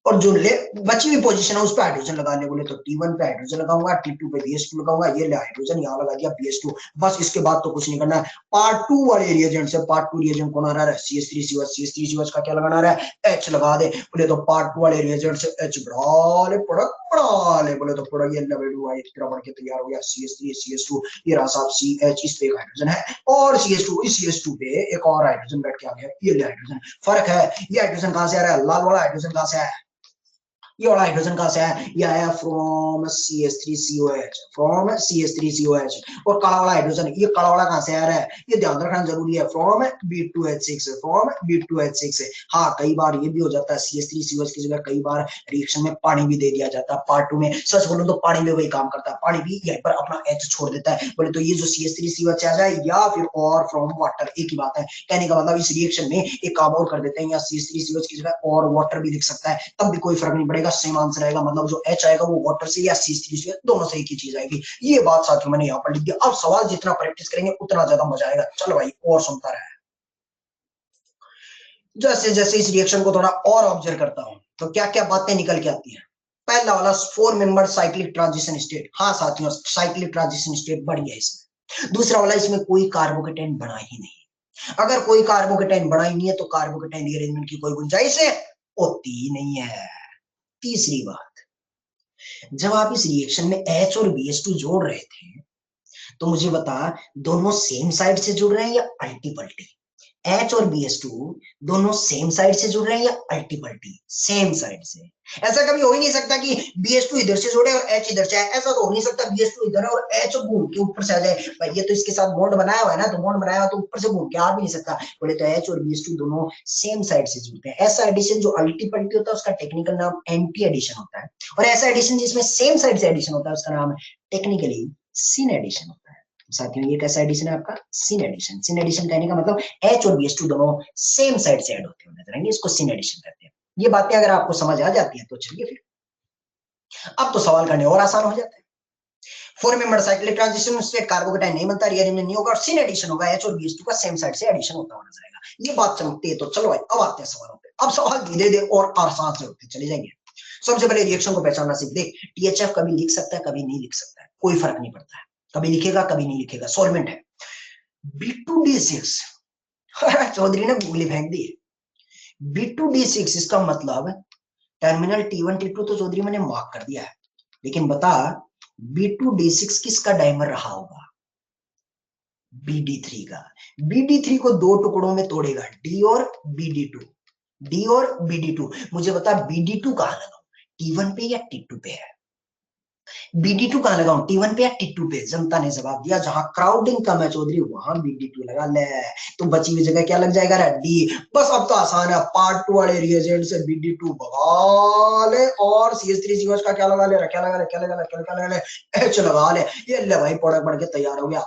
और जो ले बची हुई पोजीशन है उस पे हाइड्रोजन लगा ले। बोले तो T1 पे हाइड्रोजन लगाऊंगा, T2 पे BS2 लगाऊंगा। ये ले हाइड्रोजन यहाँ लगा दिया BS2, बस इसके बाद तो कुछ नहीं करना है। पार्ट 2 वाले रिएजेंट से, पार्ट 2 रिएजेंट कौन आ रहा है? CH3COH। CH3COH का क्या लगाना रहा है? H लगा दे। बोले तो पार्ट 2 वाले रिएजेंट से H बढ़ा ले, प्रोडक्ट बढ़ा ले। बोले तो प्रोडक्ट ये एक तरह बन के तैयार हो गया CH3 CH2। ये रहा साहब CH, इस पे एक हाइड्रोजन है, और CH2, इस CH2 पे एक और हाइड्रोजन बैठ के आ गया। ये ले हाइड्रोजन। फर्क है, ये हाइड्रोजन कहां से आ रहा है? लाल वाला हाइड्रोजन कहां से आया है? ये वाला हाइड्रोजन कहां से आया? ये आया फ्रॉम CH3COH, फ्रॉम CH3COH। और काला वाला हाइड्रोजन, ये काला वाला कहां से आ रहा है? ये ध्यान रखना जरूरी है, फ्रॉम B2H6, फ्रॉम B2H6। हाँ कई बार ये भी हो जाता है CH3COH की जगह कई बार रिएक्शन में पानी भी दे दिया जाता है। पार्ट 2 में सच बोलूं तो पानी में वही काम करता है, पानी भी यहीं पर अपना H छोड़ देता है। बोले तो ये जो CH3COH आ जाए या फिर और फ्रॉम वाटर, एक ही बात है। कहने का मतलब इस रिएक्शन में एक काम और कर देते हैं, या CH3COH की जगह और वाटर भी लिख सकता है, तब भी कोई फर्क नहीं पड़ेगा, सेम आंसर आएगा। मतलब जो H आएगा वो वाटर से या CH3 से, दोनों से एक ही चीज आएगी। ये बात साथियों मैंने यहाँ पर लिख दिया। अब सवाल जितना प्रैक्टिस करेंगे उतना ज्यादा मजा आएगा। चलो भाई और सुनता रहे। जैसे जैसे इस रिएक्शन को थोड़ा और ऑब्जर्व करता हूं तो क्या क्या बातें निकल के आती है। पहला वाला 4 मेंबर साइक्लिक ट्रांजिशन स्टेट, हाँ साथियों साइक्लिक ट्रांजिशन स्टेट बढ़िया इसमें। दूसरा वाला इसमें कोई कार्बोकेटाइन बना ही नहीं। अगर कोई कार्बोकेटाइन बना ही नहीं है तो कार्बोकेटाइन रीअरेंजमेंट की कोई गुंजाइश होती ही नहीं है। तीसरी बात, जब आप इस रिएक्शन में H और BS2 जोड़ रहे थे तो मुझे बता, दोनों सेम साइड से जुड़ रहे हैं या अल्टी पल्टी? H और BS2 दोनों सेम साइड से जुड़ रहे हैं या अल्टी पल्टी? सेम साइड से। ऐसा कभी हो ही नहीं सकता कि BS2 इधर से जुड़े और H इधर से आए, ऐसा तो हो नहीं सकता BS2 इधर है और H घूम के ऊपर से आ जाए। भाई ये तो इसके साथ बॉन्ड बनाया हुआ है ना, तो बॉन्ड बनाया हुआ तो ऊपर से घूम के आ भी नहीं सकता। बोले तो H और BS2 दोनों सेम साइड से जुड़ते हैं। ऐसा एडिशन जो अल्टी पल्टी होता है उसका टेक्निकल नाम एंटी एडिशन होता है, और ऐसा एडिशन जिसमें सेम साइड से एडिशन होता है उसका नाम टेक्निकली सिन एडिशन होता है। साथियों ये कैसा एडिशन है आपका? सिन एडिशन। सिन एडिशन कहने का मतलब H और BH2 दोनों सेम साइड से ऐड होते हुए नजर आएंगे, इसको सिन एडिशन कहते हैं। ये बातें अगर आपको समझ आ जाती है तो चलिए फिर अब तो सवाल करने और आसान हो जाता है। 4 member cyclic transition state carbocation नहीं बनता, रीअरेंजमेंट नहीं होगा और सिन एडिशन होगा, H और BH2 का सेम साइड से एडिशन होता हुआ नजर आएगा। ये बात चमकती है। तो चलो भाई अब आते हैं सवालों पे। अब सवाल धीरे धीरे और आसान से होते चले जाएंगे। सबसे पहले रिएक्शन को पहचानना सीख। देख THF कभी लिख सकता है कभी नहीं लिख सकता है, कोई फर्क नहीं पड़ता है, कभी लिखेगा कभी नहीं लिखेगा, सॉल्वेंट है। B2D6 चौधरी ने गूगली फेंक दी। B2D6 इसका मतलब टर्मिनल T1 T2 तो चौधरी मैंने मार्क कर दिया है, लेकिन बता B2D6 किसका डाइमर रहा होगा? BD3 का। BD3 को दो टुकड़ों में तोड़ेगा, D और BD2, D और BD2। मुझे बता BD2 कहां लगाऊं, T1 पे या T2 पे है? BD2 कहां लगाऊं, T1 पे या T2 पे? जनता ने जवाब दिया जहां क्राउडिंग कम है चौधरी वहां BD2 लगा ले। तो बची हुई जगह क्या लग जाएगा रे? D। बस अब तो आसान है, पार्ट 2 वाले रिएजेंट से BD2 भगा ले और CH3COH का क्या लगा ले? क्या लगा ले? क्या लगा ले? क्या लगा ले? H लगा ले। ये ले भाई प्रोडक्ट बन के तैयार हो गया।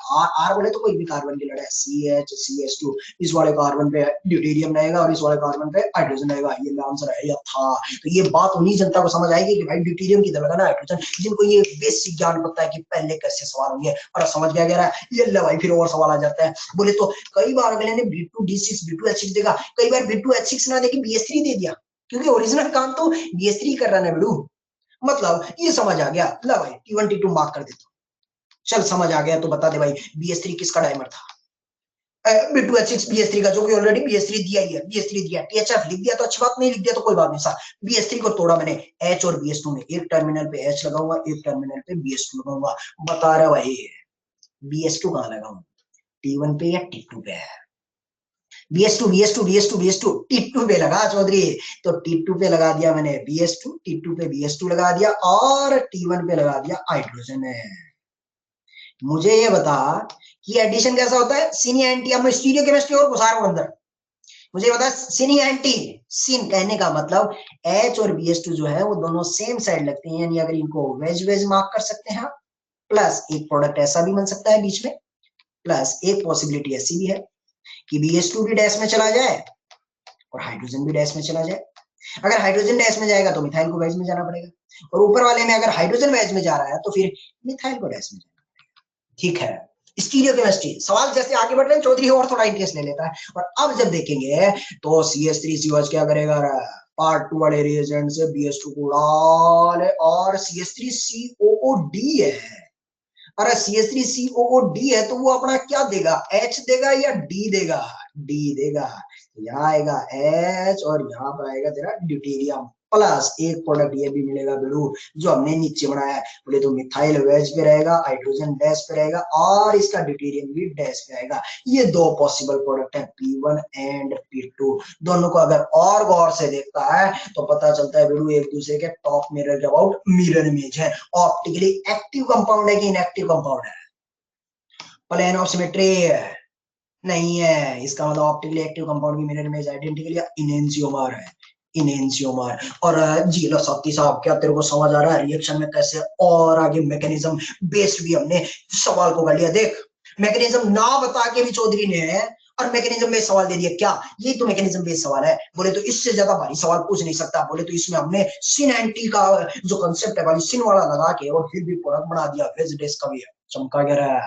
R बोले तो कोई भी कार्बन की लड़ा है, CH CH2। इस वाले कार्बन पे ड्यूटेरियम रहेगा और इस वाले कार्बन पे हाइड्रोजन रहेगा। ये आंसर है या था। तो ये बात उन्हीं जनता को समझ आएगी कि भाई ड्यूटेरियम की तरह लगाना हाइड्रोजन, जिनको ये बेसिक ज्ञान पता है कि पहले कैसे सवाल होंगे। और समझ गया गया ये ले भाई फिर और सवाल आ जाता है। बोले तो कई बार अगले ने B2D6 B2H6 देगा, कई बार B2H6 ना देके BH3 दे दिया, क्योंकि ओरिजिनल काम तो BH3 कर रहा है बेड़ू। मतलब ये समझ आ गया। ला भाई T1 T2 मार्क कर देता हूं। चल समझ आ गया तो बता दे भाई BH3 किसका डाइमर था? B2H6 BH3 का, जो कि ऑलरेडी BH3 दिया ही है। BH3 दिया, THF लिख दिया तो अच्छी बात, नहीं लिख दिया तो कोई बात नहीं। सा BH3 को तोड़ा मैंने H और BH2 में, एक टर्मिनल पे H लगाऊंगा एक टर्मिनल पे BH2 लगाऊंगा। बता रहा भाई BH2 कहां लगाऊं, T1 पे या T2 पे है? BH2 BH2 BH2 BH2 T2 पे लगा चौधरी। तो T2 पे लगा दिया मैंने BH2, T2 पे BH2 लगा दिया और T1 पे लगा दिया हाइड्रोजन है। मुझे ये बता कि एडिशन कैसा होता है? सिन या एंटी? अब मैं स्टीरियो केमिस्ट्री और घुसा रहा हूं अंदर। मुझे बता सिन या एंटी? सिन कहने का मतलब H और BH2 जो है वो दोनों सेम साइड लगते हैं, यानी अगर इनको वेज वेज मार्क कर सकते हैं। प्लस एक प्रोडक्ट ऐसा भी बन सकता है बीच में, प्लस एक पॉसिबिलिटी ऐसी भी है कि BH2 भी डैश में चला जाए और हाइड्रोजन भी डैश में चला जाए। अगर हाइड्रोजन डैश में जाएगा तो मिथाइल को वेज में जाना पड़ेगा, और ऊपर वाले में अगर हाइड्रोजन वेज में जा रहा है तो फिर मिथाइल को डैश में जाना पड़ेगा। ठीक है, स्टीरियो केमिस्ट्री। सवाल जैसे आगे बढ़ रहे हैं चौधरी और थोड़ा इंटरेस्ट ले लेता है। और अब जब देखेंगे तो CH3COH क्या करेगा? पार्ट 2 वाले रिएजेंट से BH2 को डाले और CH3COOD है। अरे CH3COOD है तो वो अपना क्या देगा? H देगा या D देगा? D देगा। यहाँ आएगा H और यहाँ पर आएगा तेरा ड्यूटेरियम, प्लस एक प्रोडक्ट ये भी मिलेगा बेड़ू जो हमने नीचे बनाया है। बोले तो मिथाइल वेज पे रहेगा, हाइड्रोजन डैश पे रहेगा और इसका ड्यूटेरियम भी डैश पे आएगा। ये दो पॉसिबल प्रोडक्ट है P1 एंड P2। दोनों को अगर और गौर से देखता है तो पता चलता है बेड़ू एक दूसरे के टॉप मिरर के अबाउट मिरर इमेज है। ऑप्टिकली एक्टिव कंपाउंड है कि इनएक्टिव कंपाउंड है? प्लेन ऑफ सिमेट्री नहीं है, इसका मतलब ऑप्टिकली एक्टिव कंपाउंड की मिरर इमेज आइडेंटिकली इनेंशियोमर है। इनेंशियोमर। और जी लो साथी साहब, क्या तेरे को समझ आ रहा है रिएक्शन में कैसे और आगे मैकेनिज्म बेस्ड भी हमने सवाल को कर लिया? देख मैकेनिज्म ना बता के भी चौधरी ने और मैकेनिज्म बेस्ड सवाल दे दिया। क्या ये तो मैकेनिज्म बेस्ड सवाल है? बोले तो इससे ज्यादा भारी सवाल पूछ नहीं सकता। बोले तो इसमें हमने सिन एंटी का जो कंसेप्ट है वाली सिन वाला लगा के और फिर भी प्रोडक्ट बना दिया। वेज डेस का भी है। चमका गया,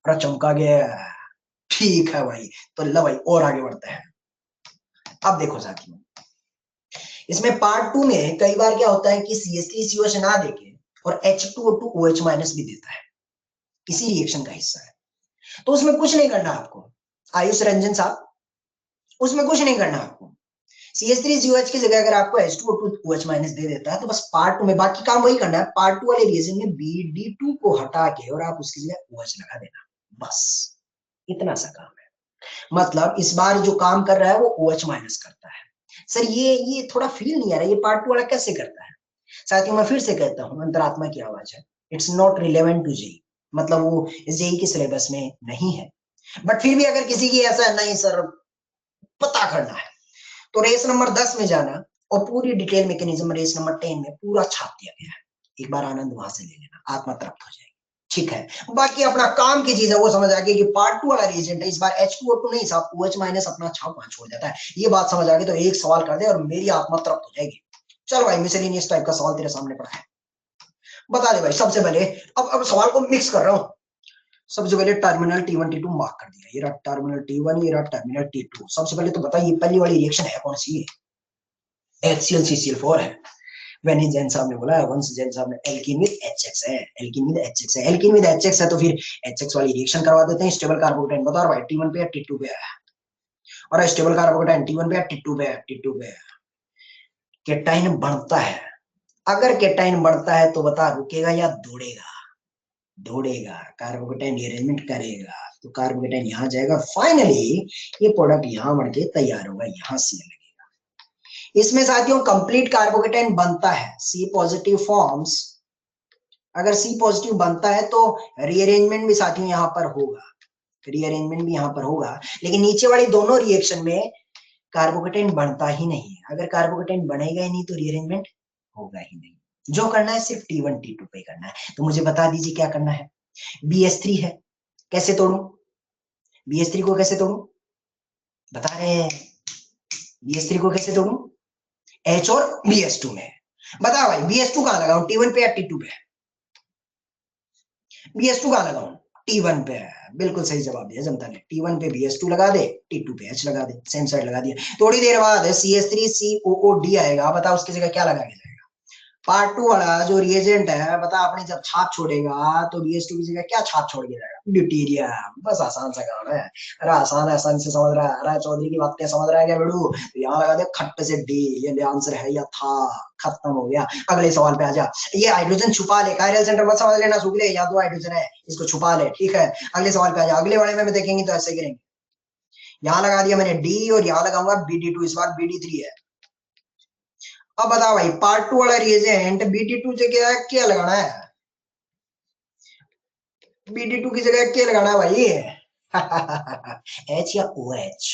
अरे चमका गया। ठीक है भाई, तो लो भाई और आगे बढ़ते हैं। अब देखो साथियों, इसमें पार्ट 2 में कई बार क्या होता है कि CH3COH ना देके और H2O2OH माइनस भी देता है, इसी रिएक्शन का हिस्सा है। तो उसमें कुछ नहीं करना आपको आयुष रंजन साहब, उसमें कुछ नहीं करना आपको। CH3COH की जगह अगर आपको H2O2OH माइनस दे देता है तो बस पार्ट 2 में बाकी काम वही करना है। पार्ट 2 वाले रिएक्शन में BD2 को हटा के और आप उसकी जगह OH लगा देना, बस इतना सा काम है। मतलब इस बार जो काम कर रहा है वो OH माइनस करता है। सर ये थोड़ा फील नहीं आ रहा, ये पार्ट 2 वाला कैसे करता है? साथियों मैं फिर से कहता हूं, अंतरात्मा की आवाज है, it's not relevant to JE, मतलब वो जेई के सिलेबस में नहीं है। बट फिर भी अगर किसी की ऐसा नहीं सर पता करना है तो रेस नंबर 10 में जाना और पूरी डिटेल मैकेनिज्म रेस नंबर 10 में पूरा छाप दिया गया है। एक बार आनंद वहां से ले लेना, आत्मा तृप्त हो जाएगी। ठीक है, बाकी अपना काम की चीज है वो समझ आ गई कि पार्ट 2 वाला रिएजेंट है, इस बार H2O2 नहीं साहब OH माइनस अपना छाप वहां छोड़ देता है, ये बात समझ आ गई तो एक सवाल कर दे और मेरी आत्मा तृप्त हो जाएगी। चल भाई मिसलेनियस टाइप का सवाल तेरे सामने पड़ा है, बता दे भाई। सबसे पहले अब सवाल को मिक्स कर रहा हूं। सबसे पहले टर्मिनल T1 T2 मार्क कर दिया, ये रहा टर्मिनल T1, ये रहा टर्मिनल T2। सबसे पहले तो बता ये पहली वाली रिएक्शन है कौन सी है? HCl है। वेनिस जैन साहब ने बोला, वंश जैन साहब ने एल्कीन विद HX है, एल्कीन विद HX है, एल्कीन विद HX है तो फिर HX वाली रिएक्शन करवा देते हैं। स्टेबल कार्बोकेटाइन बता भाई T1 पे है T2 पे है, और स्टेबल कार्बोकेटाइन T1 पे है T2 पे है, T2 पे है। केटाइन बढ़ता है, अगर केटाइन बढ़ता है तो बता रुकेगा या दौड़ेगा? दौड़ेगा। कार्बोकेटाइन रीअरेंजमेंट करेगा तो कार्बोकेटाइन यहाँ जाएगा, फाइनली ये प्रोडक्ट यहाँ बढ़ के तैयार होगा, यहाँ से लगेगा। इसमें साथियों कंप्लीट कार्बोकेटाइन बनता है, सी पॉजिटिव फॉर्म्स। अगर सी पॉजिटिव बनता है तो रीअरेंजमेंट भी साथियों यहाँ पर होगा, रीअरेंजमेंट भी यहाँ पर होगा, लेकिन नीचे वाली दोनों रिएक्शन में कार्बोकेटाइन बनता ही नहीं है। अगर कार्बोकेटाइन बनेगा ही नहीं तो रीअरेंजमेंट होगा ही नहीं। जो करना है सिर्फ T1 T2 पे करना है। तो मुझे बता दीजिए क्या करना है। BH3 है, कैसे तोड़ू? BH3 को कैसे तोड़ू बता रहे हैं? BH3 को कैसे तोड़ू? H और BH2 में। बता भाई BH2 कहां लगाऊं, T1 पे या T2 पे? BH2 कहां लगाऊं? T1 पे। बिल्कुल सही जवाब दिया जनता ने, T1 पे BH2 लगा दे, T2 पे H लगा दे, सेम साइड लगा दिया। थोड़ी देर बाद CH3COOD आएगा, बता उसकी जगह क्या लगा के जाएगा? पार्ट 2 वाला जो रिएजेंट है बता, आपने जब छाप छोड़ेगा तो BH2 की जगह क्या छाप छोड़ के जाएगा? ड्यूटीरियम। बस आसान सा काम है। अरे आसान है, आसान से समझ रहा है? अरे चौधरी की बातें समझ रहा है क्या बेड़ू? तो यहाँ लगा दे खट्ट से D, ये आंसर है या था, खत्म हो गया। अगले सवाल पे आ जा। ये हाइड्रोजन छुपा ले, कायरल सेंटर मत समझ लेना, सूख ले, या 2 हाइड्रोजन है, इसको छुपा ले, ठीक है। अगले सवाल पे आ जा, अगले वाले में देखेंगे तो ऐसे करेंगे। यहाँ लगा दिया मैंने D और यहाँ लगाऊंगा BD2, इस बार BD3 है। अब बता भाई पार्ट 2 वाला रिएजेंट BD2 जगह क्या लगाना है? BD2 की जगह क्या लगाना है भाई? H या OH?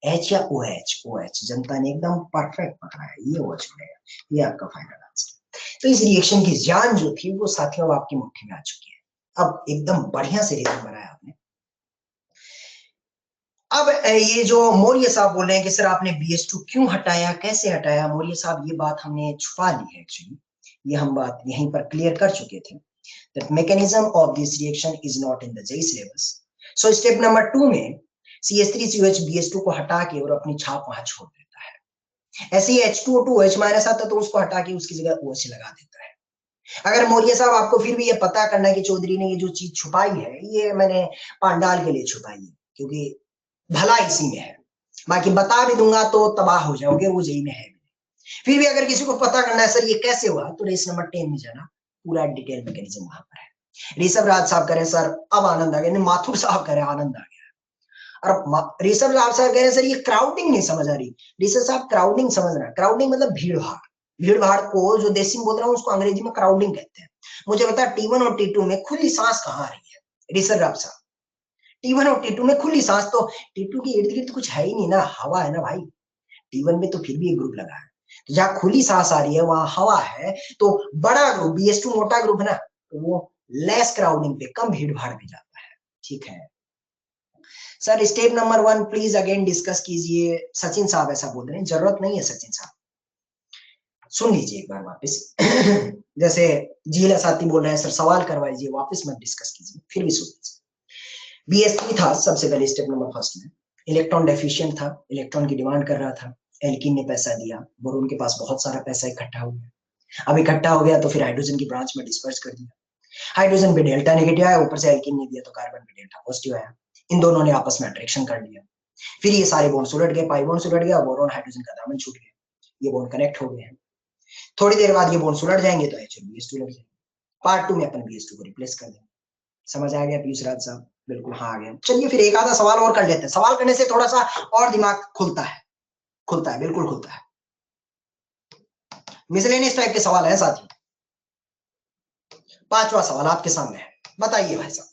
H या OH? OH। जनता ने एकदम परफेक्ट पकड़ा है, ये OH बनेगा, ये आपका फाइनल आंसर। तो इस रिएक्शन की जान जो थी वो साथियों अब आपकी मुट्ठी में आ चुकी है। अब एकदम बढ़िया से रिएक्शन बनाया आपने। अब ये जो मौर्य साहब बोल रहे हैं कि सर आपने BH2 क्यों हटाया, कैसे हटाया? मौर्य साहब ये बात हमने छुपा ली है एक्चुअली, ये हम बात यहीं पर क्लियर कर चुके थे। That mechanism of this reaction is not in the JEE syllabus. So step number 2 में CH3COH BH2 को हटा के और अपनी छाप वहां छोड़ देता है। ऐसे ही H2O2 OH माइनस आता तो उसको हटा के उसकी जगह OH लगा देता है। अगर मौर्य साहब आपको फिर भी ये पता करना है कि चौधरी ने ये जो चीज छुपाई है ये मैंने पांडाल के लिए छुपाई है, क्योंकि भला इसी में है, बाकी बता भी दूंगा तो तबाह हो जाओगे, वो JEE में है। फिर भी अगर किसी को पता करना है सर ये कैसे हुआ, तो रेस नंबर 10 में जाना, पूरा डिटेल मैकेनिज्म वहां पर है। ऋषभ राज साहब कह रहे हैं सर अब आनंद आ गया, माथुर साहब कह रहे हैं आनंद आ गया। और ऋषभ राज साहब कह रहे हैं सर ये क्राउडिंग नहीं समझ आ रही। ऋषभ साहब क्राउडिंग समझ रहा है, क्राउडिंग मतलब भीड़ भाड़। भीड़ भाड़ को जो देसी में बोल रहा हूँ उसको अंग्रेजी में क्राउडिंग कहते हैं। मुझे बता T1 और T2 में खुली सांस कहाँ आ रही है ऋषभ राज साहब? T1 और T2 में खुली सांस तो T2 के इर्द गिर्द कुछ है ही नहीं ना, हवा है ना भाई। T1 में तो फिर भी एक ग्रुप लगा है, तो जहां खुली सांस आ रही है वहां हवा है, तो बड़ा ग्रुप BH2 मोटा ग्रुप है ना, तो वो लेस क्राउडिंग पे, कम भीड़ भाड़ पे जाता है। ठीक है sir, step number 1 please again discuss कीजिए। सचिन साहब ऐसा बोल रहे हैं, जरूरत नहीं है सचिन साहब, सुन लीजिए एक बार वापस। जैसे झील साथी बोल रहे हैं सर सवाल करवा लीजिए, वापस मत डिस्कस कीजिए, फिर भी सुन लीजिए। BH3 था सबसे पहले स्टेप नंबर फर्स्ट में, इलेक्ट्रॉन डेफिशिएंट था, इलेक्ट्रॉन की डिमांड कर रहा था, एल्कीन ने पैसा दिया, बोरोन के पास बहुत सारा पैसा इकट्ठा हो गया। अब इकट्ठा हो गया तो फिर हाइड्रोजन की ब्रांच में डिस्पर्स कर दिया। हाइड्रोजन पे डेल्टा नेगेटिव आया, ऊपर से एल्कीन ने दिया तो कार्बन पे डेल्टा पॉजिटिव आया। इन दोनों ने आपस में अट्रैक्शन कर लिया, फिर ये सारे बॉन्ड्स उलट गए, पाई बॉन्ड्स उलट गया, बोरोन हाइड्रोजन का दामन छूट गया, ये बॉन्ड कनेक्ट हो गए हैं। थोड़ी देर बाद ये बॉन्ड्स उलट जाएंगे तो H और BH2 उलट जाएंगे। पार्ट 2 में अपन BH2 को रिप्लेस कर देंगे। समझ आ गया पीयूष राज साहब? बिल्कुल हाँ आ गया। चलिए फिर एक आधा सवाल और कर लेते हैं, सवाल करने से थोड़ा सा और दिमाग खुलता है, खुलता है, बिल्कुल खुलता है। मिसलेनियस टाइप के सवाल है साथियों। 5वां सवाल आपके सामने है, बताइए भाई साहब।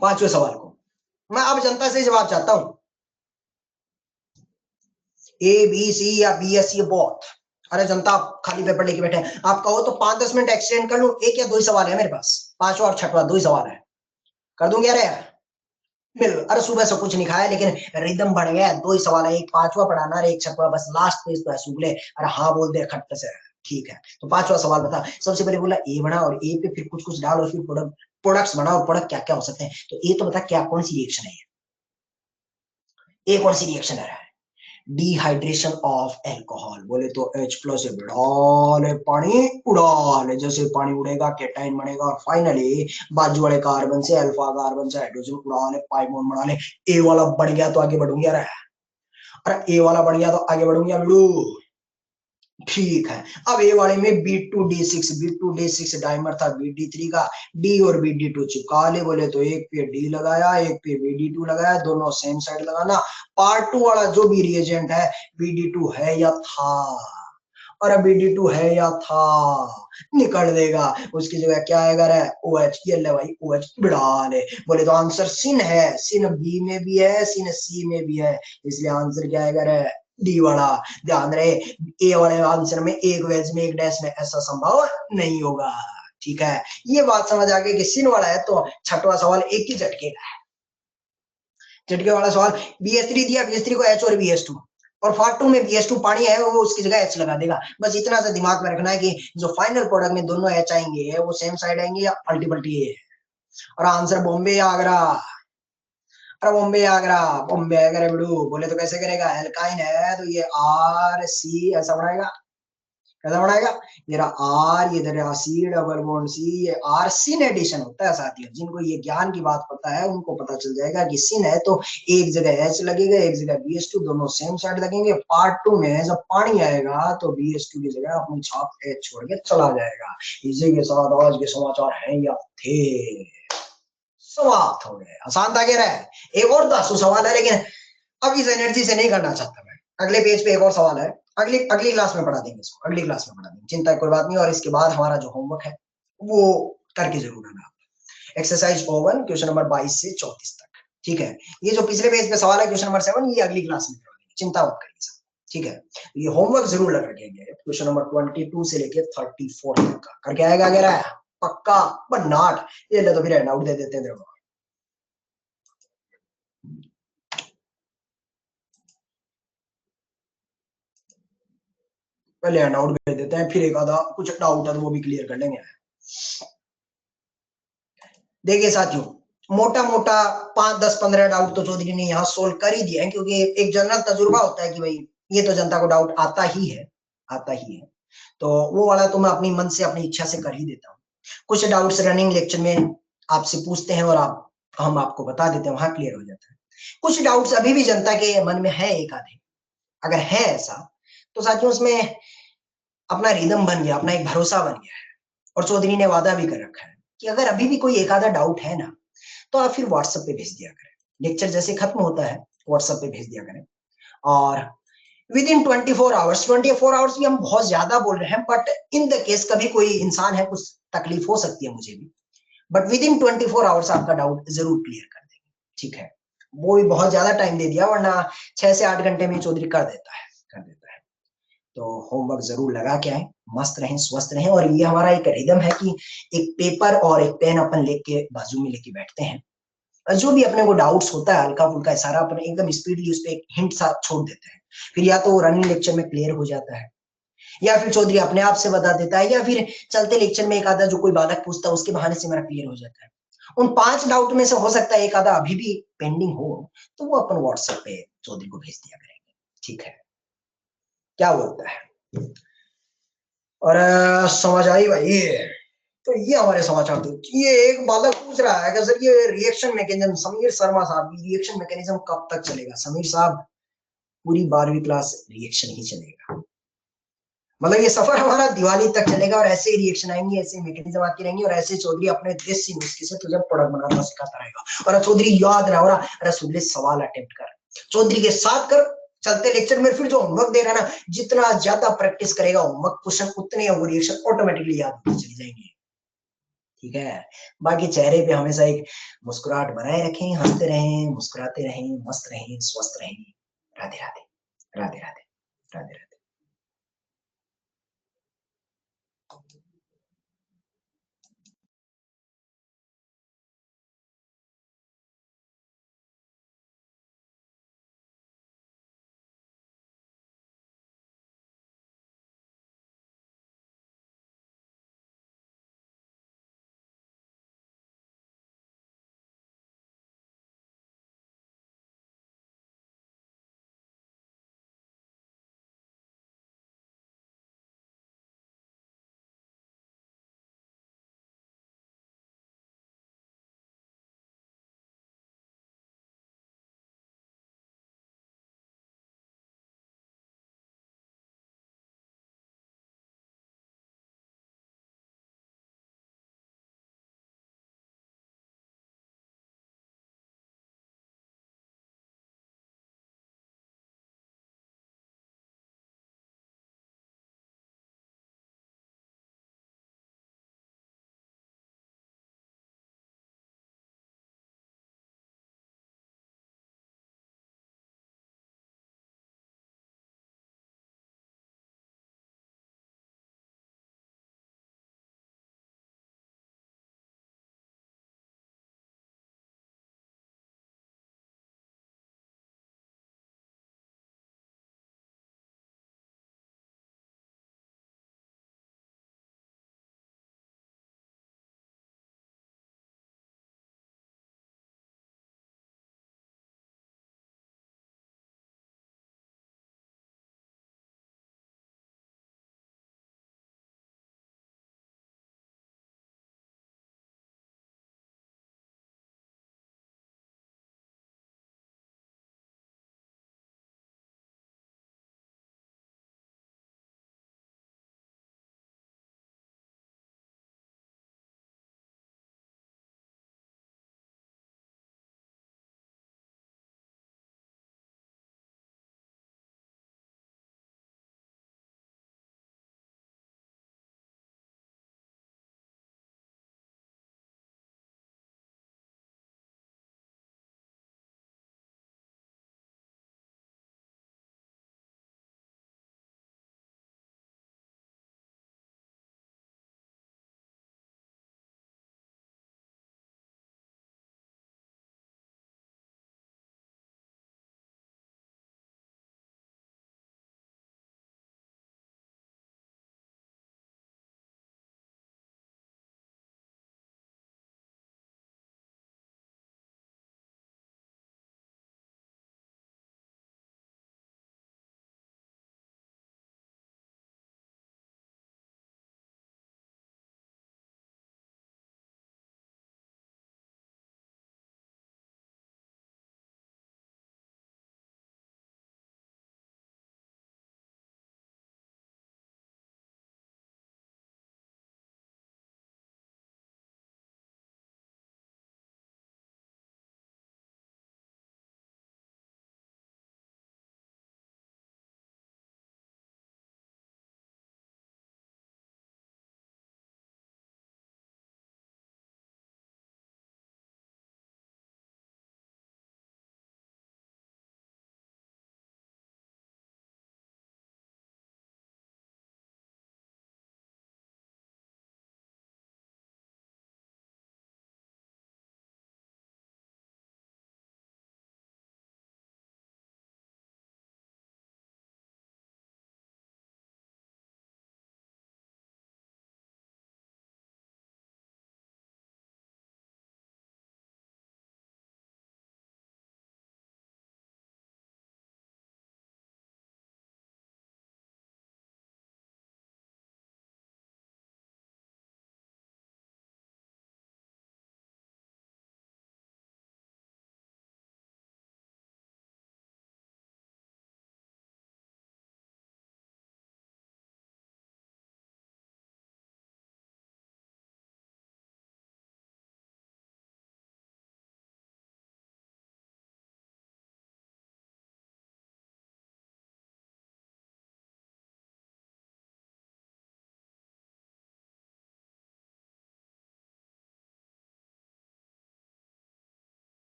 5वें सवाल को मैं अब जनता से जवाब चाहता हूं, A B C या B S, ये बोथ अरे जनता, आप खाली पेपर लेके बैठे हैं, आप कहो तो 5-10 मिनट एक्सटेंड कर लूं, एक या दो ही सवाल है मेरे पास, पांचवा और छठवा दो ही सवाल है, कर दूंगी अरे यार। बिल्कुल, अरे सुबह से कुछ नहीं खाया लेकिन रिदम बढ़ गया, दो ही सवाल है, एक पांचवा पढ़ाना और एक छठवा, बस लास्ट पेज तो है सुगले, अरे हाँ बोल दे खट्ट से। ठीक है, तो पांचवा सवाल बता। सबसे पहले बोला ए बना और ए पे फिर कुछ कुछ डाल और फिर प्रोडक्ट्स बना, और प्रोडक्ट क्या क्या हो सकते हैं, तो ए तो बता क्या कौन सी रिएक्शन है, ए कौन सी रिएक्शन है? डिहाइड्रेशन ऑफ अल्कोहल, बोले तो H प्लस डाले पानी उड़ाले, जैसे पानी उड़ेगा केटाइन बनेगा और फाइनली बाजू वाले कार्बन से अल्फा कार्बन से हाइड्रोजन उड़ाले पाई बॉन्ड बना ले। ए वाला बढ़ गया तो आगे बढ़ूंगी, अरे ए वाला बढ़ गया तो आगे बढ़ूंगी बिड़ू। ठीक है, अब ए वाले में B2D6 डाइमर था BD3 का, डी और BD2 चिपका ले, बोले तो एक पे डी लगाया एक पे BD2 लगाया, दोनों सेम साइड लगाना। पार्ट 2 वाला जो भी रिएजेंट है BD2 है या था, और BD2 है या था, निकल देगा, उसकी जगह क्या आएगा रे OH, ये ले भाई OH बिड़ा ले। बोले तो आंसर सिन है, सिन बी में भी है सिन सी में भी है, इसलिए आंसर क्या आएगा रे डी वाला। ध्यान रहे, ए वाले आंसर में एक वेज में एक डैश में ऐसा संभव नहीं होगा। ठीक है, ये बात समझ आ गई कि सिन वाला है तो छठवां सवाल एक ही झटके का है। झटके वाला सवाल, BH3 दिया, BH3 को H और BH2, और पार्ट 2 में BH2 पानी है वो उसकी जगह H लगा देगा। बस इतना सा दिमाग में रखना है कि जो फाइनल प्रोडक्ट में दोनों H आएंगे वो सेम साइड आएंगे या अल्टी पल्टी है। और आंसर बॉम्बे या आगरा, अरे बॉम्बे आगरा, बॉम्बे आगरा बिड़ू। बोले तो कैसे करेगा, एल्काइन है तो ये RC ऐसा बनाएगा, कैसा बनाएगा, ये R, ये इधर C डबल बॉन्ड C, ये R सिन एडिशन होता है साथियों। जिनको ये ज्ञान की बात पता है उनको पता चल जाएगा कि सिन है तो एक जगह H लगेगा एक जगह BH2, दोनों सेम साइड लगेंगे। पार्ट 2 में जब पानी आएगा तो BH2 की जगह अपनी छाप H छोड़ के चला जाएगा। इसी के साथ आज के समाचार हैं या थे समाप्त हो गए। आसान था, कह रहा है एक और 10 सवाल है, लेकिन अब इस एनर्जी से नहीं करना चाहता मैं। अगले पेज पे एक और सवाल है, अगली अगली क्लास में पढ़ा देंगे इसको, अगली क्लास में पढ़ा देंगे, चिंता कोई बात नहीं। और इसके बाद हमारा जो होमवर्क है वो करके जरूर आना। एक्सरसाइज ओवन क्वेश्चन नंबर 22 से 34 तक। ठीक है, ये जो पिछले पेज पे सवाल है क्वेश्चन नंबर 7, ये अगली क्लास में करवा देंगे, चिंता मत करिए सर। ठीक है, ये होमवर्क जरूर लगा रखेंगे, क्वेश्चन नंबर 22 से लेके 34 तक का करके आएगा, कह रहा है पक्का बनाट। ये ले तो फिर हैंडआउट दे देते हैं तेरे को। पहले हैंडआउट भेज देते हैं, फिर एक आधा कुछ डाउट है तो वो भी क्लियर कर लेंगे। देखिए साथियों, मोटा मोटा 5-10-15 डाउट तो चौधरी ने यहाँ सोल्व कर ही दिया है, क्योंकि एक जनरल तजुर्बा होता है कि भाई ये तो जनता को डाउट आता ही है, आता ही है, तो वो वाला तो मैं अपनी मन से अपनी इच्छा से कर ही देता हूँ। कुछ डाउट्स रनिंग लेक्चर में आपसे पूछते हैं और हम आपको बता देते हैं, वहां क्लियर हो जाता है। कुछ डाउट्स अभी भी जनता के मन में है एक आधे, अगर है ऐसा तो साथियों उसमें अपना रिदम बन गया, अपना एक भरोसा बन गया है, और चौधरी ने वादा भी कर रखा है कि अगर अभी भी कोई एक आधा डाउट है ना तो आप फिर व्हाट्सएप पे भेज दिया करें, लेक्चर जैसे खत्म होता है व्हाट्सएप पे भेज दिया करें। और विद इन 24 आवर्स भी हम बहुत ज्यादा बोल रहे हैं, बट इन द केस कभी कोई इंसान है कुछ तकलीफ हो सकती है मुझे भी, बट विद इन 24 आवर्स आपका डाउट जरूर क्लियर कर देंगे। ठीक है, वो भी बहुत ज्यादा टाइम दे दिया, वरना 6 से 8 घंटे में चौधरी कर देता है, कर देता है। तो होमवर्क जरूर लगा के आए, मस्त रहें स्वस्थ रहें। और ये हमारा एक रिदम है कि एक पेपर और एक पेन अपन लेके बाजू में लेके बैठते हैं, जो भी अपने को डाउट्स होता है हल्का फुल्का सारा अपन एकदम स्पीडली उस पर एक हिंट साथ छोड़ देते हैं, फिर या तो रनिंग लेक्चर में क्लियर हो जाता है, या फिर चौधरी अपने आप से बता देता है, या फिर चलते लेक्चर में एक आधा जो कोई बालक पूछता है उसके बहाने से मेरा क्लियर हो जाता है। उन 5 डाउट में से हो सकता है एक आधा अभी भी पेंडिंग हो, तो वो अपन व्हाट्सएप पे चौधरी को भेज दिया करेंगे। ठीक है, क्या बोलता है? और समझ आई भाई? तो ये हमारे समाचार थे। ये एक बालक पूछ रहा है कि सर ये रिएक्शन मैकेनिज्म, समीर शर्मा साहब, रिएक्शन मैकेनिज्म कब तक चलेगा? समीर साहब, पूरी 12वीं क्लास रिएक्शन ही चलेगा, मतलब ये सफर हमारा दिवाली तक चलेगा, और ऐसे ही रिएक्शन आएंगे, ऐसे मैकेनिज्म आती रहेंगे, और ऐसे चौधरी अपने देसी नुस्खे से तुझे प्रोडक्ट बनाना सिखाता रहेगा। और चौधरी याद रहा, और रसूल सवाल अटेम्प्ट कर, चौधरी के साथ कर, चलते लेक्चर में फिर जो होमवर्क दे रहा है ना, जितना ज्यादा प्रैक्टिस करेगा होमवर्क क्वेश्चन उतने वो रिएक्शन ऑटोमेटिकली याद होते चली जाएंगे। ठीक है, बाकी चेहरे पे हमेशा एक मुस्कुराहट बनाए रखें, हंसते रहें, मुस्कुराते रहें, मस्त रहें, स्वस्थ रहें। राधे राधे, राधे राधे, राधे राधे।